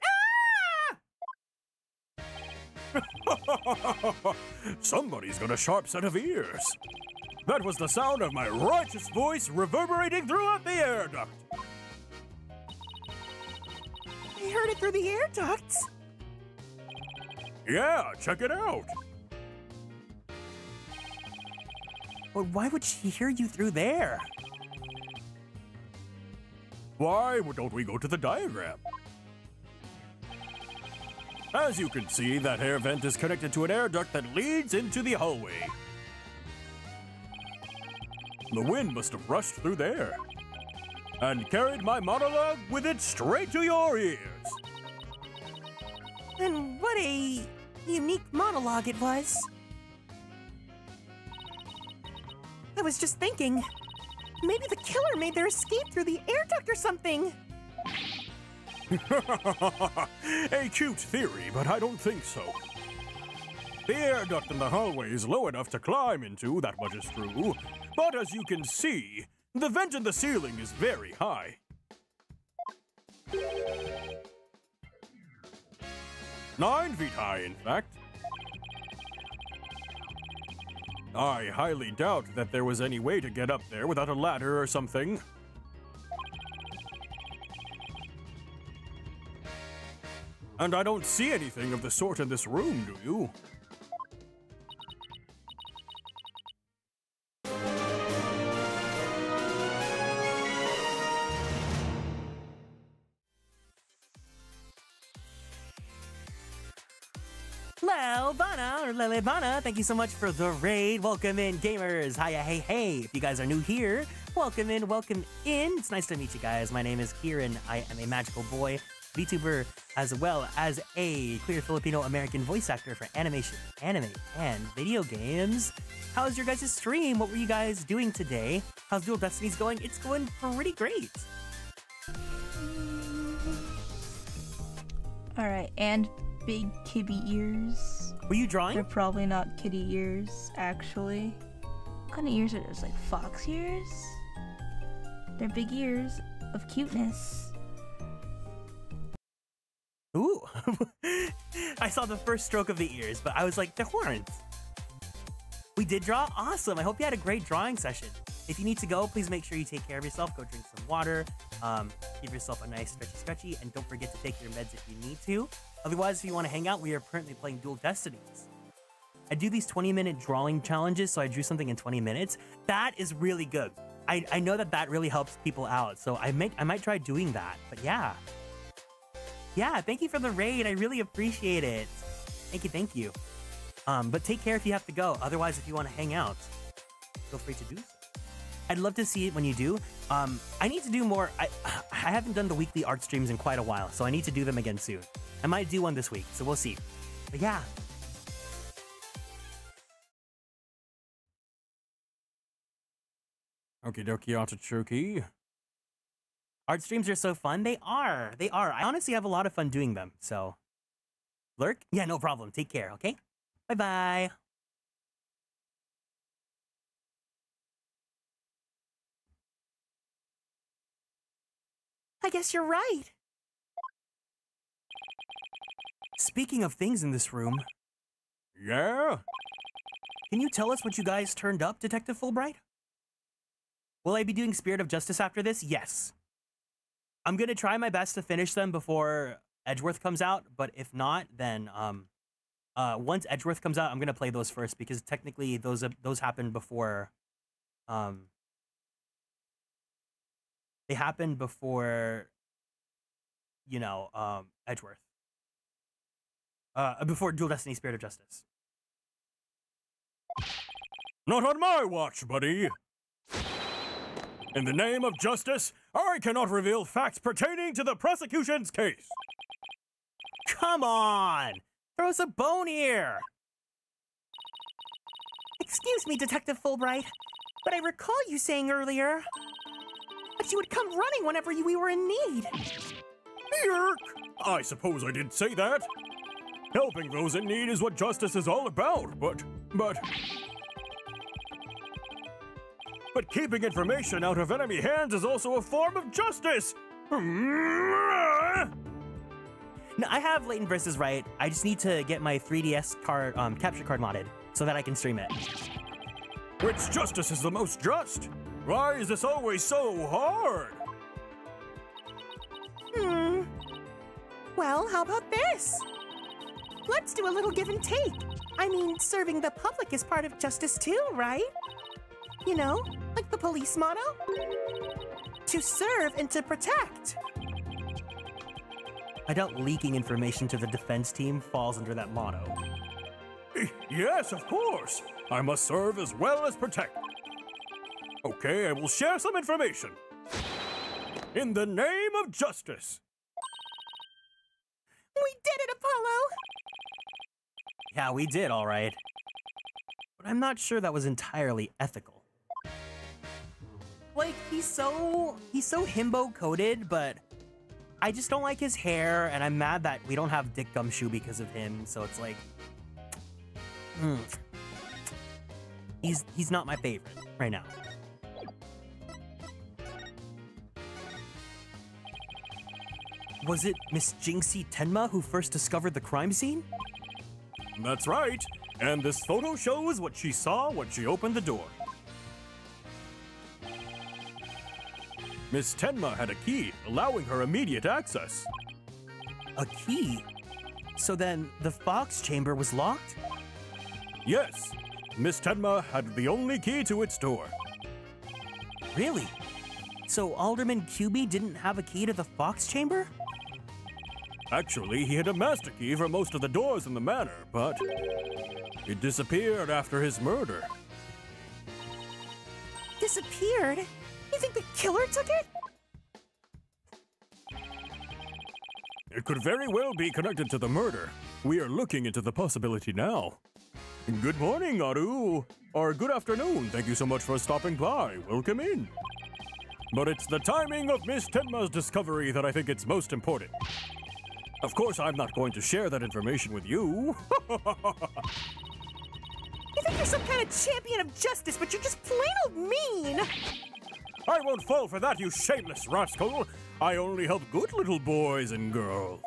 Ah! Somebody's got a sharp set of ears. That was the sound of my righteous voice reverberating throughout the air duct. I heard it through the air ducts. Yeah, check it out. But why would she hear you through there? Why don't we go to the diagram? As you can see, that air vent is connected to an air duct that leads into the hallway. The wind must have rushed through there and carried my monologue with it straight to your ears. And what a unique monologue it was. I was just thinking, maybe the killer made their escape through the air duct or something. A cute theory, but I don't think so. The air duct in the hallway is low enough to climb into, that much is true. But as you can see, the vent in the ceiling is very high. 9 feet high, in fact. I highly doubt that there was any way to get up there without a ladder or something. And I don't see anything of the sort in this room, do you? Lelbana, or Lelebana, thank you so much for the raid. Welcome in, gamers. Hiya, hey, hey. If you guys are new here, welcome in, welcome in. It's nice to meet you guys. My name is Kieran. I am a magical boy VTuber, as well as a queer Filipino-American voice actor for animation, anime, and video games. How's your guys' stream? What were you guys doing today? How's Dual Destinies going? It's going pretty great. Alright, and big kitty ears. Were you drawing? They're probably not kitty ears, actually. What kind of ears are those? Like fox ears? They're big ears of cuteness. Ooh. I saw the first stroke of the ears, but I was like, they're horns. We did draw? Awesome. I hope you had a great drawing session. If you need to go, please make sure you take care of yourself. Go drink some water. Give yourself a nice stretchy, and don't forget to take your meds if you need to. Otherwise, if you want to hang out, we are currently playing Dual Destinies. I do these 20-minute drawing challenges, so I drew something in 20 minutes. That is really good. I know that really helps people out, so I might try doing that. But yeah. Yeah, thank you for the raid. I really appreciate it. Thank you. But take care if you have to go. Otherwise, if you want to hang out, feel free to do so. I'd love to see it when you do. I need to do more. I haven't done the weekly art streams in quite a while, so I need to do them again soon. I might do one this week, so we'll see. But yeah. Okie dokie artichoke. Art streams are so fun. They are. I honestly have a lot of fun doing them, so. Lurk? Yeah, no problem. Take care, okay? Bye-bye. I guess you're right. Speaking of things in this room. Yeah? Can you tell us what you guys turned up, Detective Fulbright? Will I be doing Spirit of Justice after this? Yes. I'm gonna try my best to finish them before Edgeworth comes out, but if not, then once Edgeworth comes out, I'm gonna play those first because technically those happened before. They happened before, you know, Edgeworth. Before Dual Destiny Spirit of Justice. Not on my watch, buddy. In the name of justice, I cannot reveal facts pertaining to the prosecution's case. Come on! Throw us a bone here! Excuse me, Detective Fulbright, but I recall you saying earlier that you would come running whenever we were in need. Yerk! I suppose I did say that. Helping those in need is what justice is all about, but keeping information out of enemy hands is also a form of justice! No, I have latent versus right. I just need to get my 3DS card, capture card modded so that I can stream it. Which justice is the most just? Why is this always so hard? Well, how about this? Let's do a little give and take. I mean, serving the public is part of justice too, right? You know, like the police motto? To serve and to protect. I doubt leaking information to the defense team falls under that motto. Yes, of course. I must serve as well as protect. Okay, I will share some information. In the name of justice. We did it, Apollo! Yeah, we did, all right. But I'm not sure that was entirely ethical. Like, he's so himbo-coded, but I just don't like his hair, and I'm mad that we don't have Dick Gumshoe because of him, so it's like... He's not my favorite right now. Was it Miss Jinxie Tenma who first discovered the crime scene? That's right. And this photo shows what she saw when she opened the door. Miss Tenma had a key, allowing her immediate access. A key? So then, the Fox chamber was locked? Yes. Miss Tenma had the only key to its door. Really? So Alderman QB didn't have a key to the Fox chamber? Actually, he had a master key for most of the doors in the manor, but it disappeared after his murder. Disappeared? You think the killer took it? It could very well be connected to the murder. We are looking into the possibility now. Good morning, Aru. Or good afternoon. Thank you so much for stopping by. Welcome in. But it's the timing of Miss Tenma's discovery that I think it's most important. Of course, I'm not going to share that information with you. You think you're some kind of champion of justice, but you're just plain old mean! I won't fall for that, you shameless rascal. I only help good little boys and girls.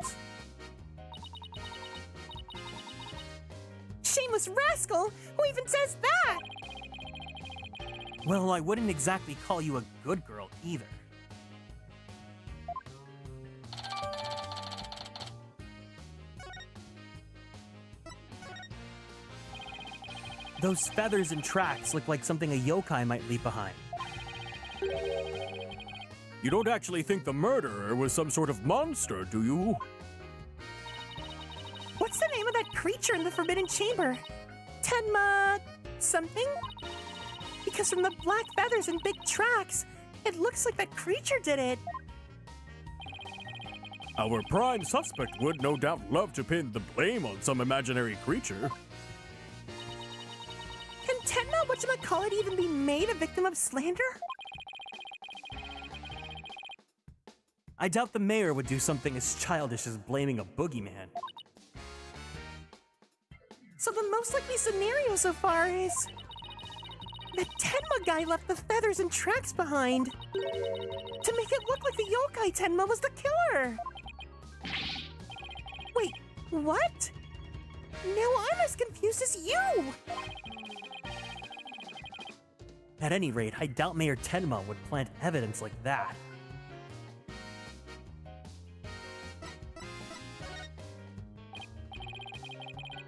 Shameless rascal? Who even says that? Well, I wouldn't exactly call you a good girl either. Those feathers and tracks look like something a yokai might leave behind. You don't actually think the murderer was some sort of monster, do you? What's the name of that creature in the Forbidden Chamber? Tenma... something? Because from the black feathers and big tracks, it looks like that creature did it. Our prime suspect would no doubt love to pin the blame on some imaginary creature. Can Tenma whatchamacallit even be made a victim of slander? I doubt the mayor would do something as childish as blaming a boogeyman. So the most likely scenario so far is... the Tenma guy left the feathers and tracks behind to make it look like the yokai Tenma was the killer. Wait, what? Now I'm as confused as you! At any rate, I doubt Mayor Tenma would plant evidence like that.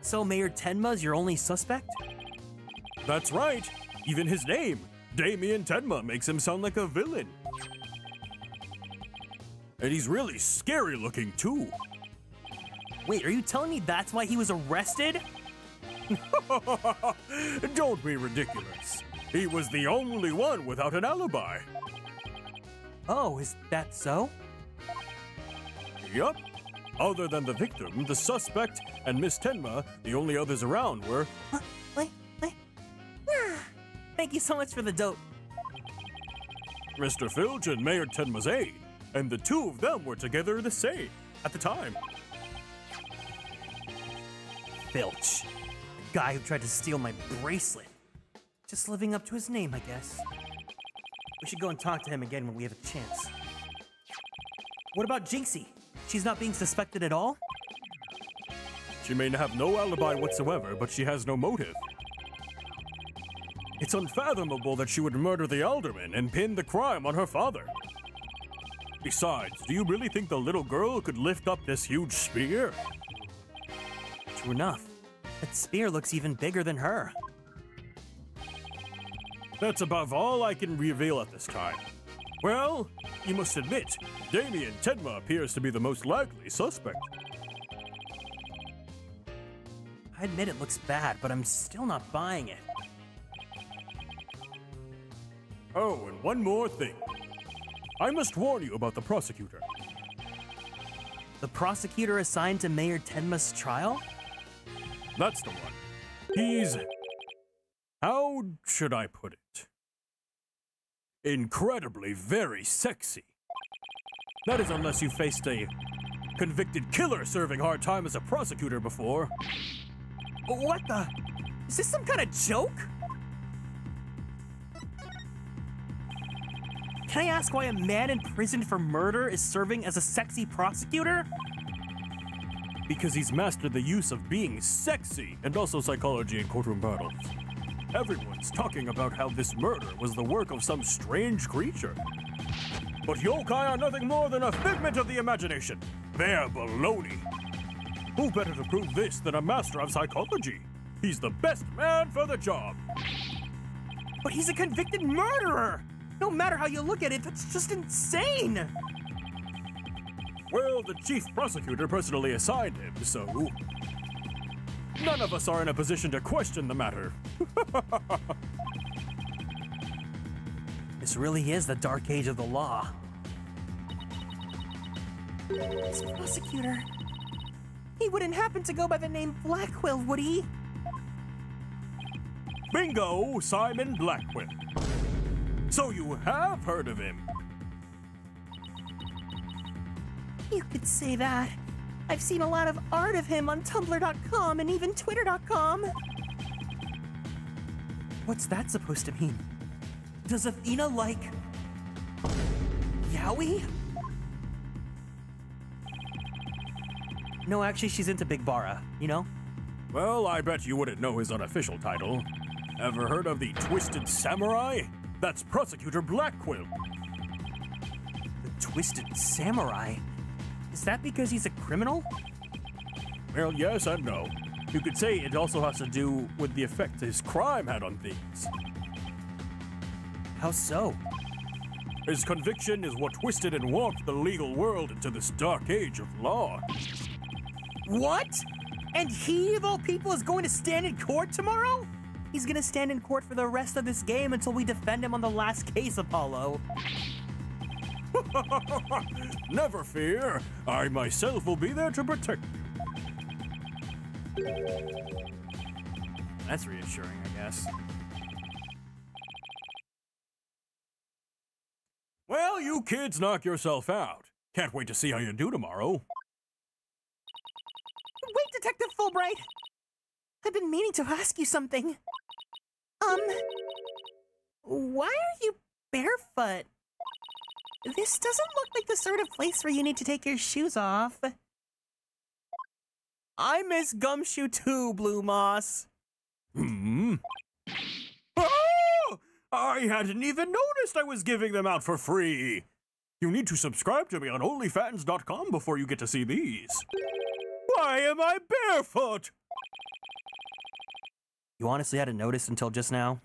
So Mayor Tenma's your only suspect? That's right. Even his name, Damien Tenma, makes him sound like a villain. And he's really scary looking too. Wait, are you telling me that's why he was arrested? Don't be ridiculous. He was the only one without an alibi. Oh, is that so? Yup. Other than the victim, the suspect, and Miss Tenma, the only others around were... Thank you so much for the dope. Mr. Filch and Mayor Tenma's aide, and the two of them were together the same at the time. Filch, the guy who tried to steal my bracelet. Just living up to his name, I guess. We should go and talk to him again when we have a chance. What about Jinxie? She's not being suspected at all? She may have no alibi whatsoever, but she has no motive. It's unfathomable that she would murder the alderman and pin the crime on her father. Besides, do you really think the little girl could lift up this huge spear? True enough. That spear looks even bigger than her. That's above all I can reveal at this time. Well, you must admit, Damien Tenma appears to be the most likely suspect. I admit it looks bad, but I'm still not buying it. Oh, and one more thing. I must warn you about the prosecutor. The prosecutor assigned to Mayor Tenma's trial? That's the one. He's... how should I put it? Incredibly very sexy. That is unless you faced a convicted killer serving hard time as a prosecutor before. What the? Is this some kind of joke? Can I ask why a man imprisoned for murder is serving as a sexy prosecutor? Because he's mastered the use of being sexy and also psychology in courtroom battles. Everyone's talking about how this murder was the work of some strange creature. But yokai are nothing more than a figment of the imagination. They're baloney. Who better to prove this than a master of psychology? He's the best man for the job. But he's a convicted murderer! No matter how you look at it, that's just insane! Well, the chief prosecutor personally assigned him, so... none of us are in a position to question the matter. This really is the dark age of the law. This prosecutor... he wouldn't happen to go by the name Blackwell, would he? Bingo, Simon Blackwell. So you have heard of him? You could say that. I've seen a lot of art of him on Tumblr.com and even Twitter.com. What's that supposed to mean? Does Athena like... yaoi? No, actually, she's into Big Bara, you know? Well, I bet you wouldn't know his unofficial title. Ever heard of the Twisted Samurai? That's Prosecutor Blackwell. The Twisted Samurai? Is that because he's a criminal? Well, yes and no. You could say it also has to do with the effect his crime had on things. How so? His conviction is what twisted and warped the legal world into this dark age of law. What? And he, of all people, is going to stand in court tomorrow? He's gonna stand in court for the rest of this game until we defend him on the last case, Apollo. Never fear. I myself will be there to protect you. That's reassuring, I guess. Well, you kids knock yourself out. Can't wait to see how you do tomorrow. Wait, Detective Fulbright! I've been meaning to ask you something. Why are you barefoot? This doesn't look like the sort of place where you need to take your shoes off. I miss Gumshoe too, Blue Moss. Oh! I hadn't even noticed I was giving them out for free. You need to subscribe to me on OnlyFans.com before you get to see these. Why am I barefoot? You honestly hadn't noticed until just now?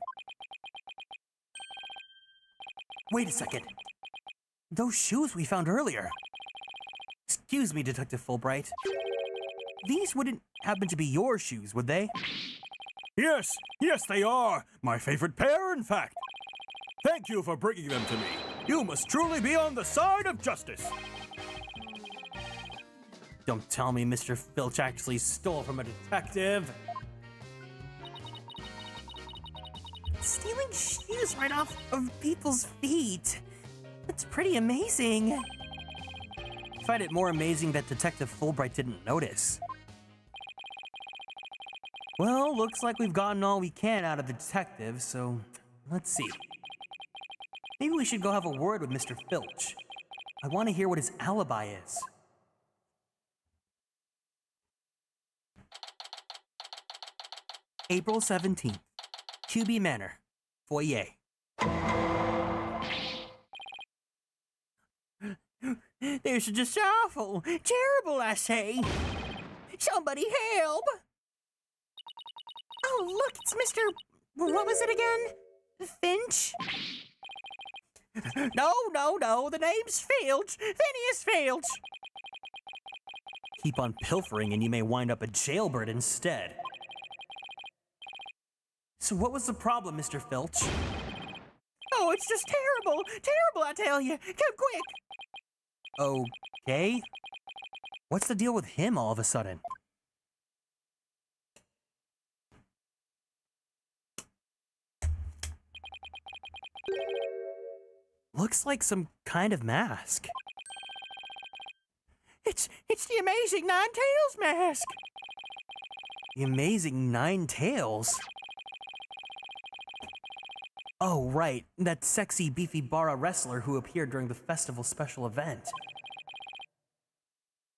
Wait a second. Those shoes we found earlier. Excuse me, Detective Fulbright. These wouldn't happen to be your shoes, would they? Yes, they are. My favorite pair, in fact. Thank you for bringing them to me. You must truly be on the side of justice. Don't tell me Mr. Filch actually stole from a detective. Stealing shoes right off of people's feet. That's pretty amazing. I find it more amazing that Detective Fulbright didn't notice. Well, looks like we've gotten all we can out of the detective, so let's see. Maybe we should go have a word with Mr. Filch. I want to hear what his alibi is. April 17th, QB Manor, foyer. This is just awful, terrible, I say. Somebody help! Oh, look, it's Mr. What was it again? Finch? No, the name's Filch. Phineas Filch. Keep on pilfering and you may wind up a jailbird instead. So what was the problem, Mr. Filch? Oh, it's just terrible. Terrible, I tell you. Come quick. Okay. What's the deal with him all of a sudden? Looks like some kind of mask. It's the Amazing Nine Tails mask. The Amazing Nine Tails? Oh, right. That sexy, beefy bara wrestler who appeared during the festival special event.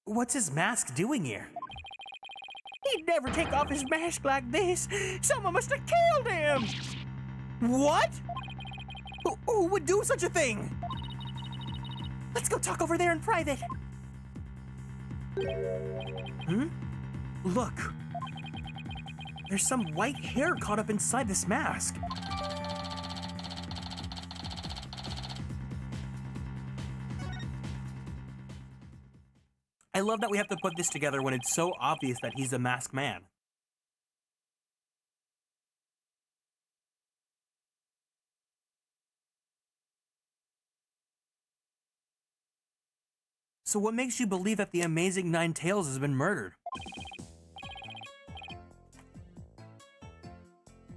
What's his mask doing here? He'd never take off his mask like this. Someone must have killed him. What? Who would do such a thing? Let's go talk over there in private. Look. There's some white hair caught up inside this mask. I love that we have to put this together when it's so obvious that he's a masked man. So what makes you believe that the Amazing Nine Tails has been murdered?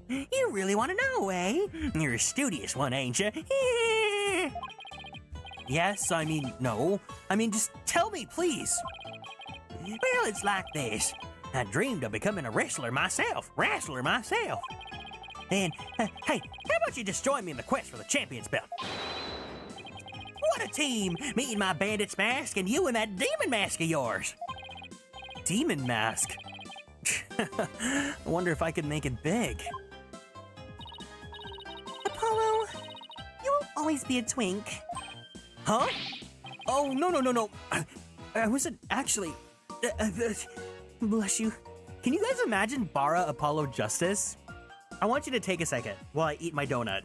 You really want to know, eh? You're a studious one, ain't you? Yes, I mean, no. I mean, just tell me, please. Well, it's like this. I dreamed of becoming a wrestler myself. And, hey, how about you just join me in the quest for the champion's belt? What a team! Me in my bandit's mask and you in that demon mask of yours. Demon mask? I wonder if I could make it big. Apollo, you will always be a twink. Huh? Oh, no. I wasn't actually... bless you. Can you guys imagine Bara Apollo Justice? I want you to take a second while I eat my donut.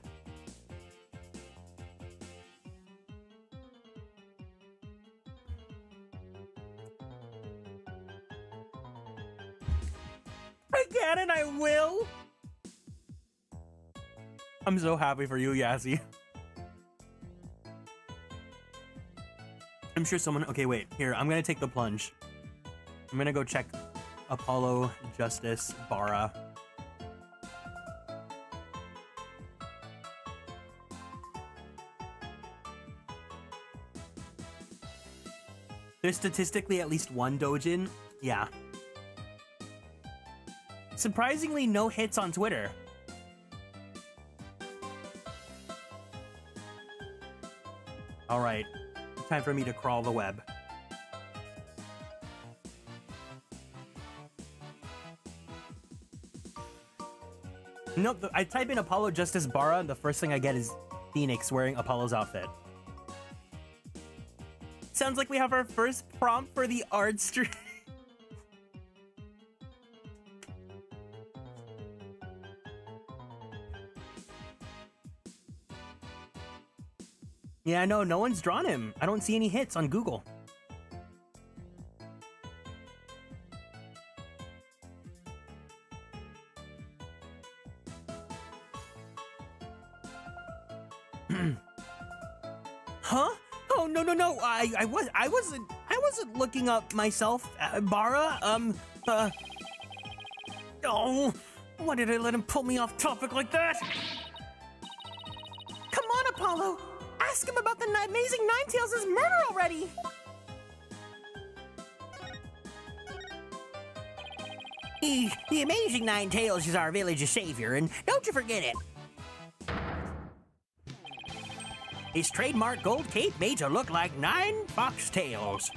I can and I will. I'm so happy for you, Yassi. I'm sure someone... Okay, wait. Here, I'm gonna take the plunge. I'm gonna go check Apollo, Justice, Bara. There's statistically at least one Dojin. Yeah. Surprisingly, no hits on Twitter. All right. Time for me to crawl the web. Nope, I type in Apollo Justice Bara, and the first thing I get is Phoenix wearing Apollo's outfit. Sounds like we have our first prompt for the art stream. Yeah, no one's drawn him. I don't see any hits on Google. Huh? Oh, no. I wasn't looking up myself, Bara. Oh, why did I let him pull me off topic like that? Come on, Apollo. Ask him about the Amazing Nine Tails' murder already! The Amazing Nine Tails is our village's savior, and don't you forget it. His trademark gold cape made to look like 9 fox tails.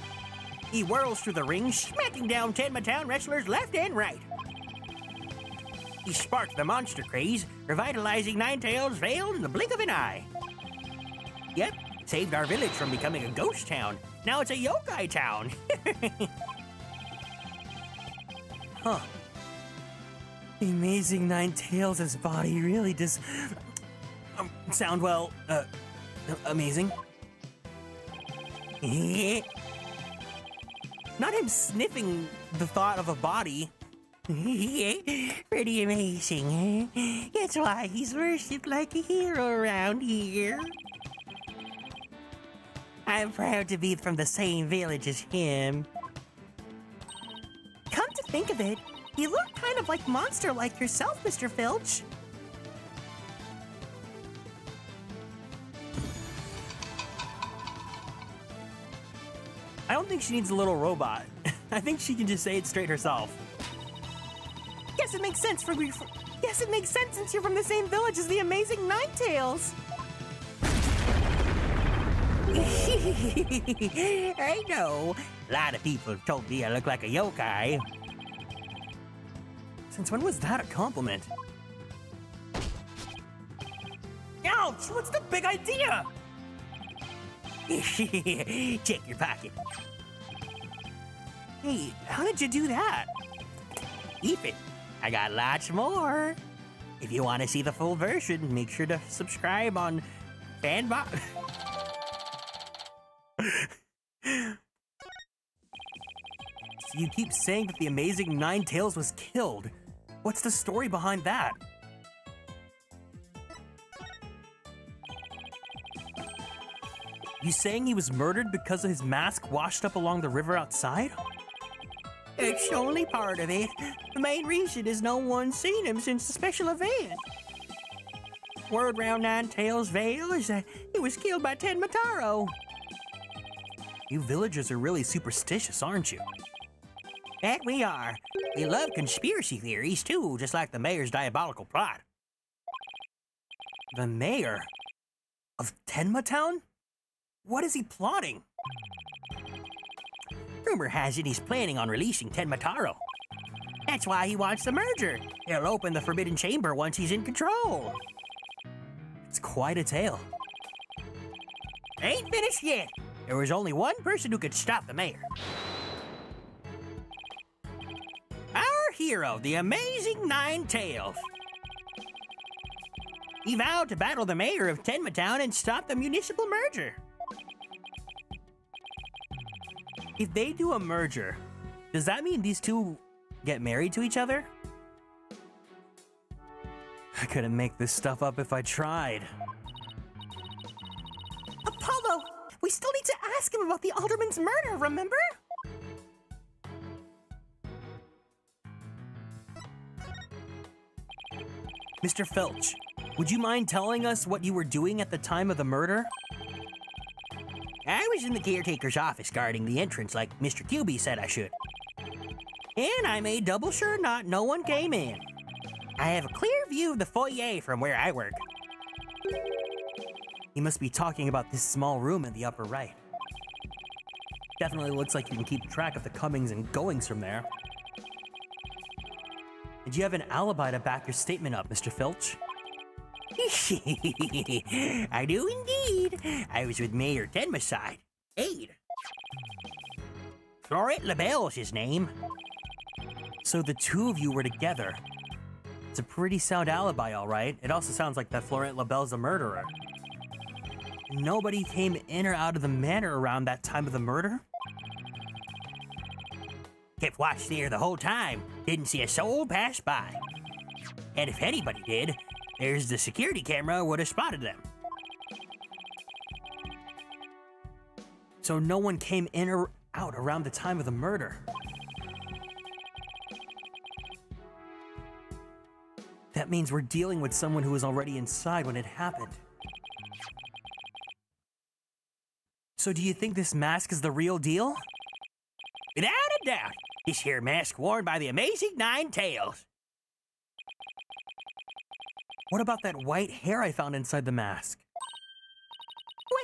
He whirls through the ring, smacking down Tenma wrestlers left and right. He sparked the monster craze, revitalizing Nine Tails Vale in the blink of an eye. Yep, saved our village from becoming a ghost town. Now it's a yokai town. Huh. The Amazing Nine Tails' body really does sound, well, Amazing. Not him sniffing the thought of a body. Pretty amazing. That's why he's worshipped like a hero around here. I'm proud to be from the same village as him. Come to think of it, you look kind of like monster-like yourself, Mr. Filch. I don't think she needs a little robot. I think she can just say it straight herself. Yes, it makes sense Yes, it makes sense since you're from the same village as the amazing Ninetales. I know. A lot of people told me I look like a yokai. Since when was that a compliment? Ouch! What's the big idea? Check your pocket. Hey, how did you do that? Keep it. I got lots more. If you want to see the full version, make sure to subscribe on Fanbox. You keep saying that the amazing Ninetales was killed. What's the story behind that? You saying he was murdered because of his mask washed up along the river outside? It's only part of it. The main reason is no one's seen him since the special event. Word round Ninetales Vale is that he was killed by Tenmataro. You villagers are really superstitious, aren't you? That we are. We love conspiracy theories too, just like the mayor's diabolical plot. The mayor? Of Tenma Town? What is he plotting? Rumor has it he's planning on releasing Tenmataro. That's why he wants the merger. He'll open the Forbidden Chamber once he's in control. It's quite a tale. Ain't finished yet. There was only one person who could stop the mayor. Our hero, the amazing Ninetales. He vowed to battle the mayor of Tenma Town and stop the municipal merger. If they do a merger, does that mean these two get married to each other? I couldn't make this stuff up if I tried. Apollo! We still need to ask him about the alderman's murder, remember? Mr. Filch, would you mind telling us what you were doing at the time of the murder? I was in the caretaker's office guarding the entrance like Mr. QB said I should. And I made double sure no one came in. I have a clear view of the foyer from where I work. He must be talking about this small room in the upper right. Definitely looks like you can keep track of the comings and goings from there. Did you have an alibi to back your statement up, Mr. Filch? I do indeed. I was with Mayor Tenma's side. Aid. Florette LaBelle's his name. So the two of you were together. It's a pretty sound alibi, all right. It also sounds like that Florette LaBelle's a murderer. Nobody came in or out of the manor around that time of the murder? Kept watch there the whole time. Didn't see a soul pass by. And if anybody did, there's the security camera would have spotted them. So no one came in or out around the time of the murder. That means we're dealing with someone who was already inside when it happened. So do you think this mask is the real deal? Without a doubt, this here mask worn by the amazing Ninetales. What about that white hair I found inside the mask?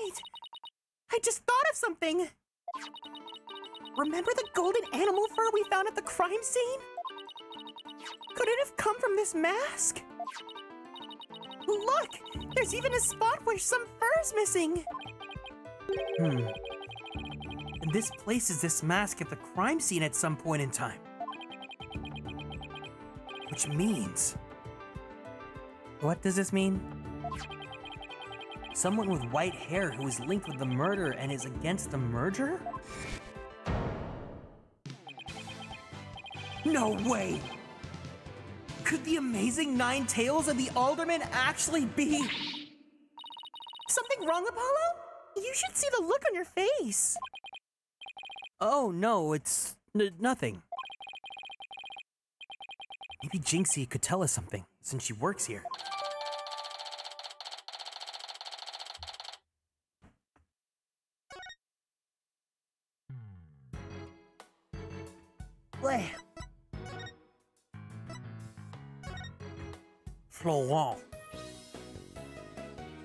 Wait! I just thought of something! Remember the golden animal fur we found at the crime scene? Could it have come from this mask? Look! There's even a spot where some fur's missing! And this places this mask at the crime scene at some point in time. Which means... What does this mean? Someone with white hair who is linked with the murder and is against the merger? No way! Could the amazing Nine Tails and the Alderman actually be? Something wrong, Apollo? You should see the look on your face. Oh no, it's nothing. Maybe Jinxie could tell us something, since she works here. Bleh. Florent.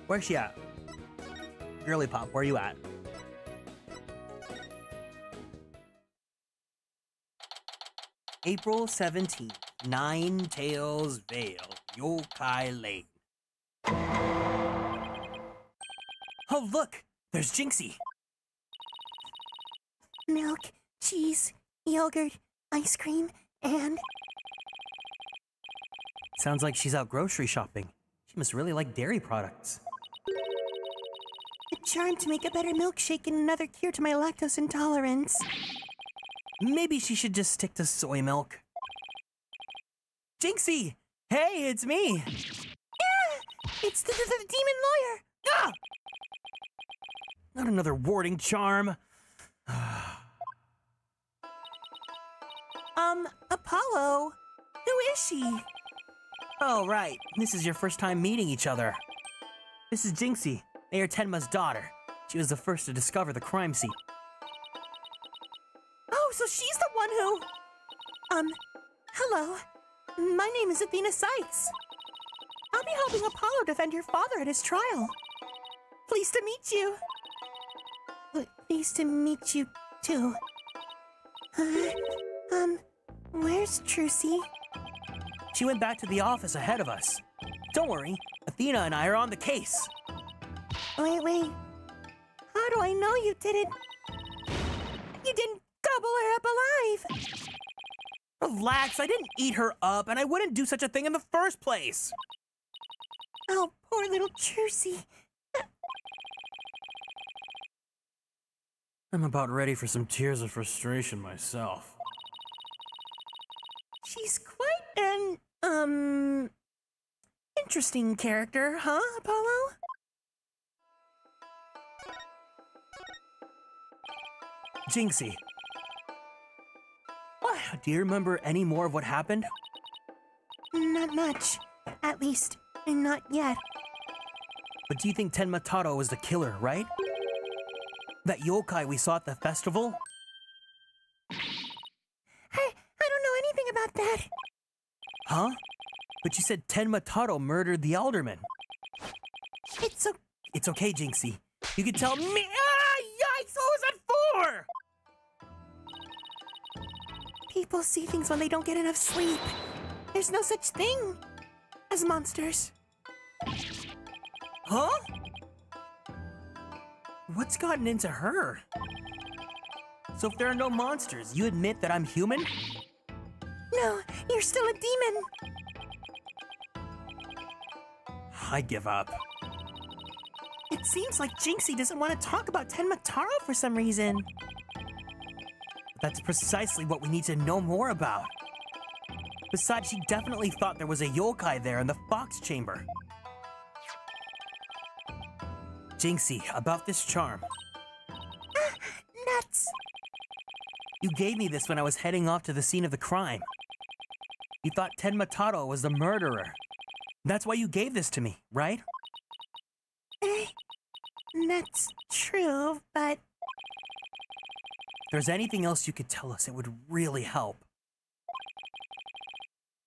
Where's she at? Girly Pop, where you at? April 17th, Nine Tails Vale, Yokai Lane. Oh, look! There's Jinxie! Milk, cheese, yogurt, ice cream, and... Sounds like she's out grocery shopping. She must really like dairy products. a charm to make a better milkshake and another cure to my lactose intolerance. Maybe she should just stick to soy milk. Jinxie! Hey, it's me! Yeah! It's the demon lawyer! Ah! Not another warding charm. Apollo? Who is she? Oh, right. This is your first time meeting each other. This is Jinxie, Mayor Tenma's daughter. She was the first to discover the crime scene. Oh, so she's the one who... hello. My name is Athena Seitz. I'll be helping Apollo defend your father at his trial. Pleased to meet you. Pleased to meet you, too. Where's Trucy? She went back to the office ahead of us. Don't worry, Athena and I are on the case. Wait. How do I know you didn't... You didn't gobble her up alive? Relax, I didn't eat her up, and I wouldn't do such a thing in the first place. Oh, poor little Trucy. I'm about ready for some tears of frustration myself. She's quite an, interesting character, huh, Apollo? Jinxie. What? Do you remember any more of what happened? Not much. At least, not yet. But do you think Tenma Taro was the killer, right? That yokai we saw at the festival? I don't know anything about that. Huh? But you said Tenma Taro murdered the alderman. It's okay, Jinxie. You can tell me. Ah, yikes! What was that for? People see things when they don't get enough sleep. There's no such thing as monsters. Huh? What's gotten into her? So if there are no monsters, you admit that I'm human? No, you're still a demon. I give up. It seems like Jinxie doesn't want to talk about Tenma Taro for some reason. That's precisely what we need to know more about. Besides, she definitely thought there was a yokai there in the fox chamber. Jinxie, about this charm. Nuts. You gave me this when I was heading off to the scene of the crime. You thought Tenma Taro was the murderer. That's why you gave this to me, right? That's true, but... If there's anything else you could tell us, it would really help.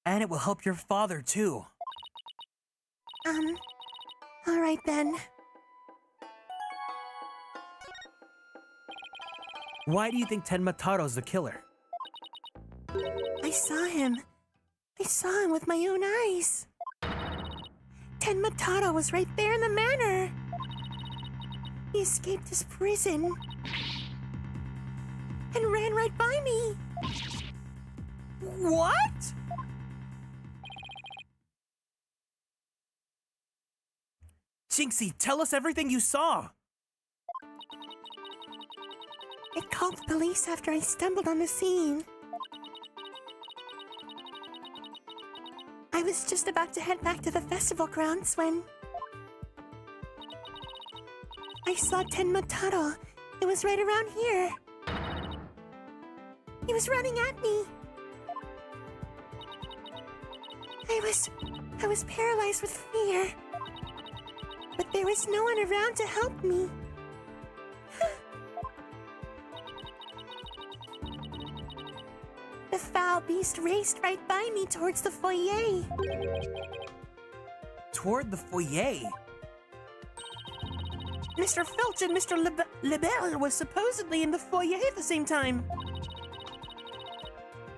And it will help your father, too. All right then. Why do you think Tenma Taro's the killer? I saw him. I saw him with my own eyes. Tenma Taro was right there in the manor. He escaped his prison and ran right by me. What? Jinxie, tell us everything you saw. I called the police after I stumbled on the scene. I was just about to head back to the festival grounds when I saw Tenmataro. It was right around here. He was running at me. I was paralyzed with fear. But there was no one around to help me. The foul beast raced right by me towards the foyer. Toward the foyer? Mr. Filch and Mr. Lebel was supposedly in the foyer at the same time.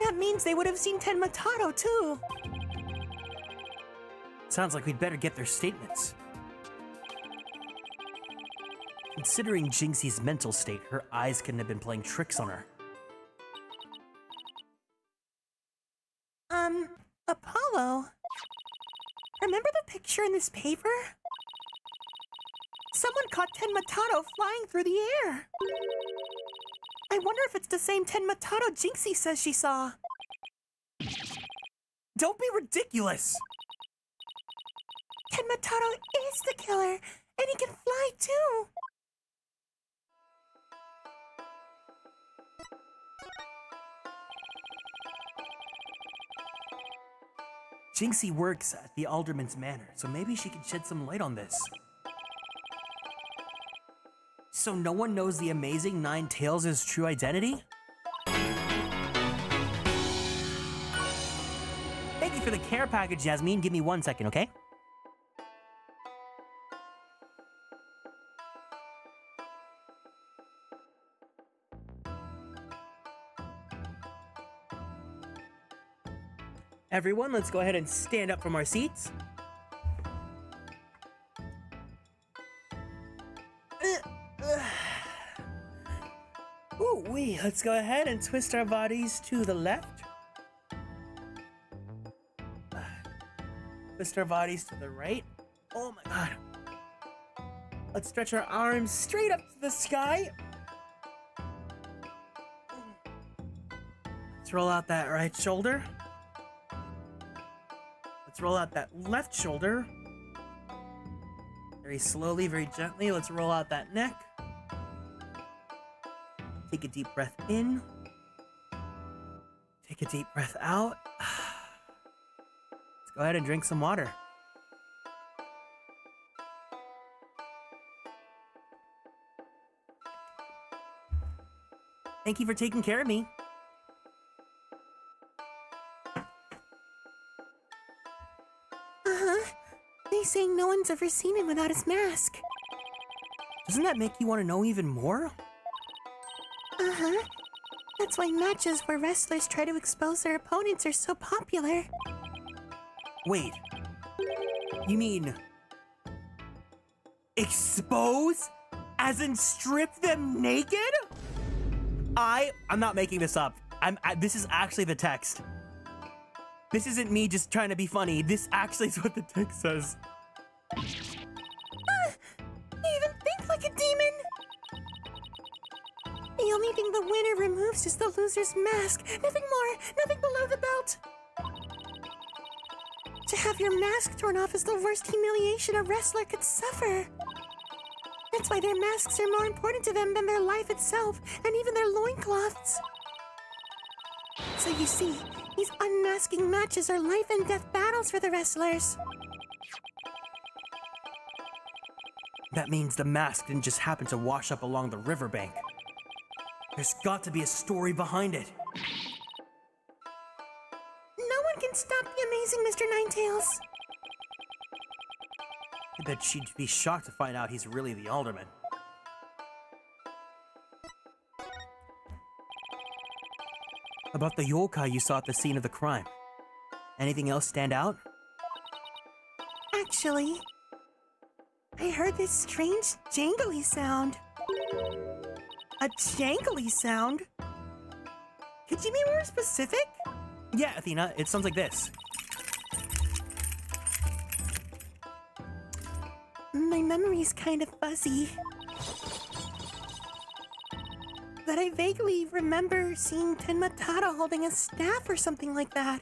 That means they would have seen Tenmataro too. Sounds like we'd better get their statements. Considering Jinxie's mental state, her eyes couldn't have been playing tricks on her. Apollo. Remember the picture in this paper? Someone caught Tenmataro flying through the air. I wonder if it's the same Tenmataro Jinxie says she saw. Don't be ridiculous! Tenmataro is the killer, and he can fly too. Jinxie works at the Alderman's Manor, so maybe she can shed some light on this. So no one knows the amazing Nine Tails' true identity? Thank you for the care package, Jasmine. Give me 1 second, okay? Everyone, let's go ahead and stand up from our seats. Ooh-wee, let's go ahead and twist our bodies to the left. Twist our bodies to the right. Oh my god. Let's stretch our arms straight up to the sky. Let's roll out that right shoulder. Let's roll out that left shoulder. Very slowly, very gently. Let's roll out that neck. Take a deep breath in. Take a deep breath out. Let's go ahead and drink some water. Thank you for taking care of me. They say no one's ever seen him without his mask. Doesn't that make you want to know even more? That's why matches where wrestlers try to expose their opponents are so popular. Wait. You mean... expose? As in strip them naked? I'm not making this up. This is actually the text. This isn't me just trying to be funny. This actually is what the text says. You even think like a demon? The only thing the winner removes is the loser's mask. Nothing more, nothing below the belt. To have your mask torn off is the worst humiliation a wrestler could suffer. That's why their masks are more important to them than their life itself, and even their loincloths. So you see, these unmasking matches are life and death battles for the wrestlers. That means the mask didn't just happen to wash up along the riverbank. There's got to be a story behind it. No one can stop the amazing Mr. Ninetails. I bet she'd be shocked to find out he's really the Alderman. About the yokai you saw at the scene of the crime. Anything else stand out? Actually, I heard this strange jangly sound. A jangly sound? Could you be more specific? Yeah, Athena, it sounds like this. My memory's kind of fuzzy. But I vaguely remember seeing Tenma Taro holding a staff or something like that.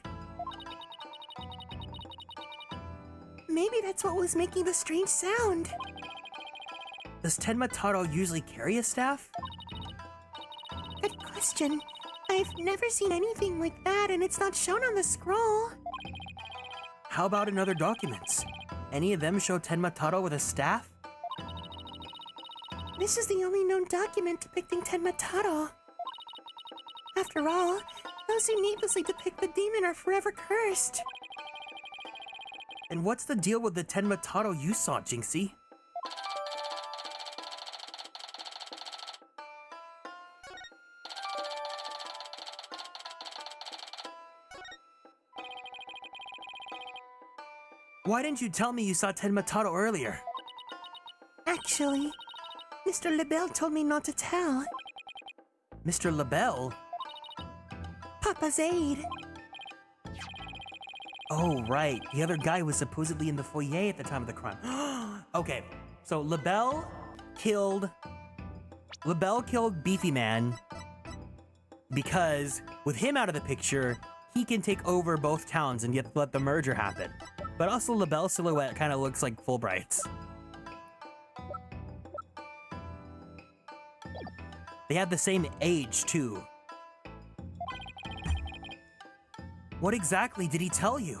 Maybe that's what was making the strange sound. Does Tenma Taro usually carry a staff? Good question. I've never seen anything like that, and it's not shown on the scroll. How about in other documents? Any of them show Tenma Taro with a staff? This is the only known document depicting Tenma Taro. After all, those who needlessly depict the demon are forever cursed. And what's the deal with the Tenma Taro you saw, Jinxie? Why didn't you tell me you saw Tenma Taro earlier? Actually, Mr. Lebel told me not to tell. Mr. Lebel? Papa's aide. Oh, right. The other guy was supposedly in the foyer at the time of the crime. Okay, so Lebel killed Beefy Man because with him out of the picture, he can take over both towns and yet let the merger happen. But also Lebel's silhouette kind of looks like Fulbright's. They have the same age, too. What exactly did he tell you?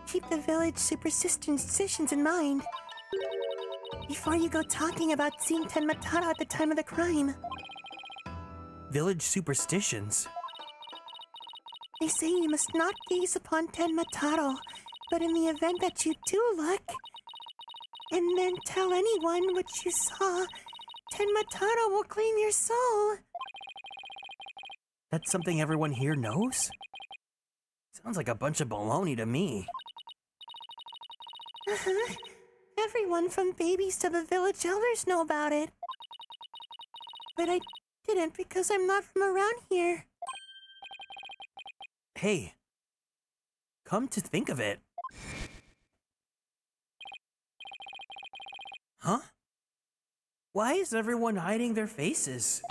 Keep the village superstitions in mind before you go talking about seeing Tenma Taro at the time of the crime. Village superstitions? They say you must not gaze upon Tenma Taro, but in the event that you do look, and then tell anyone what you saw, Tenma Taro will claim your soul. That's something everyone here knows? Sounds like a bunch of baloney to me. Uh-huh. Everyone from babies to the village elders know about it. But I didn't because I'm not from around here. Hey, come to think of it. Huh? Why is everyone hiding their faces?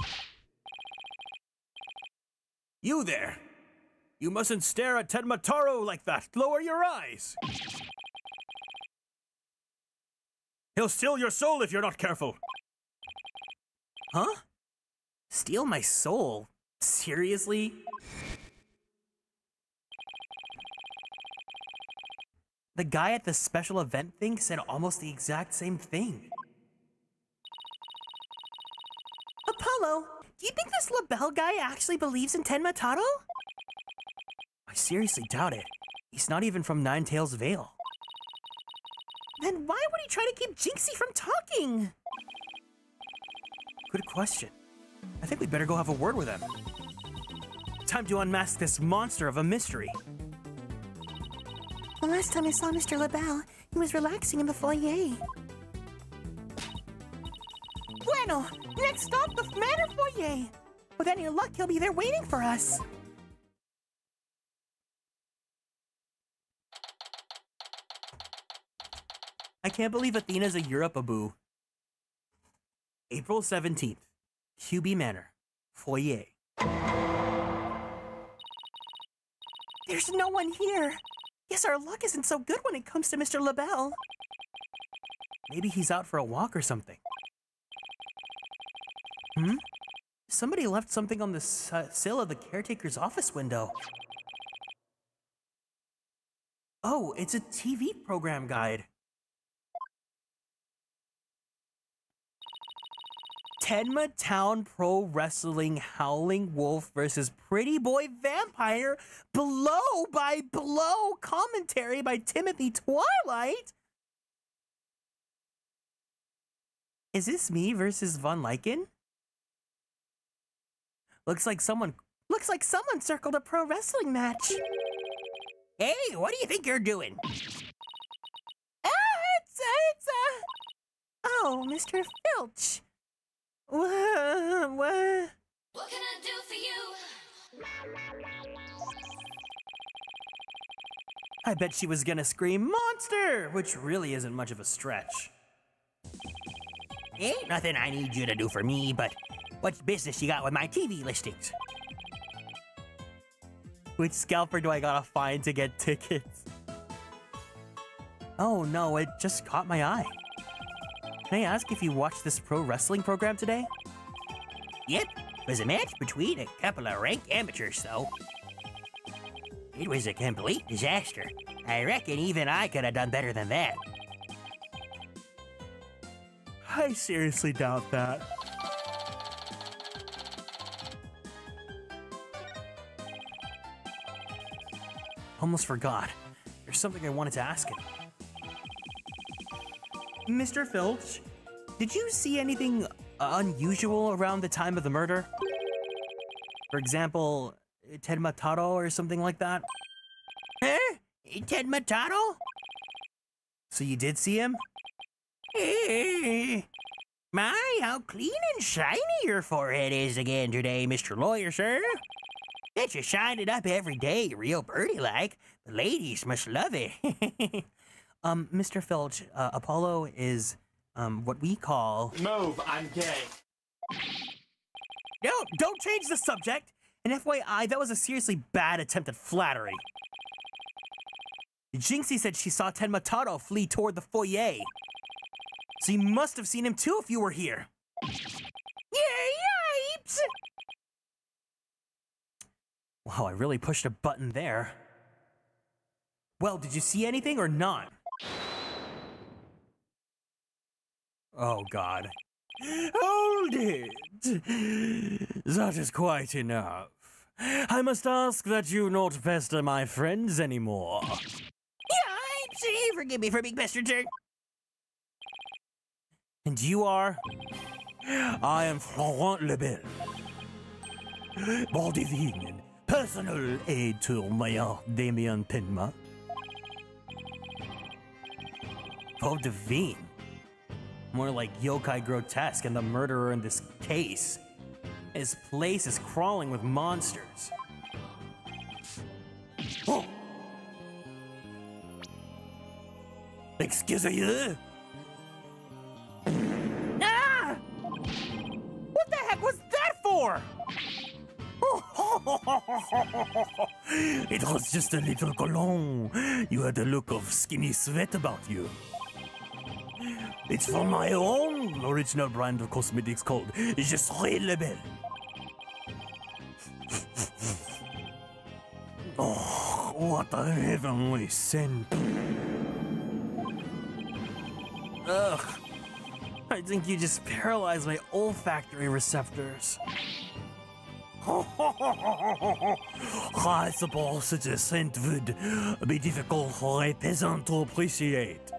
You there! You mustn't stare at Tenma Taro like that! Lower your eyes! He'll steal your soul if you're not careful! Huh? Steal my soul? Seriously? The guy at the special event thing said almost the exact same thing. Apollo, do you think this Lebel guy actually believes in Tenma Taro? I seriously doubt it. He's not even from Ninetales Vale. Then why would he try to keep Jinxie from talking? Good question. I think we better go have a word with him. Time to unmask this monster of a mystery. The last time I saw Mr. Lebel, he was relaxing in the foyer. Bueno, next stop, the Manor Foyer. With any luck, he'll be there waiting for us. I can't believe Athena's a Europaboo. April 17th, QB Manor, Foyer. There's no one here. Guess our luck isn't so good when it comes to Mr. Lebel. Maybe he's out for a walk or something. Hmm? Somebody left something on the sill of the caretaker's office window. Oh, it's a TV program guide. Tenma Town Pro Wrestling Howling Wolf versus Pretty Boy Vampire blow by blow commentary by Timothy Twilight? Is this me versus Von Lycan? Looks like someone circled a pro wrestling match. Hey, what do you think you're doing? Oh, Mr. Filch. What? What can I do for you? I bet she was gonna scream, "Monster!" which really isn't much of a stretch. Ain't nothing I need you to do for me, but what business you got with my TV listings? Which scalper do I gotta find to get tickets? Oh no, it just caught my eye. Can I ask if you watched this pro wrestling program today? Yep, it was a match between a couple of rank amateurs, though. It was a complete disaster. I reckon even I could have done better than that. I seriously doubt that. Almost forgot. There's something I wanted to ask him. Mr. Filch, did you see anything unusual around the time of the murder? For example, Ted Mataro or something like that? Huh? Ted Mataro? So you did see him? My, how clean and shiny your forehead is again today, Mr. Lawyer, sir. Bet you shine it up every day, real birdie-like. The ladies must love it. Mr. Filch, Apollo is, what we call... Move, I'm gay. No, don't change the subject! And FYI, that was a seriously bad attempt at flattery. Jinxie said she saw Ted Mataro flee toward the foyer. So you must have seen him too if you were here. Yipes! Wow, I really pushed a button there. Well, did you see anything or not? Oh, God. Hold it! That is quite enough. I must ask that you not pester my friends anymore. Yipes! Forgive me for being pestered, sir. And you are? I am Florent Lebel. Body vegan, personal aide to Mayor Damien Penma. Vaudevine. More like yokai grotesque and the murderer in this case. His place is crawling with monsters. Oh. Excusez-moi. Ah! What the heck was that for? It was just a little cologne. You had a look of skinny sweat about you. It's from my own original brand of cosmetics called Je Serai Lebel. Oh, what a heavenly scent. Ugh. I think you just paralyzed my olfactory receptors. I suppose the scent would be difficult for a peasant to appreciate.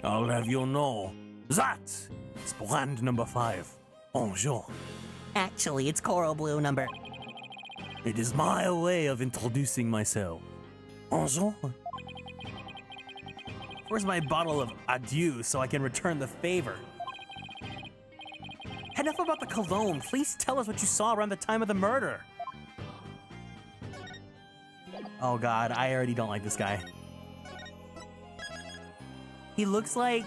I'll have you know, that is brand number 5. Bonjour. Actually, it's coral blue number. It is my way of introducing myself. Bonjour. Where's my bottle of adieu so I can return the favor? Enough about the cologne. Please tell us what you saw around the time of the murder. Oh God, I already don't like this guy. He looks like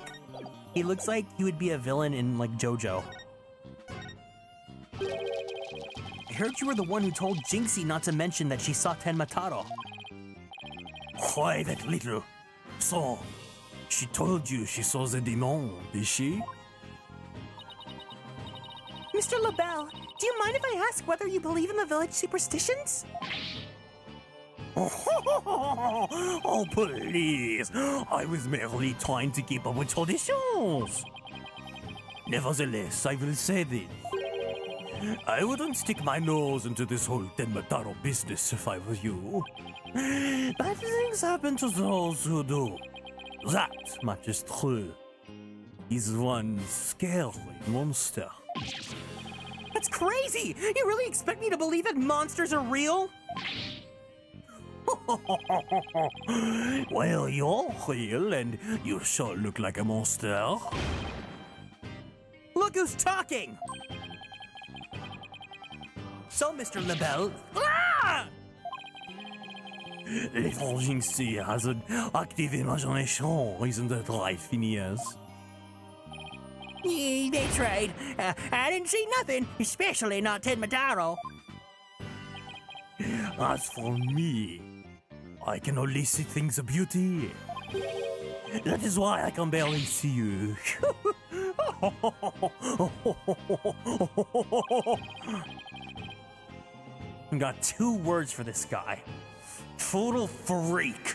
he would be a villain in like JoJo. I heard you were the one who told Jinxie not to mention that she saw Ted Mataro. Why that little? So, she told you she saw the demon, did she? Mr. LaBelle, do you mind if I ask whether you believe in the village superstitions? Oh, please. I was merely trying to keep up with traditions. Nevertheless, I will say this. I wouldn't stick my nose into this whole Ted Mataro business if I were you. Bad things happen to those who do. That much is true. He's one scary monster. That's crazy! You really expect me to believe that monsters are real? Well, you're real, and you sure look like a monster. Look who's talking! So, Mr. LaBelle... Ah! L'étranger ici has an active imagination, isn't that right, Phineas? Yeah, that's right. I didn't see nothing, especially not Ted Mataro. As for me, I can only see things of beauty. That is why I can barely see you. Got 2 words for this guy. Total freak.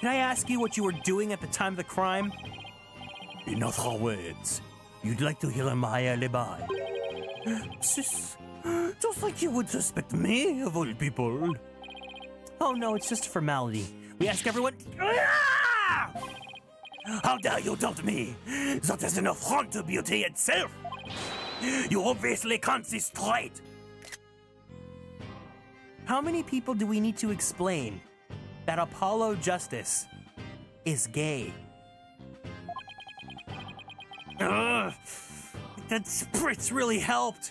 Can I ask you what you were doing at the time of the crime? In other words, you'd like to hear my alibi? Just like you would suspect me, of all people. Oh no, it's just a formality. We ask everyone. How dare you doubt me? That is an affront to beauty itself. You obviously can't see straight. How many people do we need to explain that Apollo Justice is gay? That spritz really helped.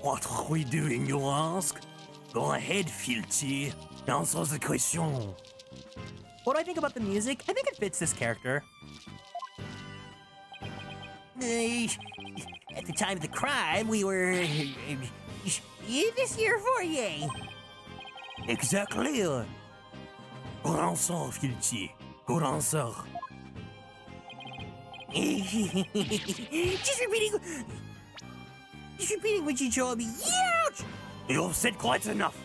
What are we doing, you ask? Go ahead, Filthy. Answer the question. What do I think about the music? I think it fits this character. At the time of the crime, we were in this here foyer. Exactly. Good answer, Filthy. Good answer. Just repeating what you told me. Ouch! You've said quite enough.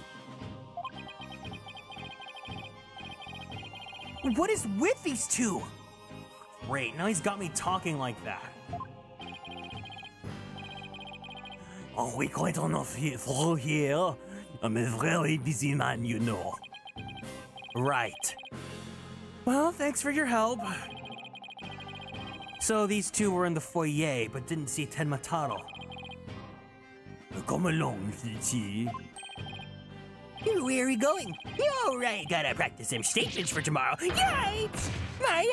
What is with these two? Great, now he's got me talking like that. Are we quite enough here through here? I'm a very busy man, you know. Right. Well, thanks for your help. So these two were in the foyer, but didn't see Ten Mataro. Come along, Filthy. Where are we going? All right, gotta practice them statements for tomorrow. Yikes! My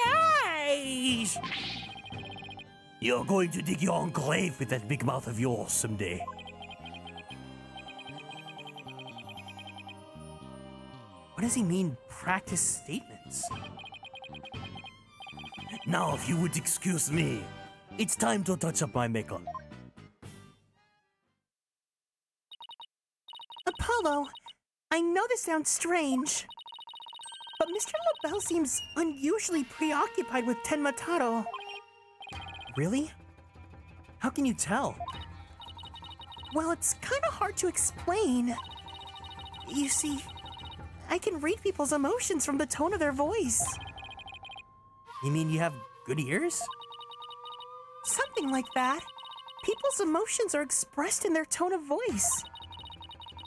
eyes! You're going to dig your own grave with that big mouth of yours someday. What does he mean, practice statements? Now, if you would excuse me, it's time to touch up my makeup. Apollo, I know this sounds strange, but Mr. LaBelle seems unusually preoccupied with Ten Mataro. Really? How can you tell? Well, it's kind of hard to explain. You see, I can read people's emotions from the tone of their voice. You mean you have good ears? Something like that. People's emotions are expressed in their tone of voice.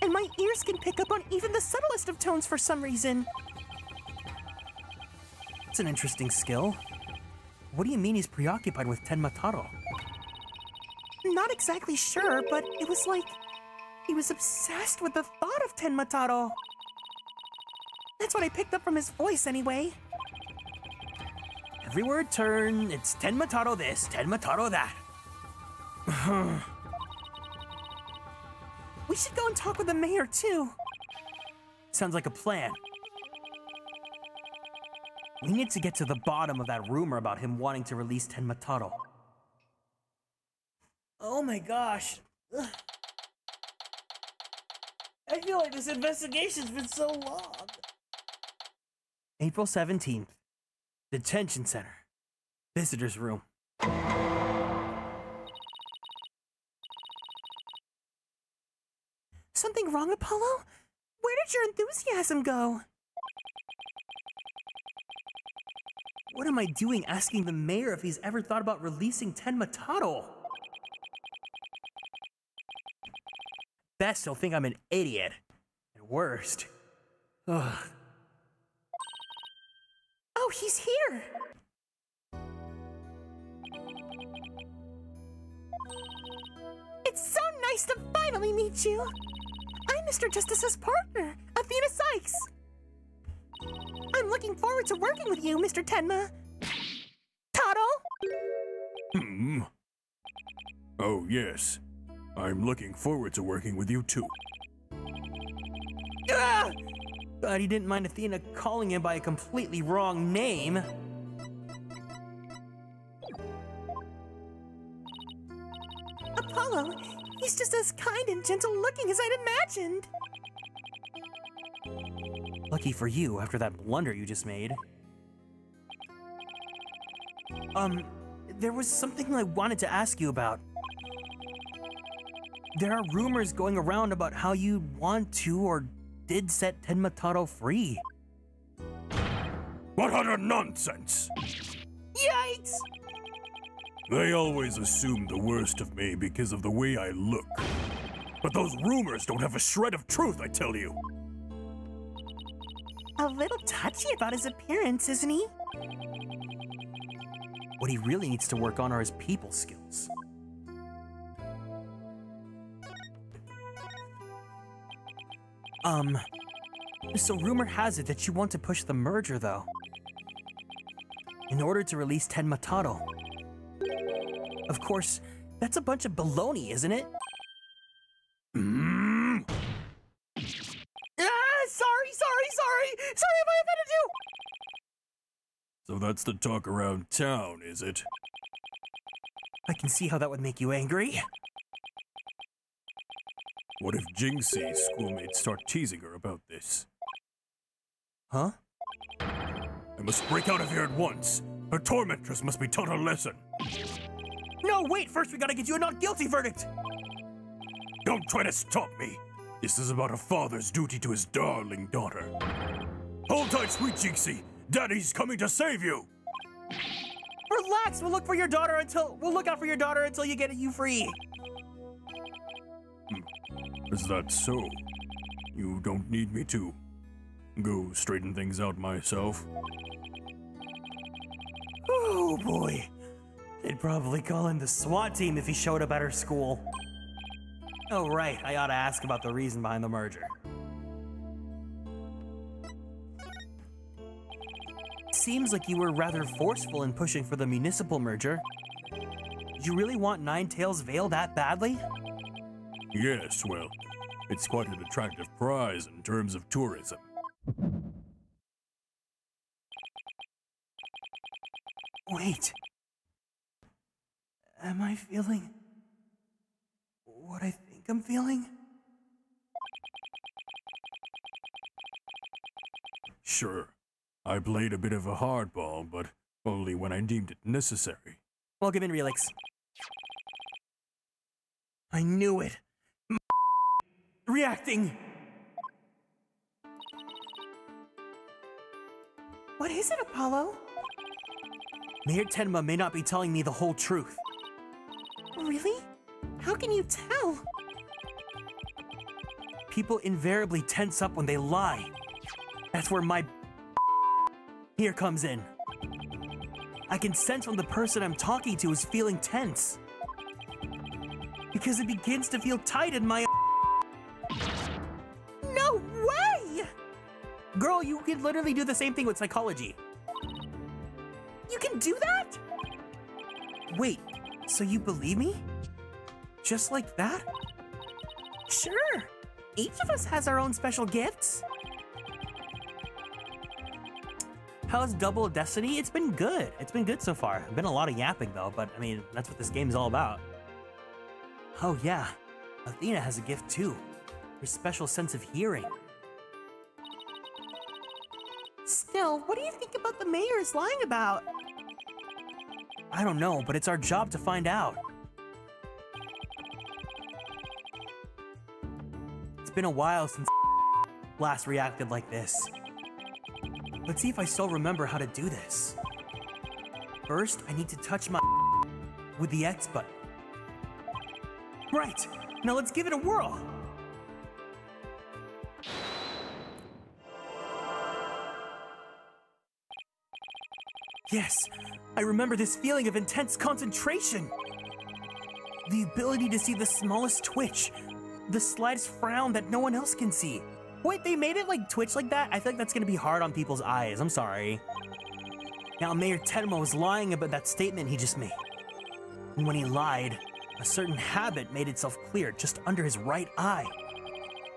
And my ears can pick up on even the subtlest of tones for some reason. It's an interesting skill. What do you mean he's preoccupied with Ten Mataro? Not exactly sure, but it was like he was obsessed with the thought of Ten Mataro. That's what I picked up from his voice anyway. Every word turn, it's Ten Mataro this, Ten Mataro that. We should go and talk with the mayor too. Sounds like a plan. We need to get to the bottom of that rumor about him wanting to release Ten Mataro. Oh my gosh. Ugh. I feel like this investigation's been so long. April 17th. Detention Center. Visitor's room. Something wrong, Apollo? Where did your enthusiasm go? What am I doing asking the mayor if he's ever thought about releasing Ten Mataro? Best, he'll think I'm an idiot. At worst. Ugh. Oh, he's here! It's so nice to finally meet you! I'm Mr. Justice's partner, Athena Sykes! I'm looking forward to working with you, Mr. Tenma. Taro? Oh, yes. I'm looking forward to working with you too. Ah! But he didn't mind Athena calling him by a completely wrong name. Apollo, he's just as kind and gentle looking as I'd imagined. Lucky for you after that blunder you just made. There was something I wanted to ask you about. There are rumors going around about how you want to or did set Tenmataro free. What utter nonsense! Yikes! They always assume the worst of me because of the way I look. But those rumors don't have a shred of truth, I tell you. A little touchy about his appearance, isn't he? What he really needs to work on are his people skills. So rumor has it that you want to push the merger, though. In order to release Tenmataro. Of course, that's a bunch of baloney, isn't it? Sorry if I offended you! So that's the talk around town, is it? I can see how that would make you angry. What if Jinxie's schoolmates start teasing her about this? Huh? I must break out of here at once. Her tormentress must be taught a lesson. No, wait! First we gotta get you a not guilty verdict! Don't try to stop me. This is about a father's duty to his darling daughter. Hold tight, sweet Jinxie. Daddy's coming to save you. Relax. We'll look out for your daughter until you get you free. Is that so? You don't need me to go straighten things out myself? Oh boy. They'd probably call in the SWAT team if he showed up at her school. Oh right, I ought to ask about the reason behind the merger. Seems like you were rather forceful in pushing for the municipal merger. Did you really want Ninetales Vale that badly? Yes, well, it's quite an attractive prize in terms of tourism. Wait. Am I feeling what I think I'm feeling? Sure. I played a bit of a hardball, but only when I deemed it necessary. Welcome in, Relix. I knew it. Reacting. What is it, Apollo? Mayor Tenma may not be telling me the whole truth. Really? How can you tell? People invariably tense up when they lie. That's where my here comes in. I can sense when the person I'm talking to is feeling tense. Because it begins to feel tight in my No way! Girl, you can literally do the same thing with psychology. You can do that? Wait, so you believe me? Just like that? Sure. Each of us has our own special gifts. How's Double Destiny? It's been good. It's been good so far. Been a lot of yapping though, but I mean, that's what this game is all about. Oh yeah, Athena has a gift too. Her special sense of hearing. Still, what do you think about the mayor is lying about? I don't know, but it's our job to find out. It's been a while since last reacted like this. Let's see if I still remember how to do this. First, I need to touch my with the X button. Right, now let's give it a whirl. Yes, I remember this feeling of intense concentration. The ability to see the smallest twitch, the slightest frown that no one else can see. Wait, they made it like twitch like that? I feel like that's gonna be hard on people's eyes. I'm sorry. Now, Mayor Tenma was lying about that statement he just made. And when he lied, A certain habit made itself clear just under his right eye.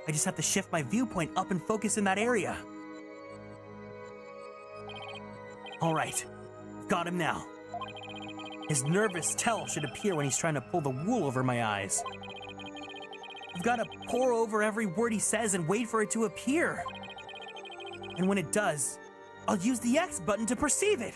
I just have to shift my viewpoint up and focus in that area. All right, got him now. His nervous tell should appear when he's trying to pull the wool over my eyes. I've got to pore over every word he says and wait for it to appear. And when it does, I'll use the X button to perceive it.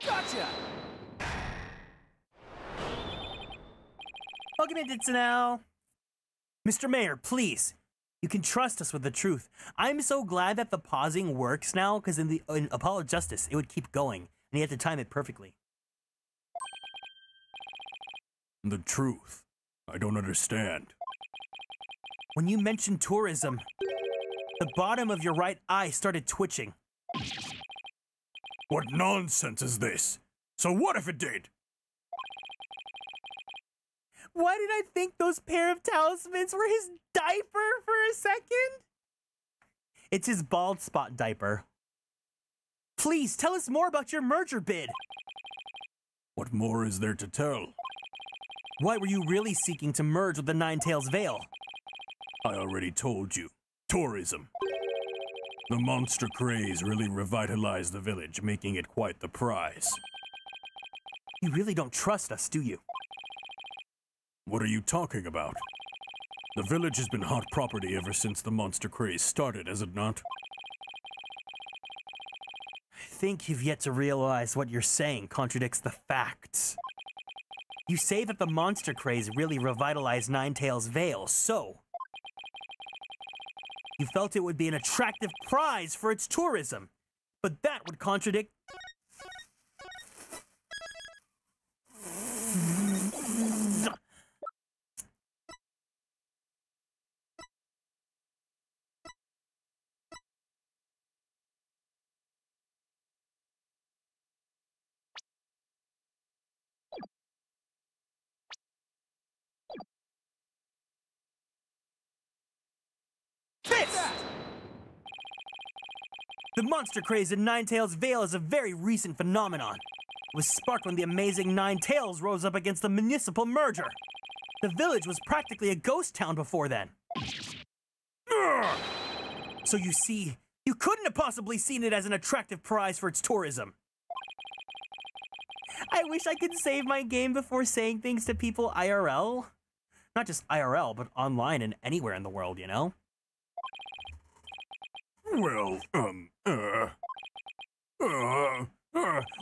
Gotcha! Welcome in, Destinies. Mr. Mayor, please. You can trust us with the truth. I'm so glad that the pausing works now, because in Apollo Justice, it would keep going, and you had to time it perfectly. The truth? I don't understand. When you mentioned tourism, the bottom of your right eye started twitching. What nonsense is this? So what if it did? Why did I think those pair of talismans were his diaper for a second? It's his bald spot diaper. Please, tell us more about your merger bid. What more is there to tell? Why were you really seeking to merge with the Nine-Tails Vale? I already told you. Tourism. The monster craze really revitalized the village, making it quite the prize. You really don't trust us, do you? What are you talking about? The village has been hot property ever since the monster craze started, has it not? I think you've yet to realize what you're saying contradicts the facts. You say that the monster craze really revitalized Nine-Tails Vale, so you felt it would be an attractive prize for its tourism, but that would contradict... The monster craze in Nine-Tails Vale is a very recent phenomenon. It was sparked when the amazing Nine-Tails rose up against the municipal merger. The village was practically a ghost town before then. So you see, you couldn't have possibly seen it as an attractive prize for its tourism. I wish I could save my game before saying things to people IRL. Not just IRL, but online and anywhere in the world, you know? Well,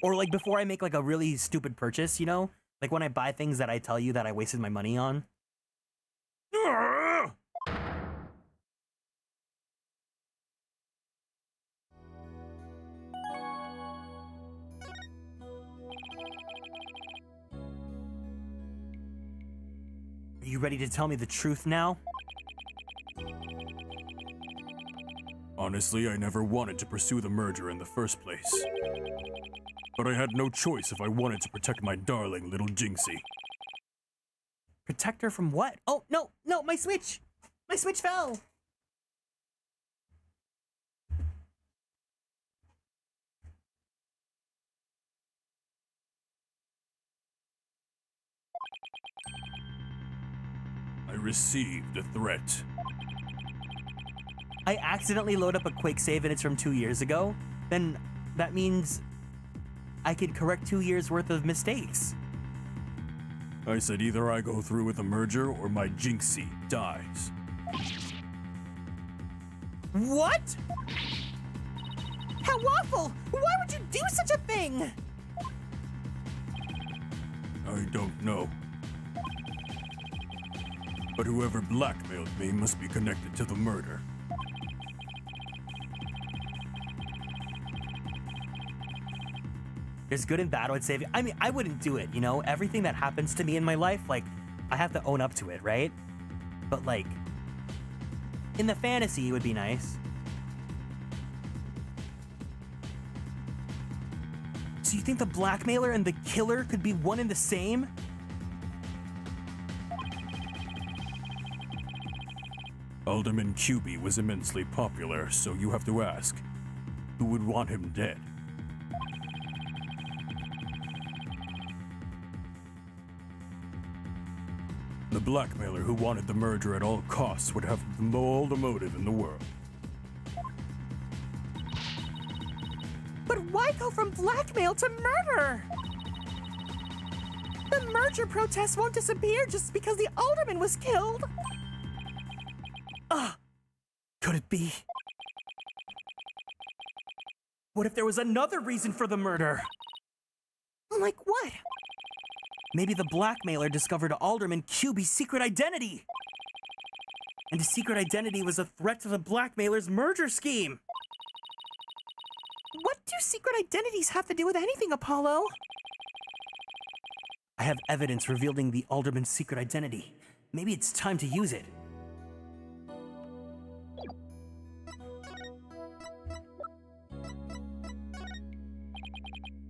Or like before I make like a really stupid purchase, you know? Like when I buy things that I tell you that I wasted my money on. Are you ready to tell me the truth now? Honestly, I never wanted to pursue the merger in the first place. But I had no choice if I wanted to protect my darling little Jinxie. Protect her from what? Oh, no, no, my Switch! My Switch fell! I received a threat. I accidentally load up a quick save and it's from 2 years ago, then that means I could correct 2 years worth of mistakes. I said either I go through with the merger or my Jinxie dies. What? How awful! Why would you do such a thing? I don't know. But whoever blackmailed me must be connected to the murder. There's good and bad, I would say. I mean, I wouldn't do it, you know? Everything that happens to me in my life, like, I have to own up to it, right? But, like, in the fantasy, it would be nice. So you think the blackmailer and the killer could be one and the same? Alderman QB was immensely popular, so you have to ask, who would want him dead? The blackmailer who wanted the merger at all costs would have all the motive in the world. But why go from blackmail to murder? The merger protests won't disappear just because the alderman was killed. Could it be? What if there was another reason for the murder? Like what? Maybe the blackmailer discovered Alderman QB's secret identity. And his secret identity was a threat to the blackmailer's merger scheme. What do secret identities have to do with anything, Apollo? I have evidence revealing the Alderman's secret identity. Maybe it's time to use it.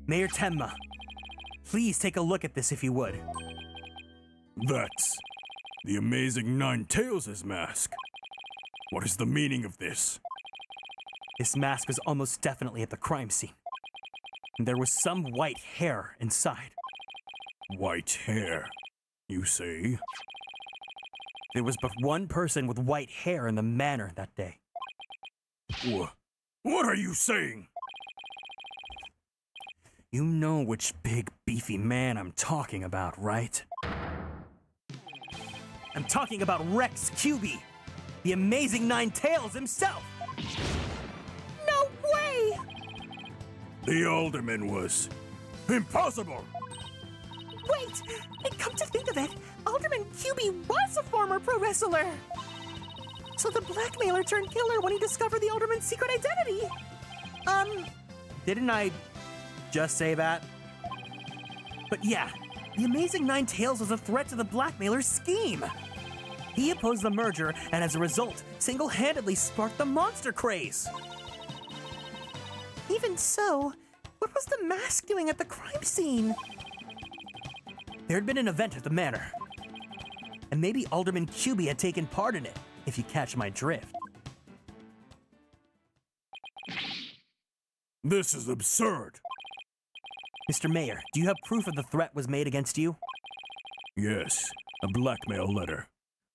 Mayor Tenma, please take a look at this if you would. That's the amazing Nine-Tails' mask. What is the meaning of this? This mask was almost definitely at the crime scene. And there was some white hair inside. White hair, you say? There was but one person with white hair in the manor that day. What are you saying? You know which big, beefy man I'm talking about, right? I'm talking about Rex QB, the amazing Nine-Tails himself! No way! The alderman was impossible! Wait! And come to think of it, Alderman QB was a former pro wrestler! So the blackmailer turned killer when he discovered the alderman's secret identity! Didn't I just say that? But yeah, the amazing Nine-Tails was a threat to the blackmailer's scheme. He opposed the merger and as a result, single-handedly sparked the monster craze. Even so, what was the mask doing at the crime scene? There had been an event at the manor. And maybe Alderman QB had taken part in it, if you catch my drift. This is absurd. Mr. Mayor, do you have proof of the threat was made against you? Yes, a blackmail letter.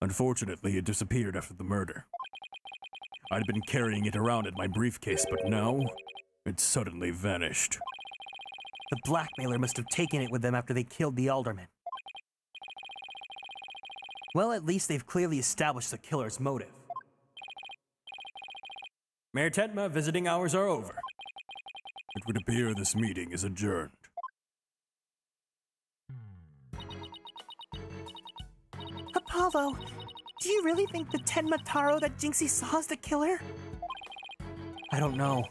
Unfortunately, it disappeared after the murder. I'd been carrying it around in my briefcase, but now, it suddenly vanished. The blackmailer must have taken it with them after they killed the alderman. Well, at least they've clearly established the killer's motive. Mayor Tenma, visiting hours are over. It would appear this meeting is adjourned. Apollo, do you really think the Tenma Taro that Jinxie saw is the killer? I don't know.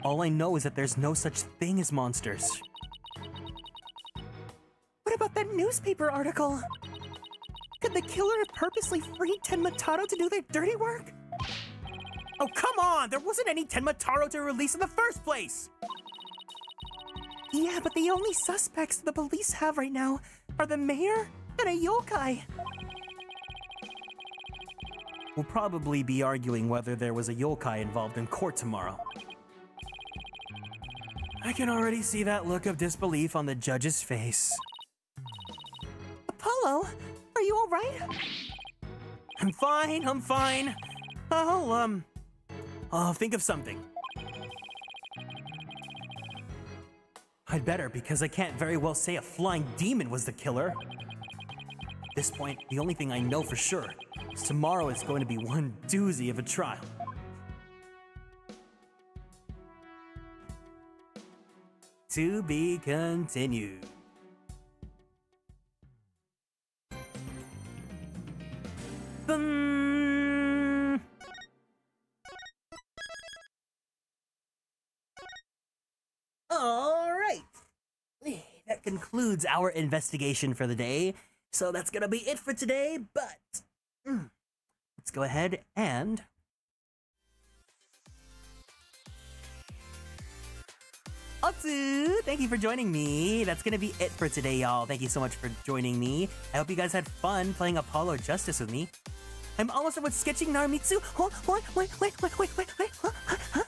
All I know is that there's no such thing as monsters. What about that newspaper article? Could the killer have purposely freed Tenma Taro to do their dirty work? Oh, come on! There wasn't any Tenma Taro to release in the first place! Yeah, but the only suspects the police have right now are the mayor and a yokai. We'll probably be arguing whether there was a yokai involved in court tomorrow. I can already see that look of disbelief on the judge's face. Apollo, are you alright? I'm fine. I'll think of something. I'd better, because I can't very well say a flying demon was the killer. At this point, the only thing I know for sure is tomorrow is going to be one doozy of a trial. To be continued. All right. That concludes our investigation for the day. So that's gonna be it for today, but let's go ahead and Otsu, thank you for joining me. That's gonna be it for today, y'all. Thank you so much for joining me. I hope you guys had fun playing Apollo Justice with me. I'm almost done with sketching Naramitsu. Hold, wait. Huh?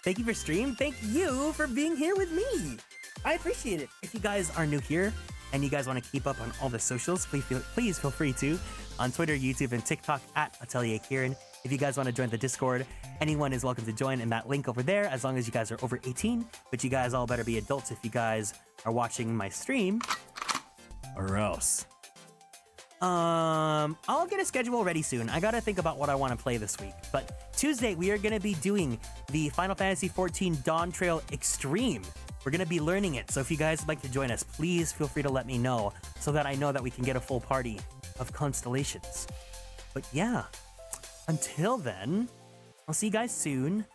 Thank you for stream. Thank you for being here with me. I appreciate it. If you guys are new here and you guys want to keep up on all the socials, please feel free to on Twitter, YouTube, and TikTok at Atelier Kieran. If you guys want to join the Discord, anyone is welcome to join in that link over there, as long as you guys are over 18. But you guys all better be adults if you guys are watching my stream, or else. I'll get a schedule ready soon. I gotta think about what I want to play this week. But Tuesday, we are gonna be doing the Final Fantasy XIV Dawn Trail Extreme. We're gonna be learning it, so if you guys would like to join us, please feel free to let me know so that I know that we can get a full party of Konstellations. But yeah, until then, I'll see you guys soon.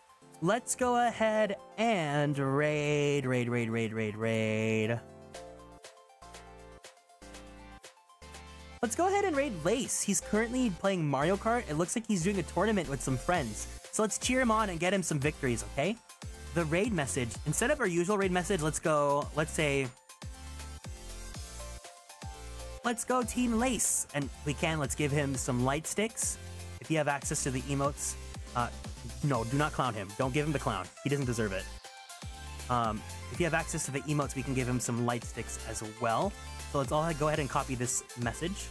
Let's go ahead and raid. Let's go ahead and raid Lace. He's currently playing Mario Kart. It looks like he's doing a tournament with some friends. So let's cheer him on and get him some victories, okay? The raid message, instead of our usual raid message, let's go Team Lace. And let's give him some light sticks. If you have access to the emotes, no, do not clown him. Don't give him the clown. He doesn't deserve it. If you have access to the emotes, we can give him some light sticks as well. So let's all go ahead and copy this message.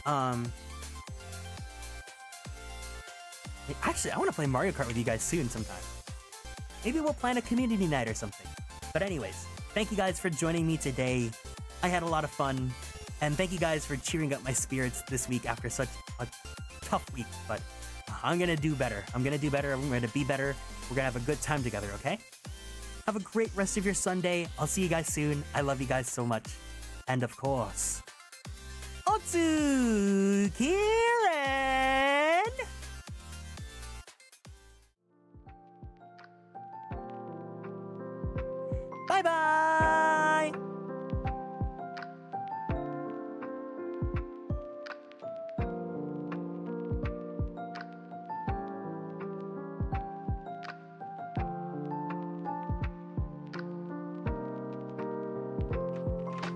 Actually, I want to play Mario Kart with you guys soon sometime. Maybe we'll plan a community night or something. But anyways, thank you guys for joining me today. I had a lot of fun. And thank you guys for cheering up my spirits this week after such a tough week. But I'm gonna do better. I'm gonna be better. We're gonna have a good time together, okay? Have a great rest of your Sunday. I'll see you guys soon. I love you guys so much. And of course, Otsu Kieran! Bye-bye!